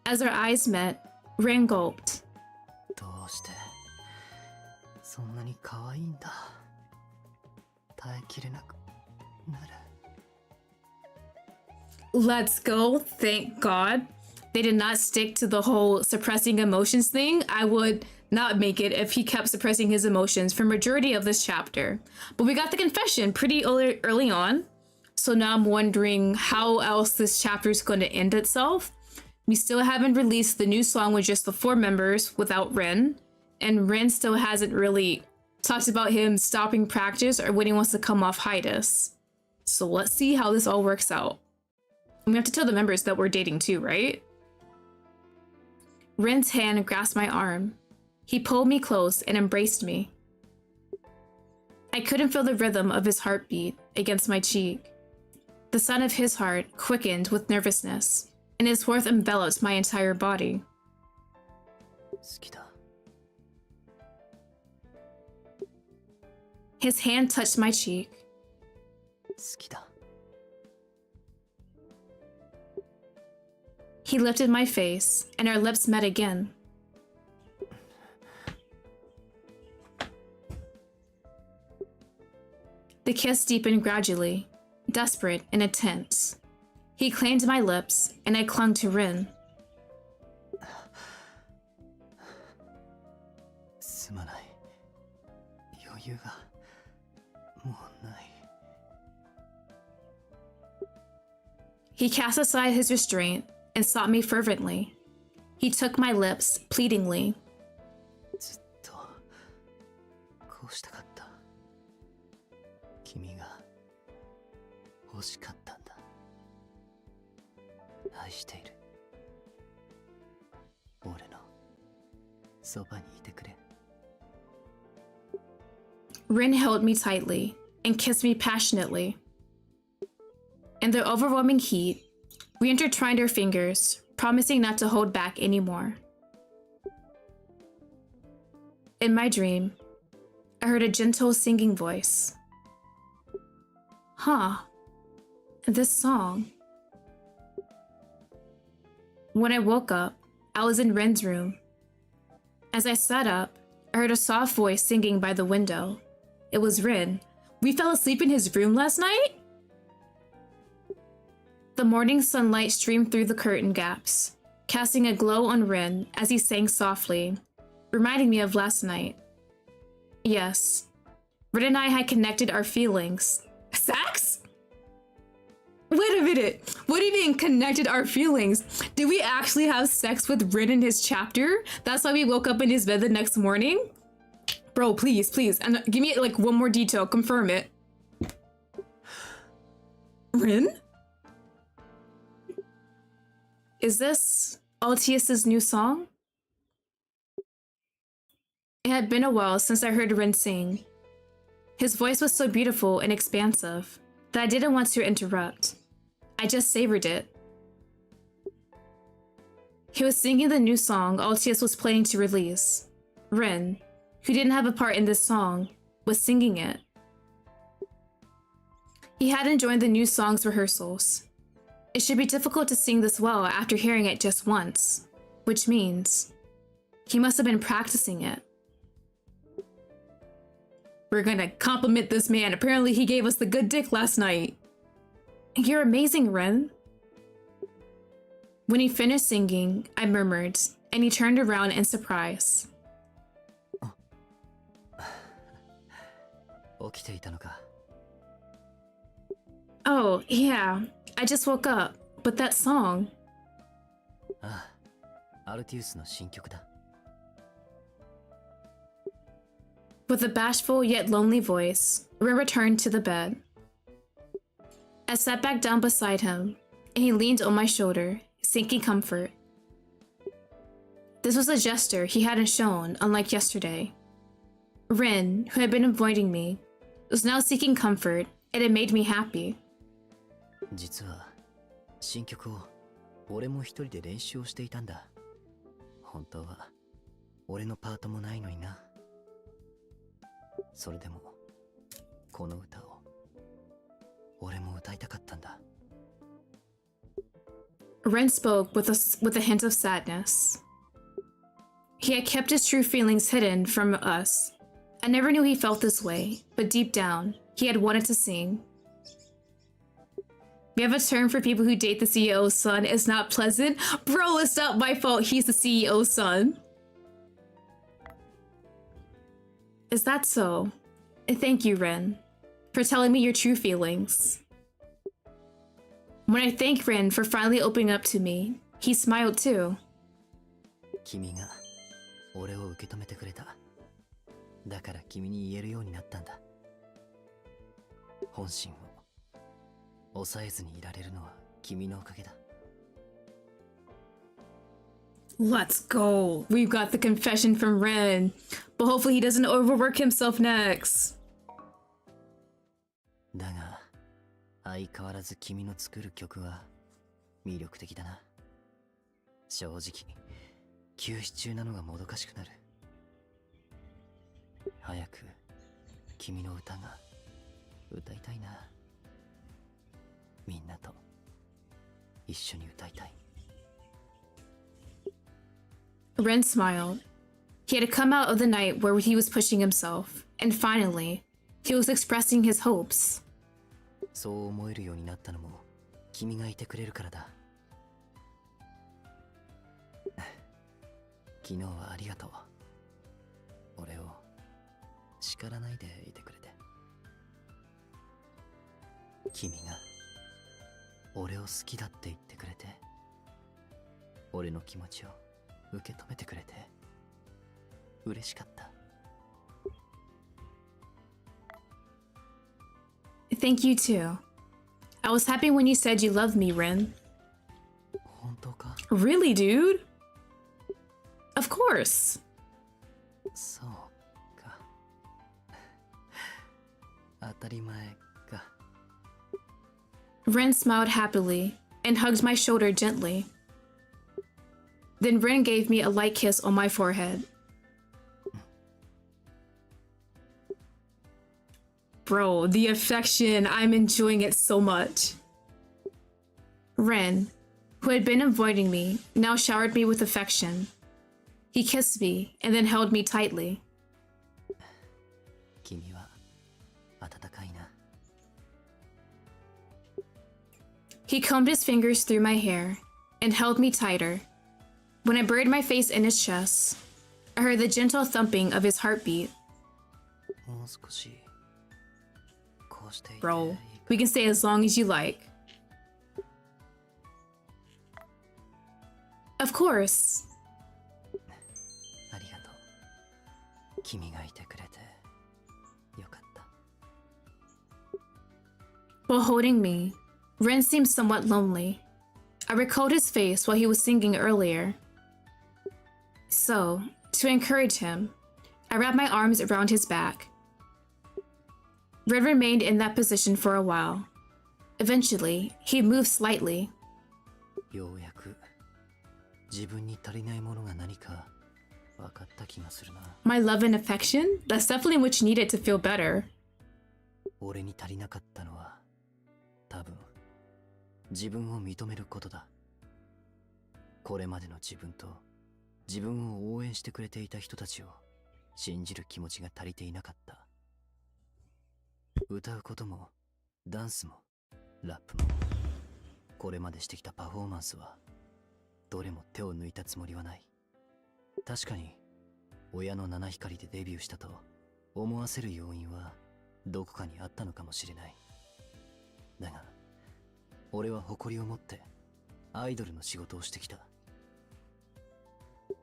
As our eyes met, Ren gulped. どうしてそんなに可愛いんだ。耐えきれなくなる。Let's go. Thank God. They did not stick to the whole suppressing emotions thing. I would not make it if he kept suppressing his emotions for majority of this chapter. But we got the confession pretty early on. So now I'm wondering how else this chapter is going to end itself. We still haven't released the new song with just the 4 members without Ren. And Ren still hasn't really talked about him stopping practice or when he wants to come off hiatus. So let's see how this all works out. We have to tell the members that we're dating too, right? Ren's hand grasped my arm. He pulled me close and embraced me. I couldn't feel the rhythm of his heartbeat against my cheek. The sound of his heart quickened with nervousness, and his warmth enveloped my entire body. 好きだ His hand touched my cheek. 好きだ He lifted my face, and our lips met again. The kiss deepened gradually, desperate and intense. He claimed my lips, and I clung to Rin. すまない余裕がもうない He cast aside his restraint and sought me fervently. He took my lips pleadingly. ずっとこうしたかった君が欲しかったんだ愛している俺のそばにいてくれ Rin held me tightly and kissed me passionately. In the overwhelming heat, we intertwined our fingers, promising not to hold back anymore. In my dream, I heard a gentle singing voice. Huh, this song. When I woke up, I was in Ren's room. As I sat up, I heard a soft voice singing by the window. It was Rin. We fell asleep in his room last night? The morning sunlight streamed through the curtain gaps, casting a glow on Rin as he sang softly, reminding me of last night. Yes, Rin and I had connected our feelings. Sex? Wait a minute. What do you mean connected our feelings? Did we actually have sex with Rin in his chapter? That's why we woke up in his bed the next morning? Bro, please, please. And give me like one more detail. Confirm it. Rin? Is this Altius's new song? It had been a while since I heard Rin sing. His voice was so beautiful and expansive that I didn't want to interrupt. I just savored it. He was singing the new song Altius was planning to release. Rin, who didn't have a part in this song, was singing it. He hadn't joined the new song's rehearsals. It should be difficult to sing this well after hearing it just once, which means he must have been practicing it. We're gonna compliment this man. Apparently he gave us the good dick last night. You're amazing, Ren. When he finished singing, I murmured, and he turned around in surprise. 起きていたのか Oh, yeah. I just woke up. But that song. ああアルティウスの新曲だ With a bashful yet lonely voice, Ren returned to the bed. I sat back down beside him, and he leaned on my shoulder, seeking comfort. This was a gesture he hadn't shown, unlike yesterday. Ren, who had been avoiding me, was now seeking comfort, and it made me happy. 実は新曲を俺も一人で練習をしていたんだ本当は俺のパートもないのになそれでもこの歌を俺も歌いたかったんだ Ren spoke with a hint of sadness. He had kept his true feelings hidden from us. I never knew he felt this way, but deep down, he had wanted to sing. We have a term for people who date the CEO's son. It's not pleasant. Bro, it's not my fault. He's the CEO's son. Is that so? Thank you, Ren, for telling me your true feelings. When I thanked Ren for finally opening up to me, he smiled too. 君が俺を受け止めてくれた。だから君に言えるようになったんだ。本心を抑えずにいられるのは君のおかげだ。Let's go. We've got the confession from Ren, but hopefully he doesn't overwork himself next. だが相変わらず君の作る曲は魅力的だな。正直休止中なのがもどかしくなる。早く君の歌が歌いたいな。みんなと一緒に歌いたい。Ren smiled. He had come out of the night where he was pushing himself, and finally, he was expressing his hopes. そう思えるようになったのも君がいてくれるからだ。昨日はありがとう。俺を叱らないでいてくれて。君が俺を好きだって言ってくれて、俺の気持ちを受け止めてくれて嬉しかった。 Thank you too. I was happy when you said you loved me, Ren. 本当か？ Really, dude? Of course. そうか。当たり前か。 Ren smiled happily and hugged my shoulder gently. Then Ren gave me a light kiss on my forehead. Bro, the affection, I'm enjoying it so much. Ren, who had been avoiding me, now showered me with affection. He kissed me and then held me tightly. 君は温かいな。 He combed his fingers through my hair and held me tighter. When I buried my face in his chest, I heard the gentle thumping of his heartbeat. もう少しこうしていていい Bro, we can stay as long as you like. Of course. ありがとう。君がいてくれてよかった。 While holding me, Ren seemed somewhat lonely. I recalled his face while he was singing earlier. So, to encourage him, I wrapped my arms around his back. Ren remained in that position for a while. Eventually, he moved slightly. ようやく自分に足りないものが何か分かった気がするな。 My love and affection? That's definitely what you needed to feel better. 俺に足りなかったのは多分自分を認めることだ。これまでの自分と自分を応援してくれていた人たちを信じる気持ちが足りていなかった。歌うこともダンスもラップもこれまでしてきたパフォーマンスはどれも手を抜いたつもりはない。確かに親の七光でデビューしたと思わせる要因はどこかにあったのかもしれない。だが俺は誇りを持ってアイドルの仕事をしてきた。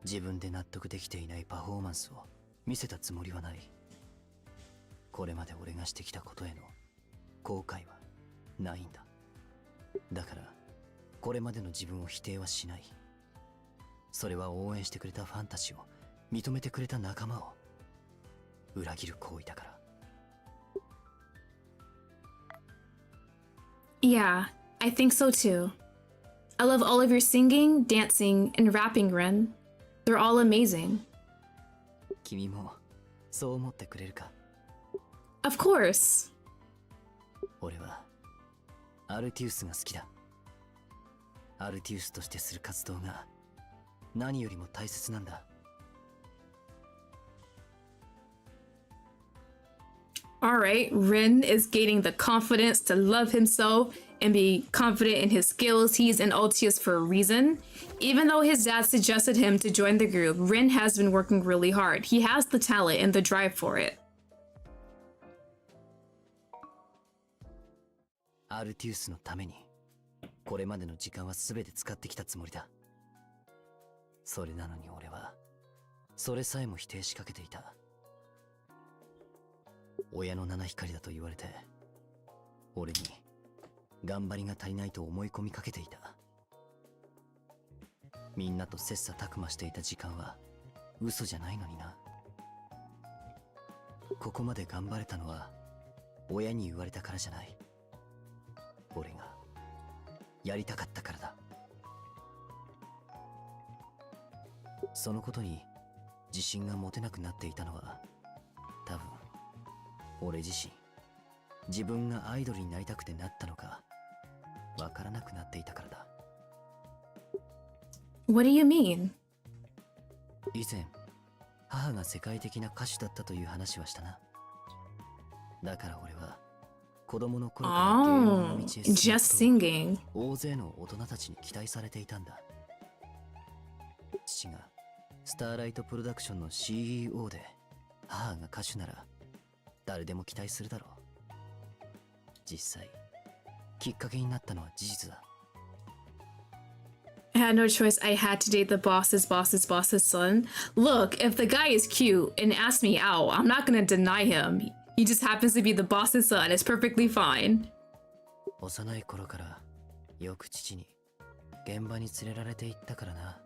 自分で納得できていないパフォーマンスを見せたつもりはない。これまで俺がしてきたことへの後悔はないんだ。だからこれまでの自分を否定はしない。それは応援してくれたファンたちを認めてくれた仲間を裏切る行為だから。 Yeah, I think so too. I love all of your singing, dancing, and rapping, Ren. They're all amazing. 君もそう思ってくれるか？ Of course. 俺はアルティウスが好きだ。アルティウスとしてする活動が何よりも大切なんだ。 Alright, Ren is gaining the confidence to love himself and be confident in his skills. He's an Altius for a reason. Even though his dad suggested him to join the group, Rin has been working really hard. He has the talent and the drive for it. アルティウスのためにこれまでの時間は全て使ってきたつもりだ。それなのに俺はそれさえも否定しかけていた。親の七光だと言われて俺に頑張りが足りないと思い込みかけていた。みんなと切磋琢磨していた時間は嘘じゃないのにな。ここまで頑張れたのは親に言われたからじゃない。俺がやりたかったからだ。そのことに自信が持てなくなっていたのは多分俺自身自分がアイドルになりたくてなったのかわからなくなっていたからだ。 What do you mean? 以前母が世界的な歌手だったという話はしたな。だから俺は子供の頃から芸能の Oh, 道へ進 just む singing. と大勢の大人たちに期待されていたんだ。父がスターライトプロダクションの CEO で母が歌手なら誰でも期待するだろう。実際きっかけになったのは事実だ。 I had no choice. I had to date the boss's son. Look, if the guy is cute and asks me out, I'm not gonna deny him. He just happens to be the boss's son. It's perfectly fine. 幼い頃からよく父に現場に連れられて行ったからな。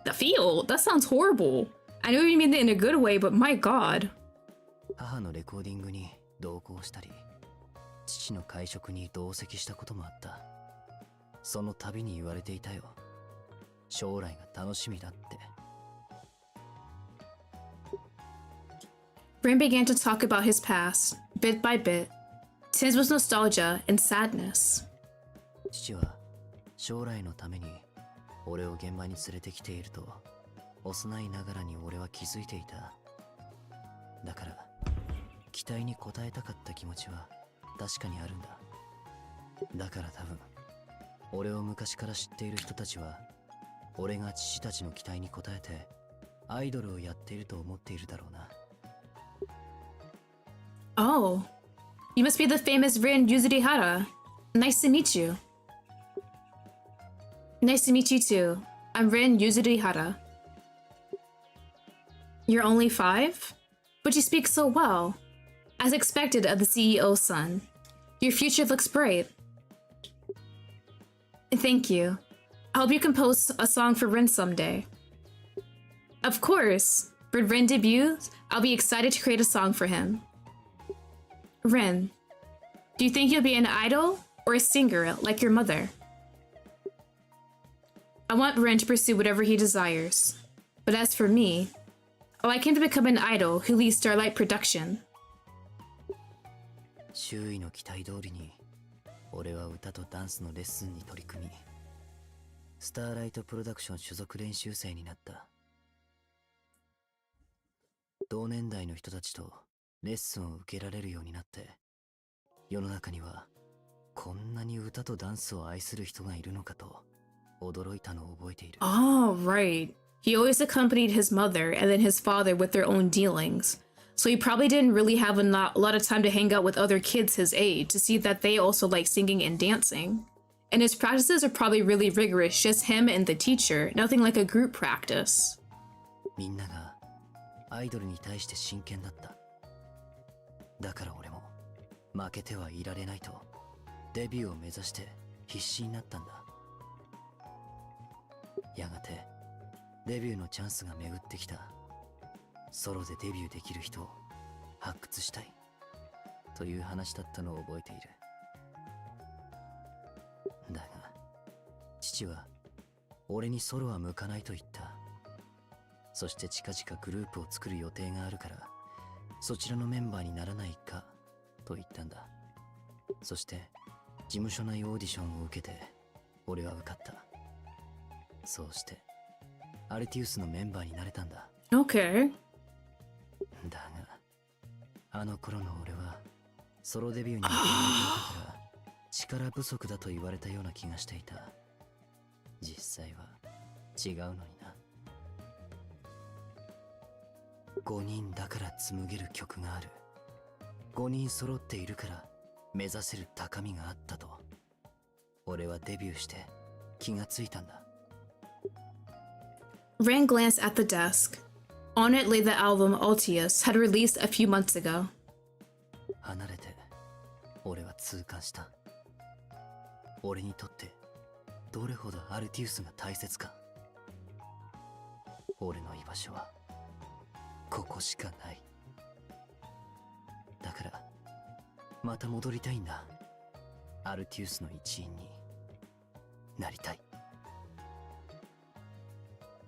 The field? That sounds horrible. I know you mean it in a good way, but my god. 母のレコーディングに同行したり父の会食に同席したこともあった。その度に言われていたよ。将来が楽しみだって。 Rin began to talk about his past, bit by bit, tinged with nostalgia and sadness. 父は将来のために俺を現場に連れてきていると幼いながらに俺は気づいていた。だから期待に応えたかった気持ちは確かにあるんだ。だから多分俺を昔から知っている人たちは俺が父たちの期待に応えてアイドルをやっていると思っているだろうな。 Oh, you must be the famous Rin Yuzurihara. Nice to meet you. Nice to meet you too. I'm Rin Yuzurihara. You're only 5? But you speak so well. As expected of the CEO's son. Your future looks bright. Thank you. I hope you compose a song for Rin someday. Of course. When Rin debuts, I'll be excited to create a song for him. Rin, do you think you'll be an idol or a singer like your mother? I want Rin to pursue whatever he desires. But as for me, I'd like him to become an idol who leads Starlight production. 周囲の期待通りに俺は歌とダンスのレッスンに取り組みスターライトプロダクション所属練習生になった。同年代の人たちとレッスンを受けられるようになって世の中にはこんなに歌とダンスを愛する人がいるのかと驚いたのを覚えている。 Oh, right. He always accompanied his mother and then his father with their own dealings. So he probably didn't really have a lot of time to hang out with other kids his age to see that they also like singing and dancing. And his practices are probably really rigorous, just him and the teacher, nothing like a group practice. みんながアイドルに対して真剣だった。だから俺も負けてはいられないとデビューを目指して必死になったんだ。やがてデビューのチャンスが巡ってきた。ソロでデビューできる人を発掘したいという話だったのを覚えている。だが父は俺にソロは向かないと言った。そして近々グループを作る予定があるからそちらのメンバーにならないかと言ったんだ。そして事務所内オーディションを受けて俺は受かった。そうしてアルティウスのメンバーになれたんだ。 Okay. だがあの頃の俺はソロデビューに向けないから力不足だと言われたような気がしていた。実際は違うのにな。5人だから紡げる曲がある。5人揃っているから目指せる高みがあったと、俺はデビューして気がついたんだ。Ren glanced at the desk. On it lay the album Altius had released a few months ago. 離れて俺は痛感した。俺にとってどれほどアルティウスが大切か。俺の居場所はここしかない。だからまた戻りたいんだ。アルティウスの一員になりたい。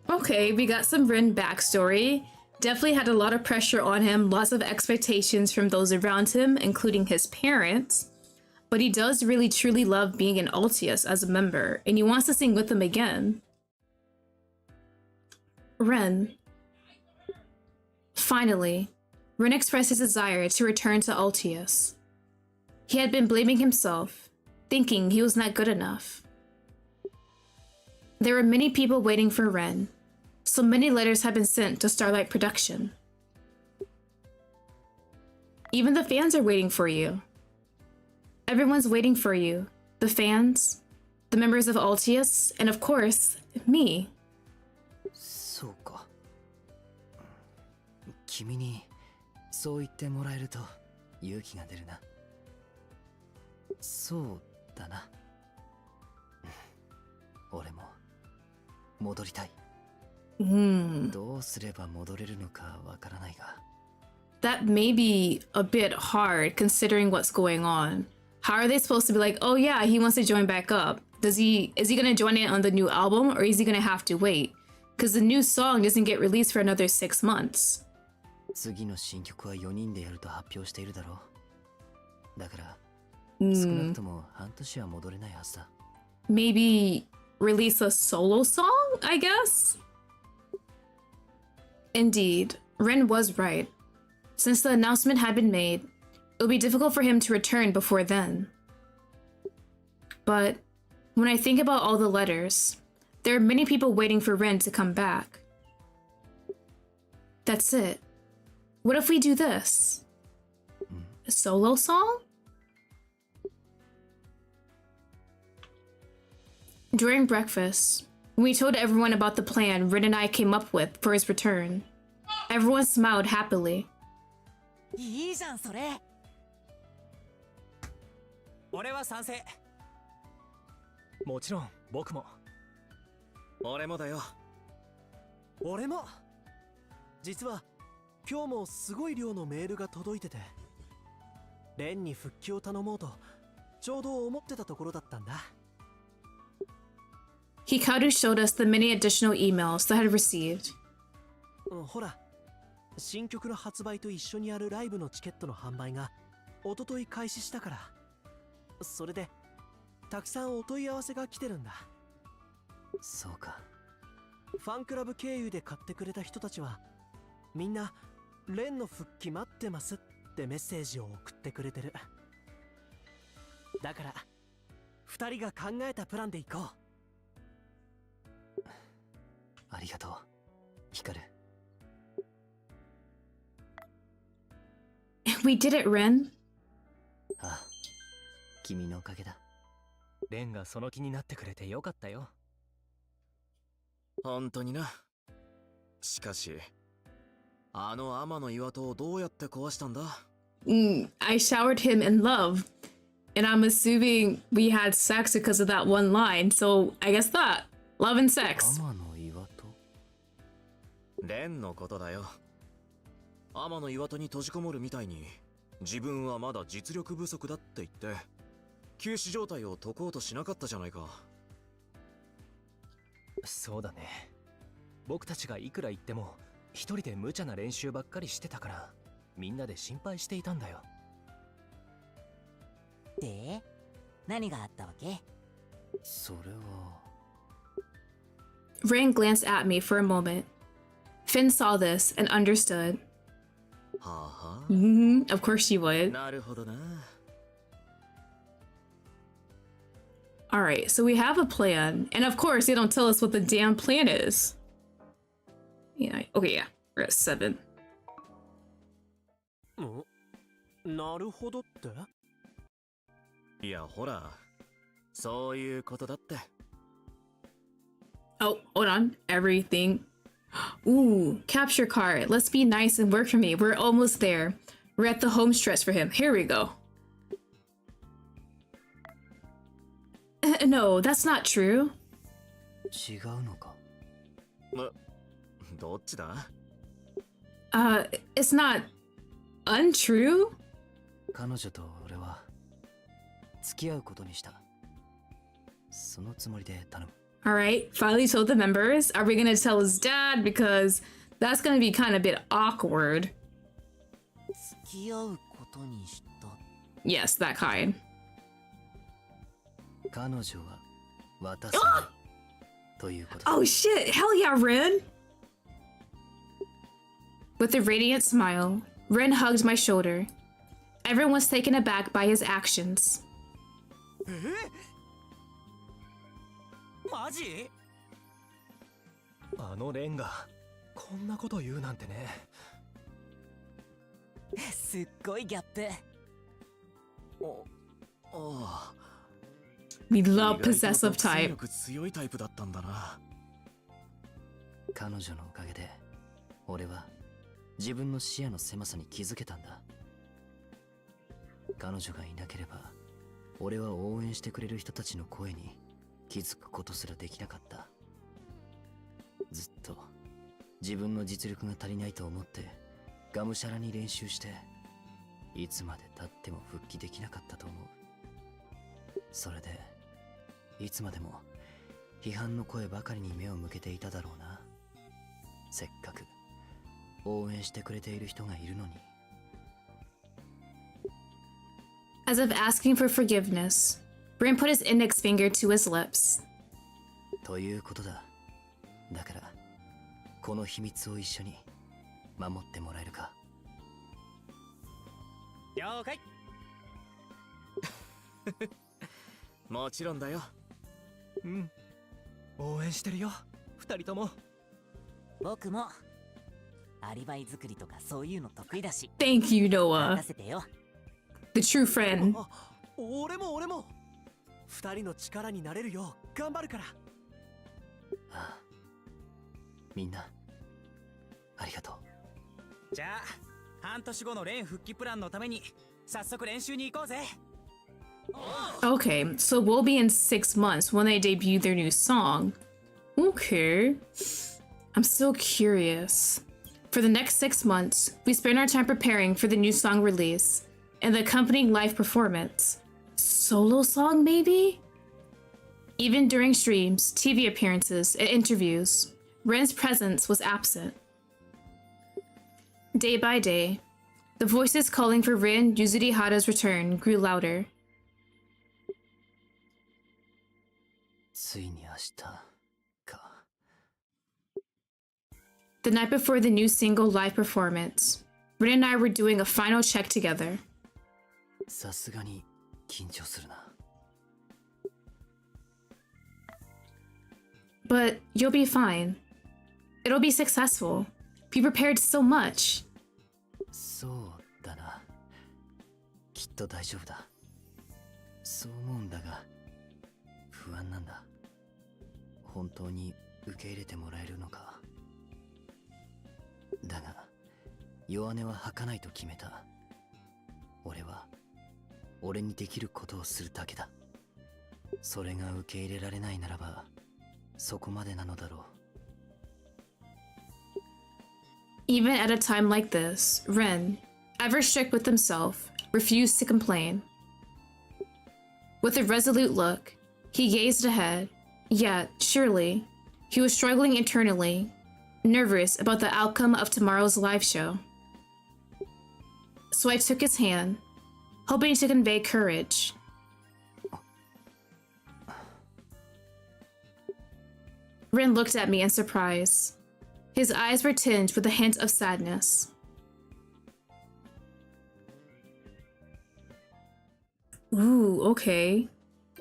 Okay, we got some Rin backstory. Definitely had a lot of pressure on him, lots of expectations from those around him, including his parents. But he does really truly love being in Altius as a member, and he wants to sing with them again. Ren. Finally, Ren expressed his desire to return to Altius. He had been blaming himself, thinking he was not good enough. There were many people waiting for Ren. So many letters have been sent to Starlight Production. Even the fans are waiting for you. Everyone's waiting for you. The fans, the members of Altius, and of course, me. そうか。君にそう言ってもらえると勇気が出るな。そうだな。俺も戻りたい。どうすれば戻れるのかわからないが。That may be a bit hard considering what's going on. How are they supposed to be like, oh yeah, he wants to join back up? Is he gonna join in on the new album or is he gonna have to wait? Because the new song doesn't get released for another 6 months. 次の新曲は4人でやると発表しているだろう。だから少なくとも半年は戻れないはずだ。Maybe release a solo song, I guess? Indeed, Ren was right. Since the announcement had been made, it would be difficult for him to return before then. But when I think about all the letters, there are many people waiting for Ren to come back. That's it. What if we do this? A solo song? During breakfast, when we told everyone about the plan Rin and I came up with for his return, everyone smiled happily. いいじゃんそれ。俺は賛成。もちろん僕も。俺もだよ。俺も。実は今日もすごい量のメールが届いてて、レンに復帰を頼もうとちょうど思ってたところだったんだ。Hikaru showed us the many additional emails that had received. ほら、新曲の発売と一緒にあるライブのチケットの販売が一昨日開始したから、それでたくさんお問い合わせが来てるんだ。そうか。ファンクラブ経由で買ってくれた人たちはみんなレンの復帰待ってますってメッセージを送ってくれてる。だから2人が考えたプランでいこう。ありがとう、ヒカル。We did it, Ren. ああ、君のおかげだ。レンがその気になってくれてよかったよ。本当にな。しかし、あの天の岩戸をどうやって壊したんだ？ I showered him in love. And I'm assuming we had sex because of that one line. So I guess that. Love and sex. 天の岩戸？レンのことだよ。天の岩戸に閉じこもるみたいに、自分はまだ実力不足だって言って、休止状態を解こうとしなかったじゃないか。そうだね。僕たちがいくら言っても一人で無茶な練習ばっかりしてたから、みんなで心配していたんだよ。で、何があったわけ？それは。Ren glanced at me for a moment. Finn saw this and understood. はあはあ。Of course she would. なるほどな。All right, so we have a plan. And of course, they don't tell us what the damn plan is. Yeah, okay, yeah. We're at 7. なるほどって？いやほら、そういうことだって。 Oh, hold on. Everything. Ooh, capture card. Let's be nice and work for me. We're almost there. We're at the home stretch for him. Here we go. No, that's not true. 違うのか。どっちだ？ It's not untrue? 彼女と俺は付き合うことにした。そのつもりで頼む。 Alright, finally told the members. Are we gonna tell his dad? Because that's gonna be kind of a bit awkward. 付き合うことにした。 Yes, that kind. 彼女は渡さないということだ。 Oh shit! Hell yeah, Ren! With a radiant smile, Ren hugged my shoulder. Everyone was taken aback by his actions. マジ？あのレンがこんなこと言うなんてね。すっごいギャップ。ああ。 We love 意外と possessive 独占 type. 力強いタイプだったんだな。彼女のおかげで俺は自分の視野の狭さに気づけたんだ。彼女がいなければ俺は応援してくれる人たちの声に気づくことすらできなかった。ずっと自分の実力が足りないと思ってがむしゃらに練習して、いつまで経っても復帰できなかったと思う。それでいつまでも批判の声ばかりに目を向けていただろうな。せっかく応援してくれている人がいるのに。 As if asking for forgiveness, Ren put his index finger to his lips. ということだ。だからこの秘密を一緒に守ってもらえるか。了解。もちろんだよ。うん。応援してるよ。二人とも。僕もアリバイ作りとかそういうの得意だし。 Thank you, 任 Noah. せてよ。 The true friend. あ、俺も。二人の力になれるよう頑張るから。ああ、みんなありがとう。じゃあ半年後のレン復帰プランのために早速練習に行こうぜ。 Okay, so we'll be in 6 months when they debut their new song. Okay. I'm still curious. For the next 6 months, we spend our time preparing for the new song release and the accompanying live performance. Solo song, maybe? Even during streams, TV appearances, and interviews, Ren's presence was absent. Day by day, the voices calling for Ren Yuzurihara's return grew louder. ついに明日か。 The night before the new single live performance, Ren and I were doing a final check together. さすがに緊張するな。 But you'll be fine. It'll be successful. We prepared so much. そうだな。きっと大丈夫だ。そう思うんだが不安なんだ。本当に受け入れてもらえるのか。だが弱音は吐かないと決めた。俺は俺にできることをするだけだ。それが受け入れられないならばそこまでなのだろう。 Even at a time like this, Ren, ever strict with himself, refused to complain. With a resolute look, he gazed ahead. Yet, surely, he was struggling internally, nervous about the outcome of tomorrow's live show. So I took his hand, hoping to convey courage. Ren looked at me in surprise. His eyes were tinged with a hint of sadness. Ooh, okay.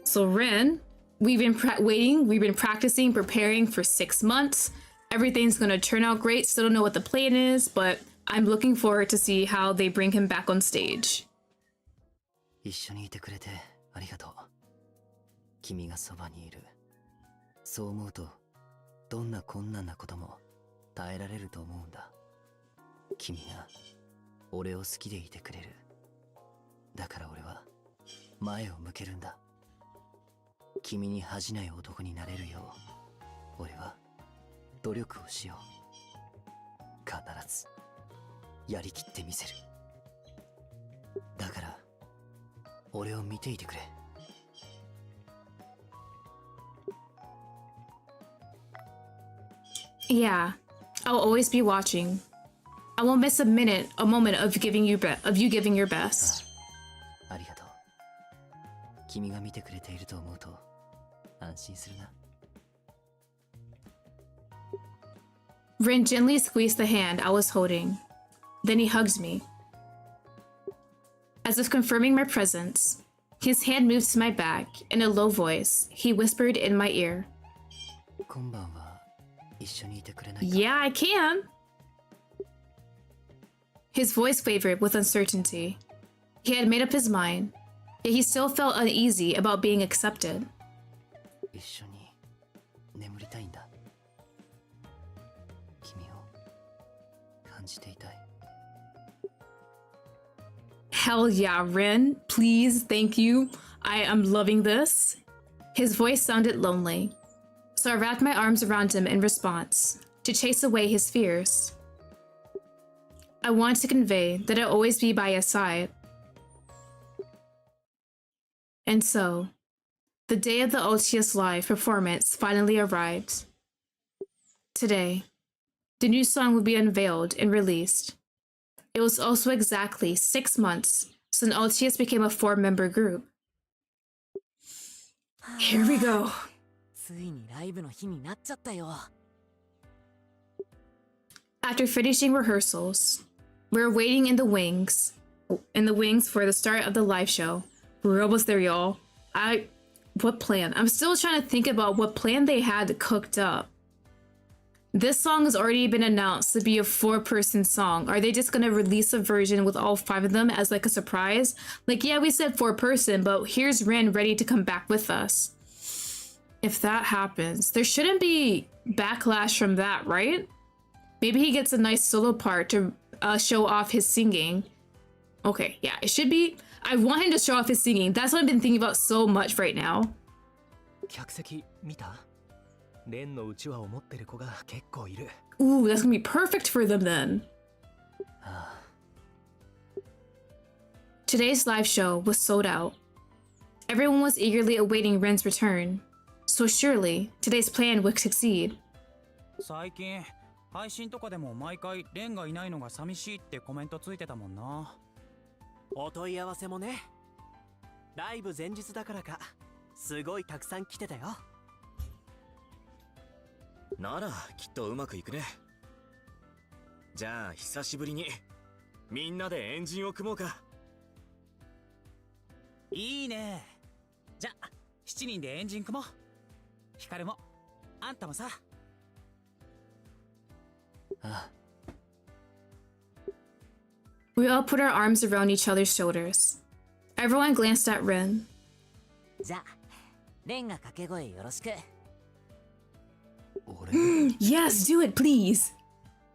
So Ren, We've been waiting, we've been practicing, preparing for 6 months. Everything's gonna turn out great. Still don't know what the plan is, but I'm looking forward to see how they bring him back on stage. 一緒にいてくれてありがとう。君がそばにいる。そう思うと、どんな困難なことも耐えられると思うんだ。君が俺を好きでいてくれる。だから俺は前を向けるんだ。君に恥じない男になれるよう、俺は努力をしよう。必ずやりきってみせる。だから俺を見ていてくれ。Yeah, I'll always be watching. I won't miss a moment of giving you your best. ありがとう。君が見てくれていると思うと安心するな。Rin gently squeezed the hand I was holding. Then he hugs me. As if confirming my presence, his hand moves to my back. In a low voice, he whispered in my ear. こんばんは。一緒にいてくれないか。 Yeah, I can. His voice wavered with uncertainty. He had made up his mind, yet he still felt uneasy about being accepted. 一緒に眠りたいんだ。君を感じていたい。 Hell yeah, Rin. Please, thank you. I am loving this. His voice sounded lonely, so I wrapped my arms around him in response, to chase away his fears. I wanted to convey that I'll always be by his side. And so, the day of the OTS Live performance finally arrived. Today, the new song will be unveiled and released. It was also exactly 6 months since OTS became a 4-member group. Here we go. ついにライブの日になっちゃったよ。 After finishing rehearsals, we were waiting in the wings for the start of the live show. We're almost there, y'all. What plan? I'm still trying to think about what plan they had cooked up. This song has already been announced to be a 4-person song. Are they just gonna release a version with all 5 of them as like a surprise? Like, yeah, we said 4-person, but here's Rin ready to come back with us. If that happens, there shouldn't be backlash from that, right? Maybe he gets a nice solo part to show off his singing. Okay, yeah, it should be. I want him to show off his singing. That's what I've been thinking about so much right now. 客席見た？レンのうちわを持ってる子が結構いる。 Ooh, that's gonna be perfect for them then. Today's live show was sold out. Everyone was eagerly awaiting Ren's return. So surely, today's plan would succeed. 最近配信とかでも毎回レンがいないのが寂しいってコメントついてたもんな。お問い合わせもね。ライブ前日だからか、すごいたくさん来てたよ。ならきっとうまくいくね。じゃあ久しぶりにみんなでエンジンを組もうか。いいね。じゃあ7人でエンジン組もう。ヒカルもあんたもさ。We all put our arms around each other's shoulders. Everyone glanced at Rin. じゃあレンが掛け声よろしく。俺 Yes, do it, please.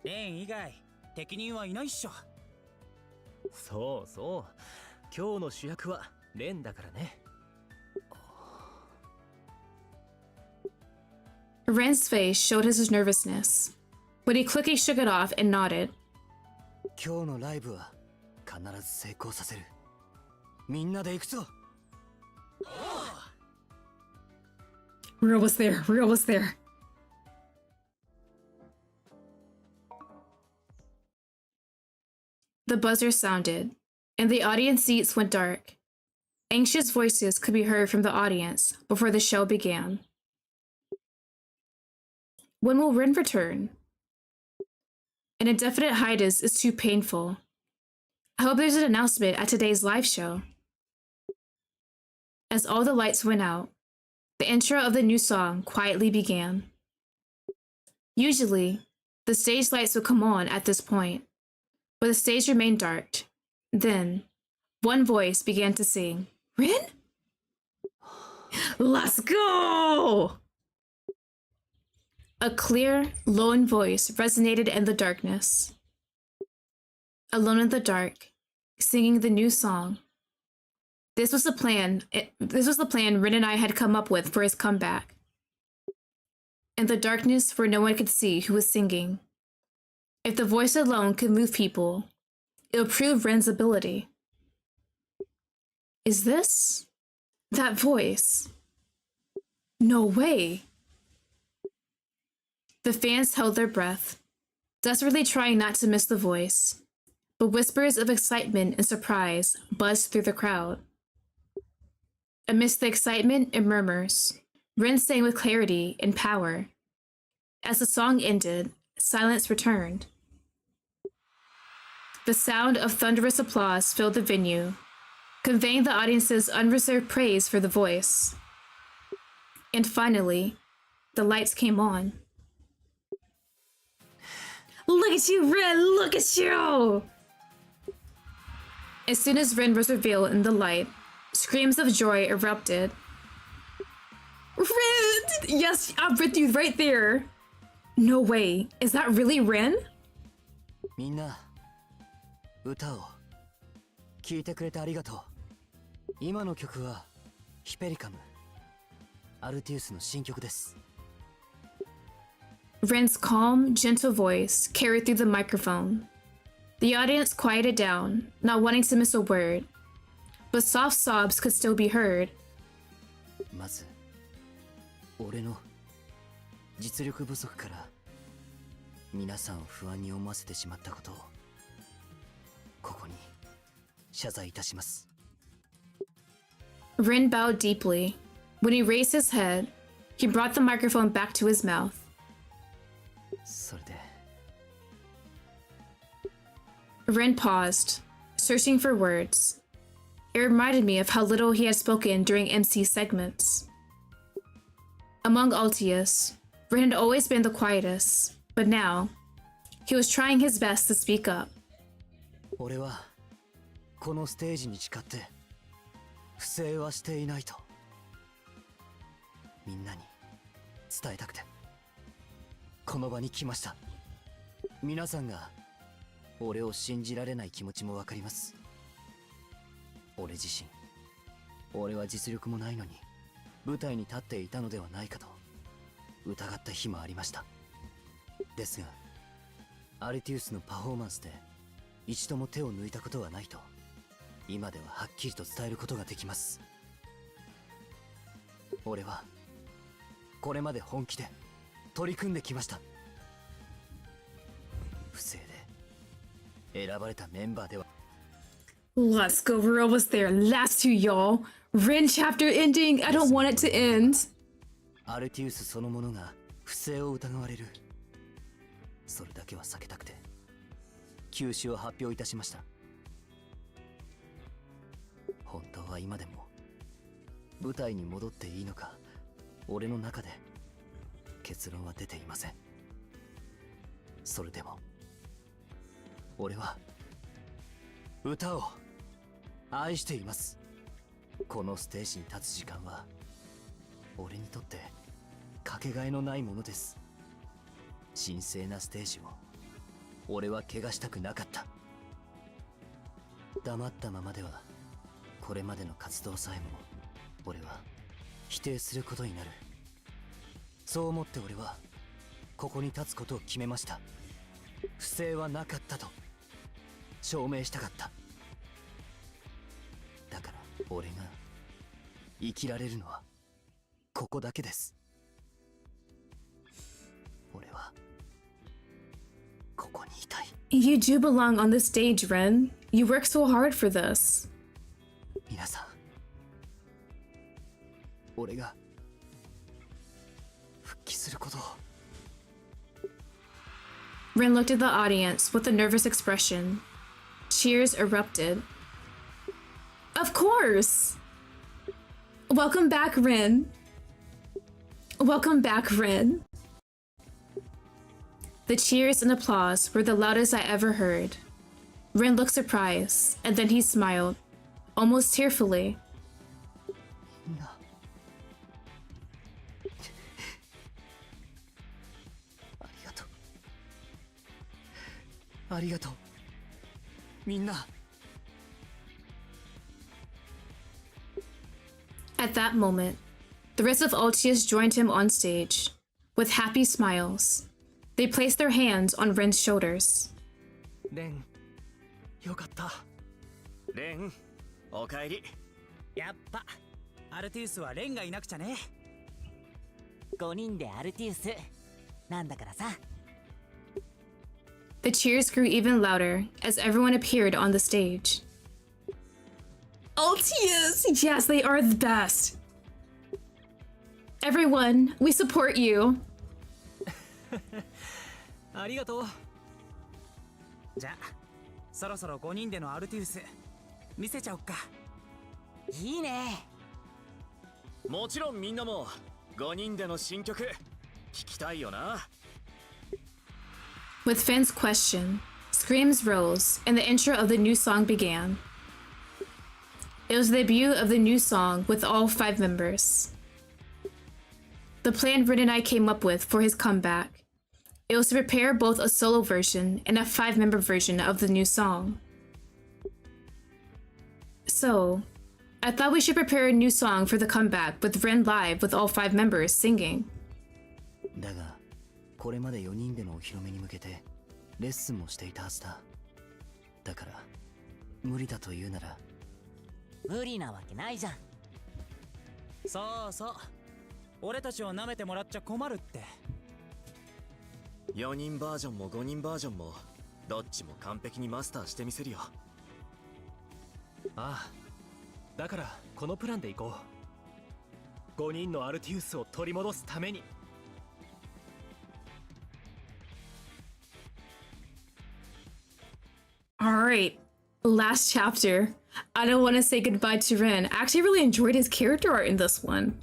レン以外適任はいないっしょ。そうそう。今日の主役はレンだからね。Ren's face showed his nervousness, but he quickly shook it off and nodded. 今日のライブは必ず成功させる。みんなで行くぞ。We're almost there. We're almost there. The buzzer sounded, and the audience seats went dark. Anxious voices could be heard from the audience before the show began. When will Rin return? An indefinite hiatus is too painful. I hope there's an announcement at today's live show. As all the lights went out, The intro of the new song quietly began. Usually, the stage lights would come on at this point, but the stage remained dark. Then, one voice began to sing. Rin? Let's go! A clear, lone voice resonated in the darkness. Alone in the dark, singing the new song. This was the plan Rin and I had come up with for his comeback. In the darkness where no one could see who was singing. If the voice alone could move people, it would prove Rin's ability. Is this that voice? No way. The fans held their breath, desperately trying not to miss the voice, but whispers of excitement and surprise buzzed through the crowd. Amidst the excitement and murmurs, Rin sang with clarity and power. As the song ended, silence returned. The sound of thunderous applause filled the venue, conveying the audience's unreserved praise for the voice. And finally, the lights came on. Look at you, Rin! Look at you! As soon as Rin was revealed in the light, screams of joy erupted. Rin! Yes, I'm with you right there. No way. Is that really Rin? みんな歌を聴いてくれてありがとう。今の曲はヒペリカム、アルティウスの新曲です。 Rin's calm, gentle voice carried through the microphone. The audience quieted down, not wanting to miss a word, but soft sobs could still be heard. まず俺の実力不足から皆さんを不安に思わせてしまったことをここに謝罪いたします。 Rin bowed deeply. When he raised his head, he brought the microphone back to his mouth. それで Rin paused, searching for words. It reminded me of how little he had spoken during MC segments. Among Altius, Rin had always been the quietest, but now, he was trying his best to speak up. 俺はこのステージに誓って不正はしていないとみんなに伝えたくてこの場に来ました。皆さんが俺を信じられない気持ちもわかります。俺自身俺は実力もないのに舞台に立っていたのではないかと疑った日もありました。ですがアルティウスのパフォーマンスで一度も手を抜いたことはないと今でははっきりと伝えることができます。俺はこれまで本気で取り組んできました。不正で選ばれたメンバーでは Let's go, we're almost there. Last two, y'all. Rin chapter ending. I don't want it to end. アルティウスそのものが不正を疑われる。それだけは避けたくて休止を発表いたしました。本当は今でも舞台に戻っていいのか俺の中で結論は出ていません。それでも俺は歌を愛しています。このステージに立つ時間は俺にとってかけがえのないものです。神聖なステージを俺は怪我したくなかった。黙ったままではこれまでの活動さえも俺は否定することになる。そう思って俺はここに立つことを決めました。不正はなかったと証明したかった。だから俺が生きられるのはここだけです。俺はここにいたい。 You do belong on this stage, Rin. You work so hard for this. 皆さん俺が復帰することを Rin looked at the audience with a nervous expression. Cheers erupted. Of course! Welcome back, Rin. Welcome back, Rin. The cheers and applause were the loudest I ever heard. Rin looked surprised, and then he smiled, almost tearfully. ありがとうみんな At that moment, the rest of Altius joined him on stage. With happy smiles, they placed their hands on Ren's shoulders. レンよかった。レンおかえり。やっぱアルティウスはレンがいなくちゃね。5人でアルティウスなんだからさ。 The cheers grew even louder as everyone appeared on the stage. Altius! Yes, they are the best! Everyone, we support you! ありがとう。じゃあそろそろ5人でのアルティウス見せちゃおっか。いいね。もちろんみんなも5人での新曲聴きたいよな。 With Finn's question, screams rose and the intro of the new song began. It was the debut of the new song with all 5 members. The plan Rin and I came up with for his comeback. It was to prepare both a solo version and a 5-member version of the new song. So, I thought we should prepare a new song for the comeback with Rin live with all 5 members singing. だがこれまで4人でのお披露目に向けてレッスンもしていたはずだ。だから無理だと言うなら。無理なわけないじゃん。そうそう俺たちを舐めてもらっちゃ困るって。4人バージョンも5人バージョンもどっちも完璧にマスターしてみせるよ。ああ、だからこのプランでいこう。5人のアルティウスを取り戻すために。 Alright, last chapter. I don't want to say goodbye to Rin. I actually really enjoyed his character art in this one.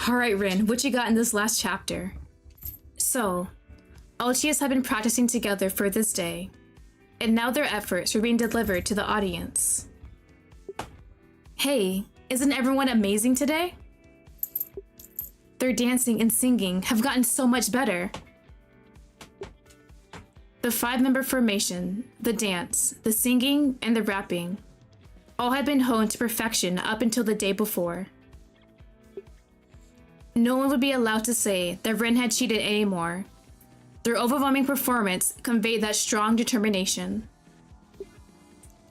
Alright, Rin, what you got in this last chapter? So, Altius have been practicing together for this day, and now their efforts were being delivered to the audience. Hey, isn't everyone amazing today? Their dancing and singing have gotten so much better. The 5-member formation, the dance, the singing, and the rapping all had been honed to perfection up until the day before. No one would be allowed to say that Rin had cheated anymore. Their overwhelming performance conveyed that strong determination.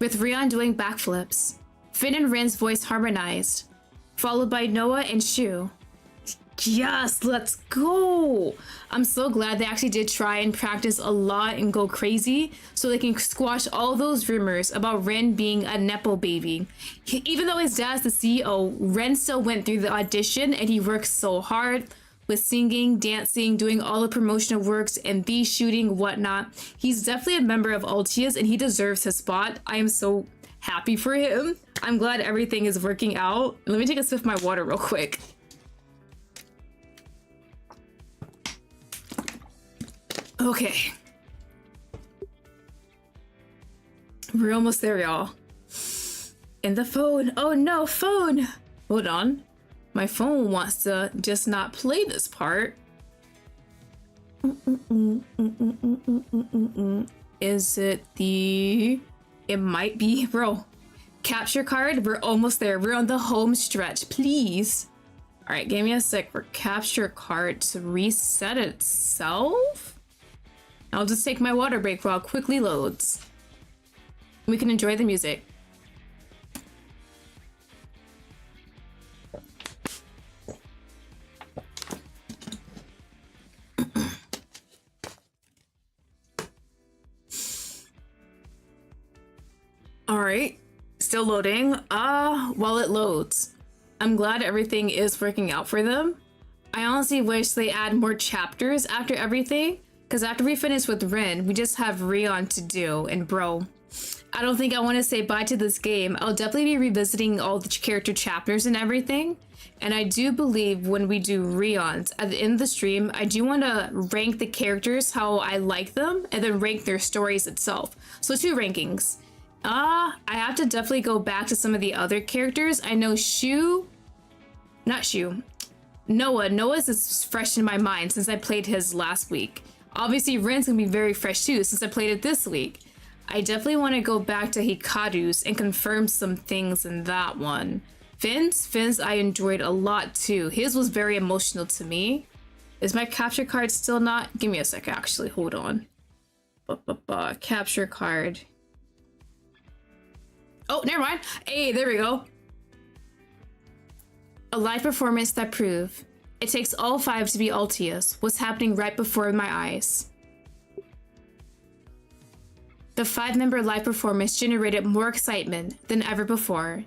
With Rion doing backflips, Finn and Rin's voice harmonized, followed by Noah and Shu. Yes, let's go! I'm so glad they actually did try and practice a lot and go crazy so they can squash all those rumors about Ren being a Nepo baby. Even though his dad's the CEO, Ren still went through the audition and he worked so hard with singing, dancing, doing all the promotional works, and the shooting, whatnot. He's definitely a member of Altius and he deserves his spot. I am so happy for him. I'm glad everything is working out. Let me take a sip of my water real quick. Okay. We're almost there, y'all. And the phone. Oh no, phone! Hold on. My phone wants to just not play this part. Is it the... It might be, bro. Capture card, we're almost there. We're on the home stretch, please. All right, give me a sec for capture card to reset itself. I'll just take my water break while it quickly loads. We can enjoy the music. All right, still loading. While it loads, I'm glad everything is working out for them. I honestly wish they add more chapters after everything, because after we finish with Rin, we just have Rion to do. And bro, I don't think I want to say bye to this game. I'll definitely be revisiting all the character chapters and everything. And I do believe when we do Reons, at the end of the stream, I do want to rank the characters how I like them and then rank their stories itself. So 2 rankings. I have to definitely go back to some of the other characters. I know Noah's is fresh in my mind since I played his last week. Obviously, Ren's gonna be very fresh too since I played it this week. I definitely want to go back to Hikaru's and confirm some things in that one. Finn's I enjoyed a lot too. His was very emotional to me. Is my capture card still not? Give me a sec, actually. Hold on. Capture card. Oh, never mind. Hey, there we go. A live performance that proved it takes all 5 to be Altius was happening right before my eyes. The 5-member live performance generated more excitement than ever before.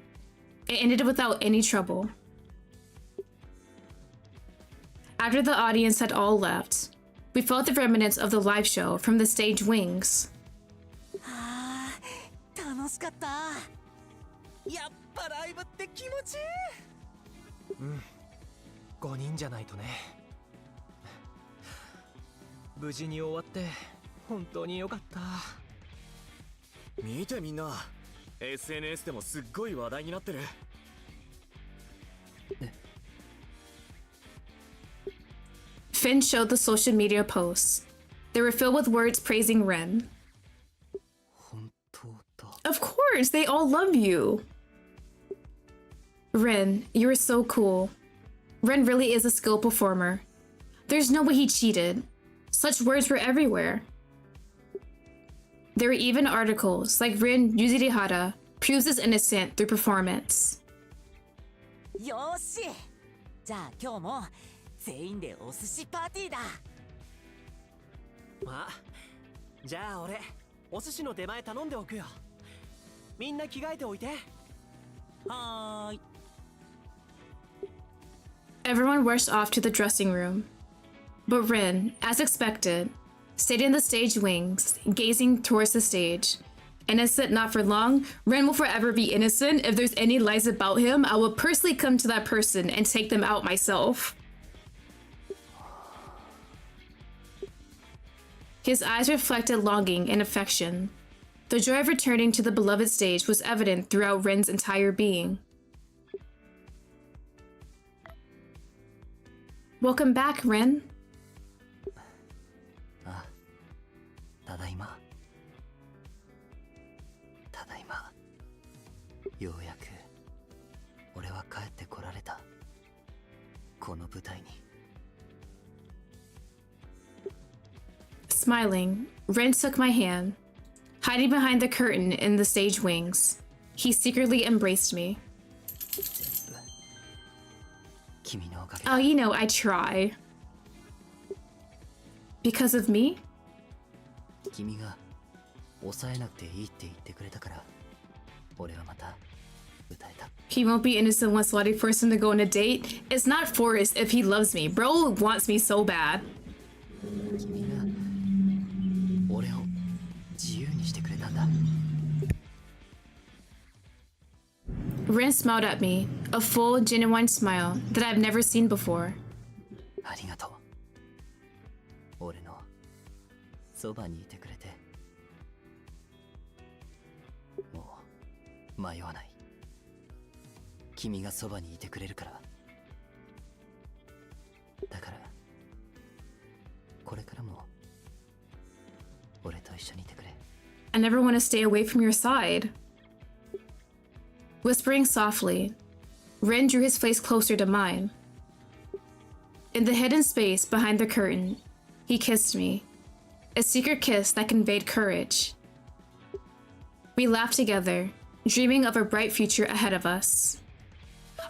It ended without any trouble. After the audience had all left, we felt the remnants of the live show from the stage wings. 楽しかった。やっぱライブって気持ちいい。5人じゃないとね。無事に終わって本当に良かった。見てみんな、SNS でもすっごい話題になってる。Finn showed the social media posts. They were filled with words praising Ren. 本当だ。 Of course, they all love you. Ren, you are so cool. Ren really is a skilled performer. There's no way he cheated. Such words were everywhere. There were even articles like Ren Yuzurihara proves his innocent through performance. よし。じゃあ今日も全員でお寿司パーティーだ。まあ、じゃあ俺お寿司の出前頼んでおくよ。みんな着替えておいて。はーい。 Everyone rushed off to the dressing room. But Ren, as expected, stayed in the stage wings, gazing towards the stage. Innocent not for long, Ren will forever be innocent. If there's any lies about him, I will personally come to that person and take them out myself. His eyes reflected longing and affection. The joy of returning to the beloved stage was evident throughout Ren's entire being. Welcome back, Ren. ただいま。ただいま。ようやく俺は帰ってこられた。この舞台に。Smiling, Ren took my hand. Hiding behind the curtain in the stage wings, he secretly embraced me. 全部君のおかげ Oh, you know, I try. Because of me? 君が抑えなくていいって言ってくれたから俺はまた歌えた。 He won't be innocent once Lottie forced him to go on a date. It's not forced if he loves me. Bro wants me so bad. 君が俺を自由にしてくれたんだ。 Ren smiled at me, a full, genuine smile that I've never seen before. ありがとう。俺のそばにいてくれて。もう迷わない。君がそばにいてくれるから。だからこれからも俺と一緒にいてくれ。 I never want to stay away from your side. Whispering softly, Ren drew his face closer to mine. In the hidden space behind the curtain, he kissed me, a secret kiss that conveyed courage. We laughed together, dreaming of a bright future ahead of us.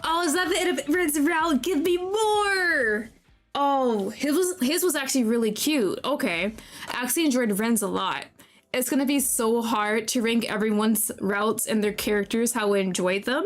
Oh, is that the end of Ren's round? Give me more! Oh, his was actually really cute. Okay, I actually enjoyed Ren's a lot. It's gonna be so hard to rank everyone's routes and their characters, how I enjoyed them.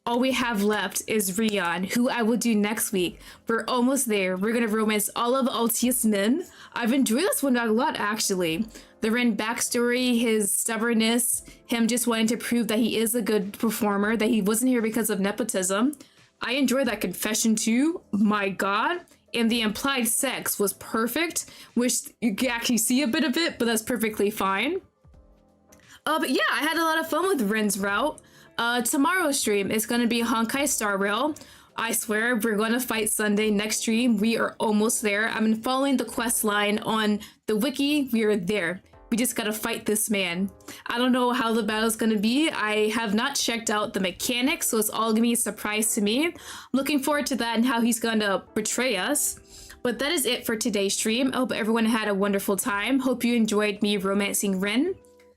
all we have left is Rion, who I will do next week. We're almost there. We're gonna romance all of Altius Min. I've enjoyed this one a lot, actually. The Ren backstory, his stubbornness, him just wanting to prove that he is a good performer, that he wasn't here because of nepotism. I enjoyed that confession too. My god. And the implied sex was perfect, which you can actually see a bit of it, but that's perfectly fine. But yeah, I had a lot of fun with Ren's route. Tomorrow's stream is going to be Honkai Star Rail. I swear we're going to fight Sunday next stream. We are almost there. I've been following the quest line on the wiki. We are there. We just got to fight this man. I don't know how the battle's going to be. I have not checked out the mechanics, so it's all going to be a surprise to me. I'm looking forward to that and how he's going to betray us. But that is it for today's stream. I hope everyone had a wonderful time. Hope you enjoyed me romancing Ren.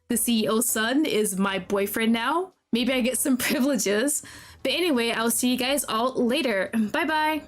The CEO's son is my boyfriend now. Maybe I get some privileges. But anyway, I'll see you guys all later. Bye bye.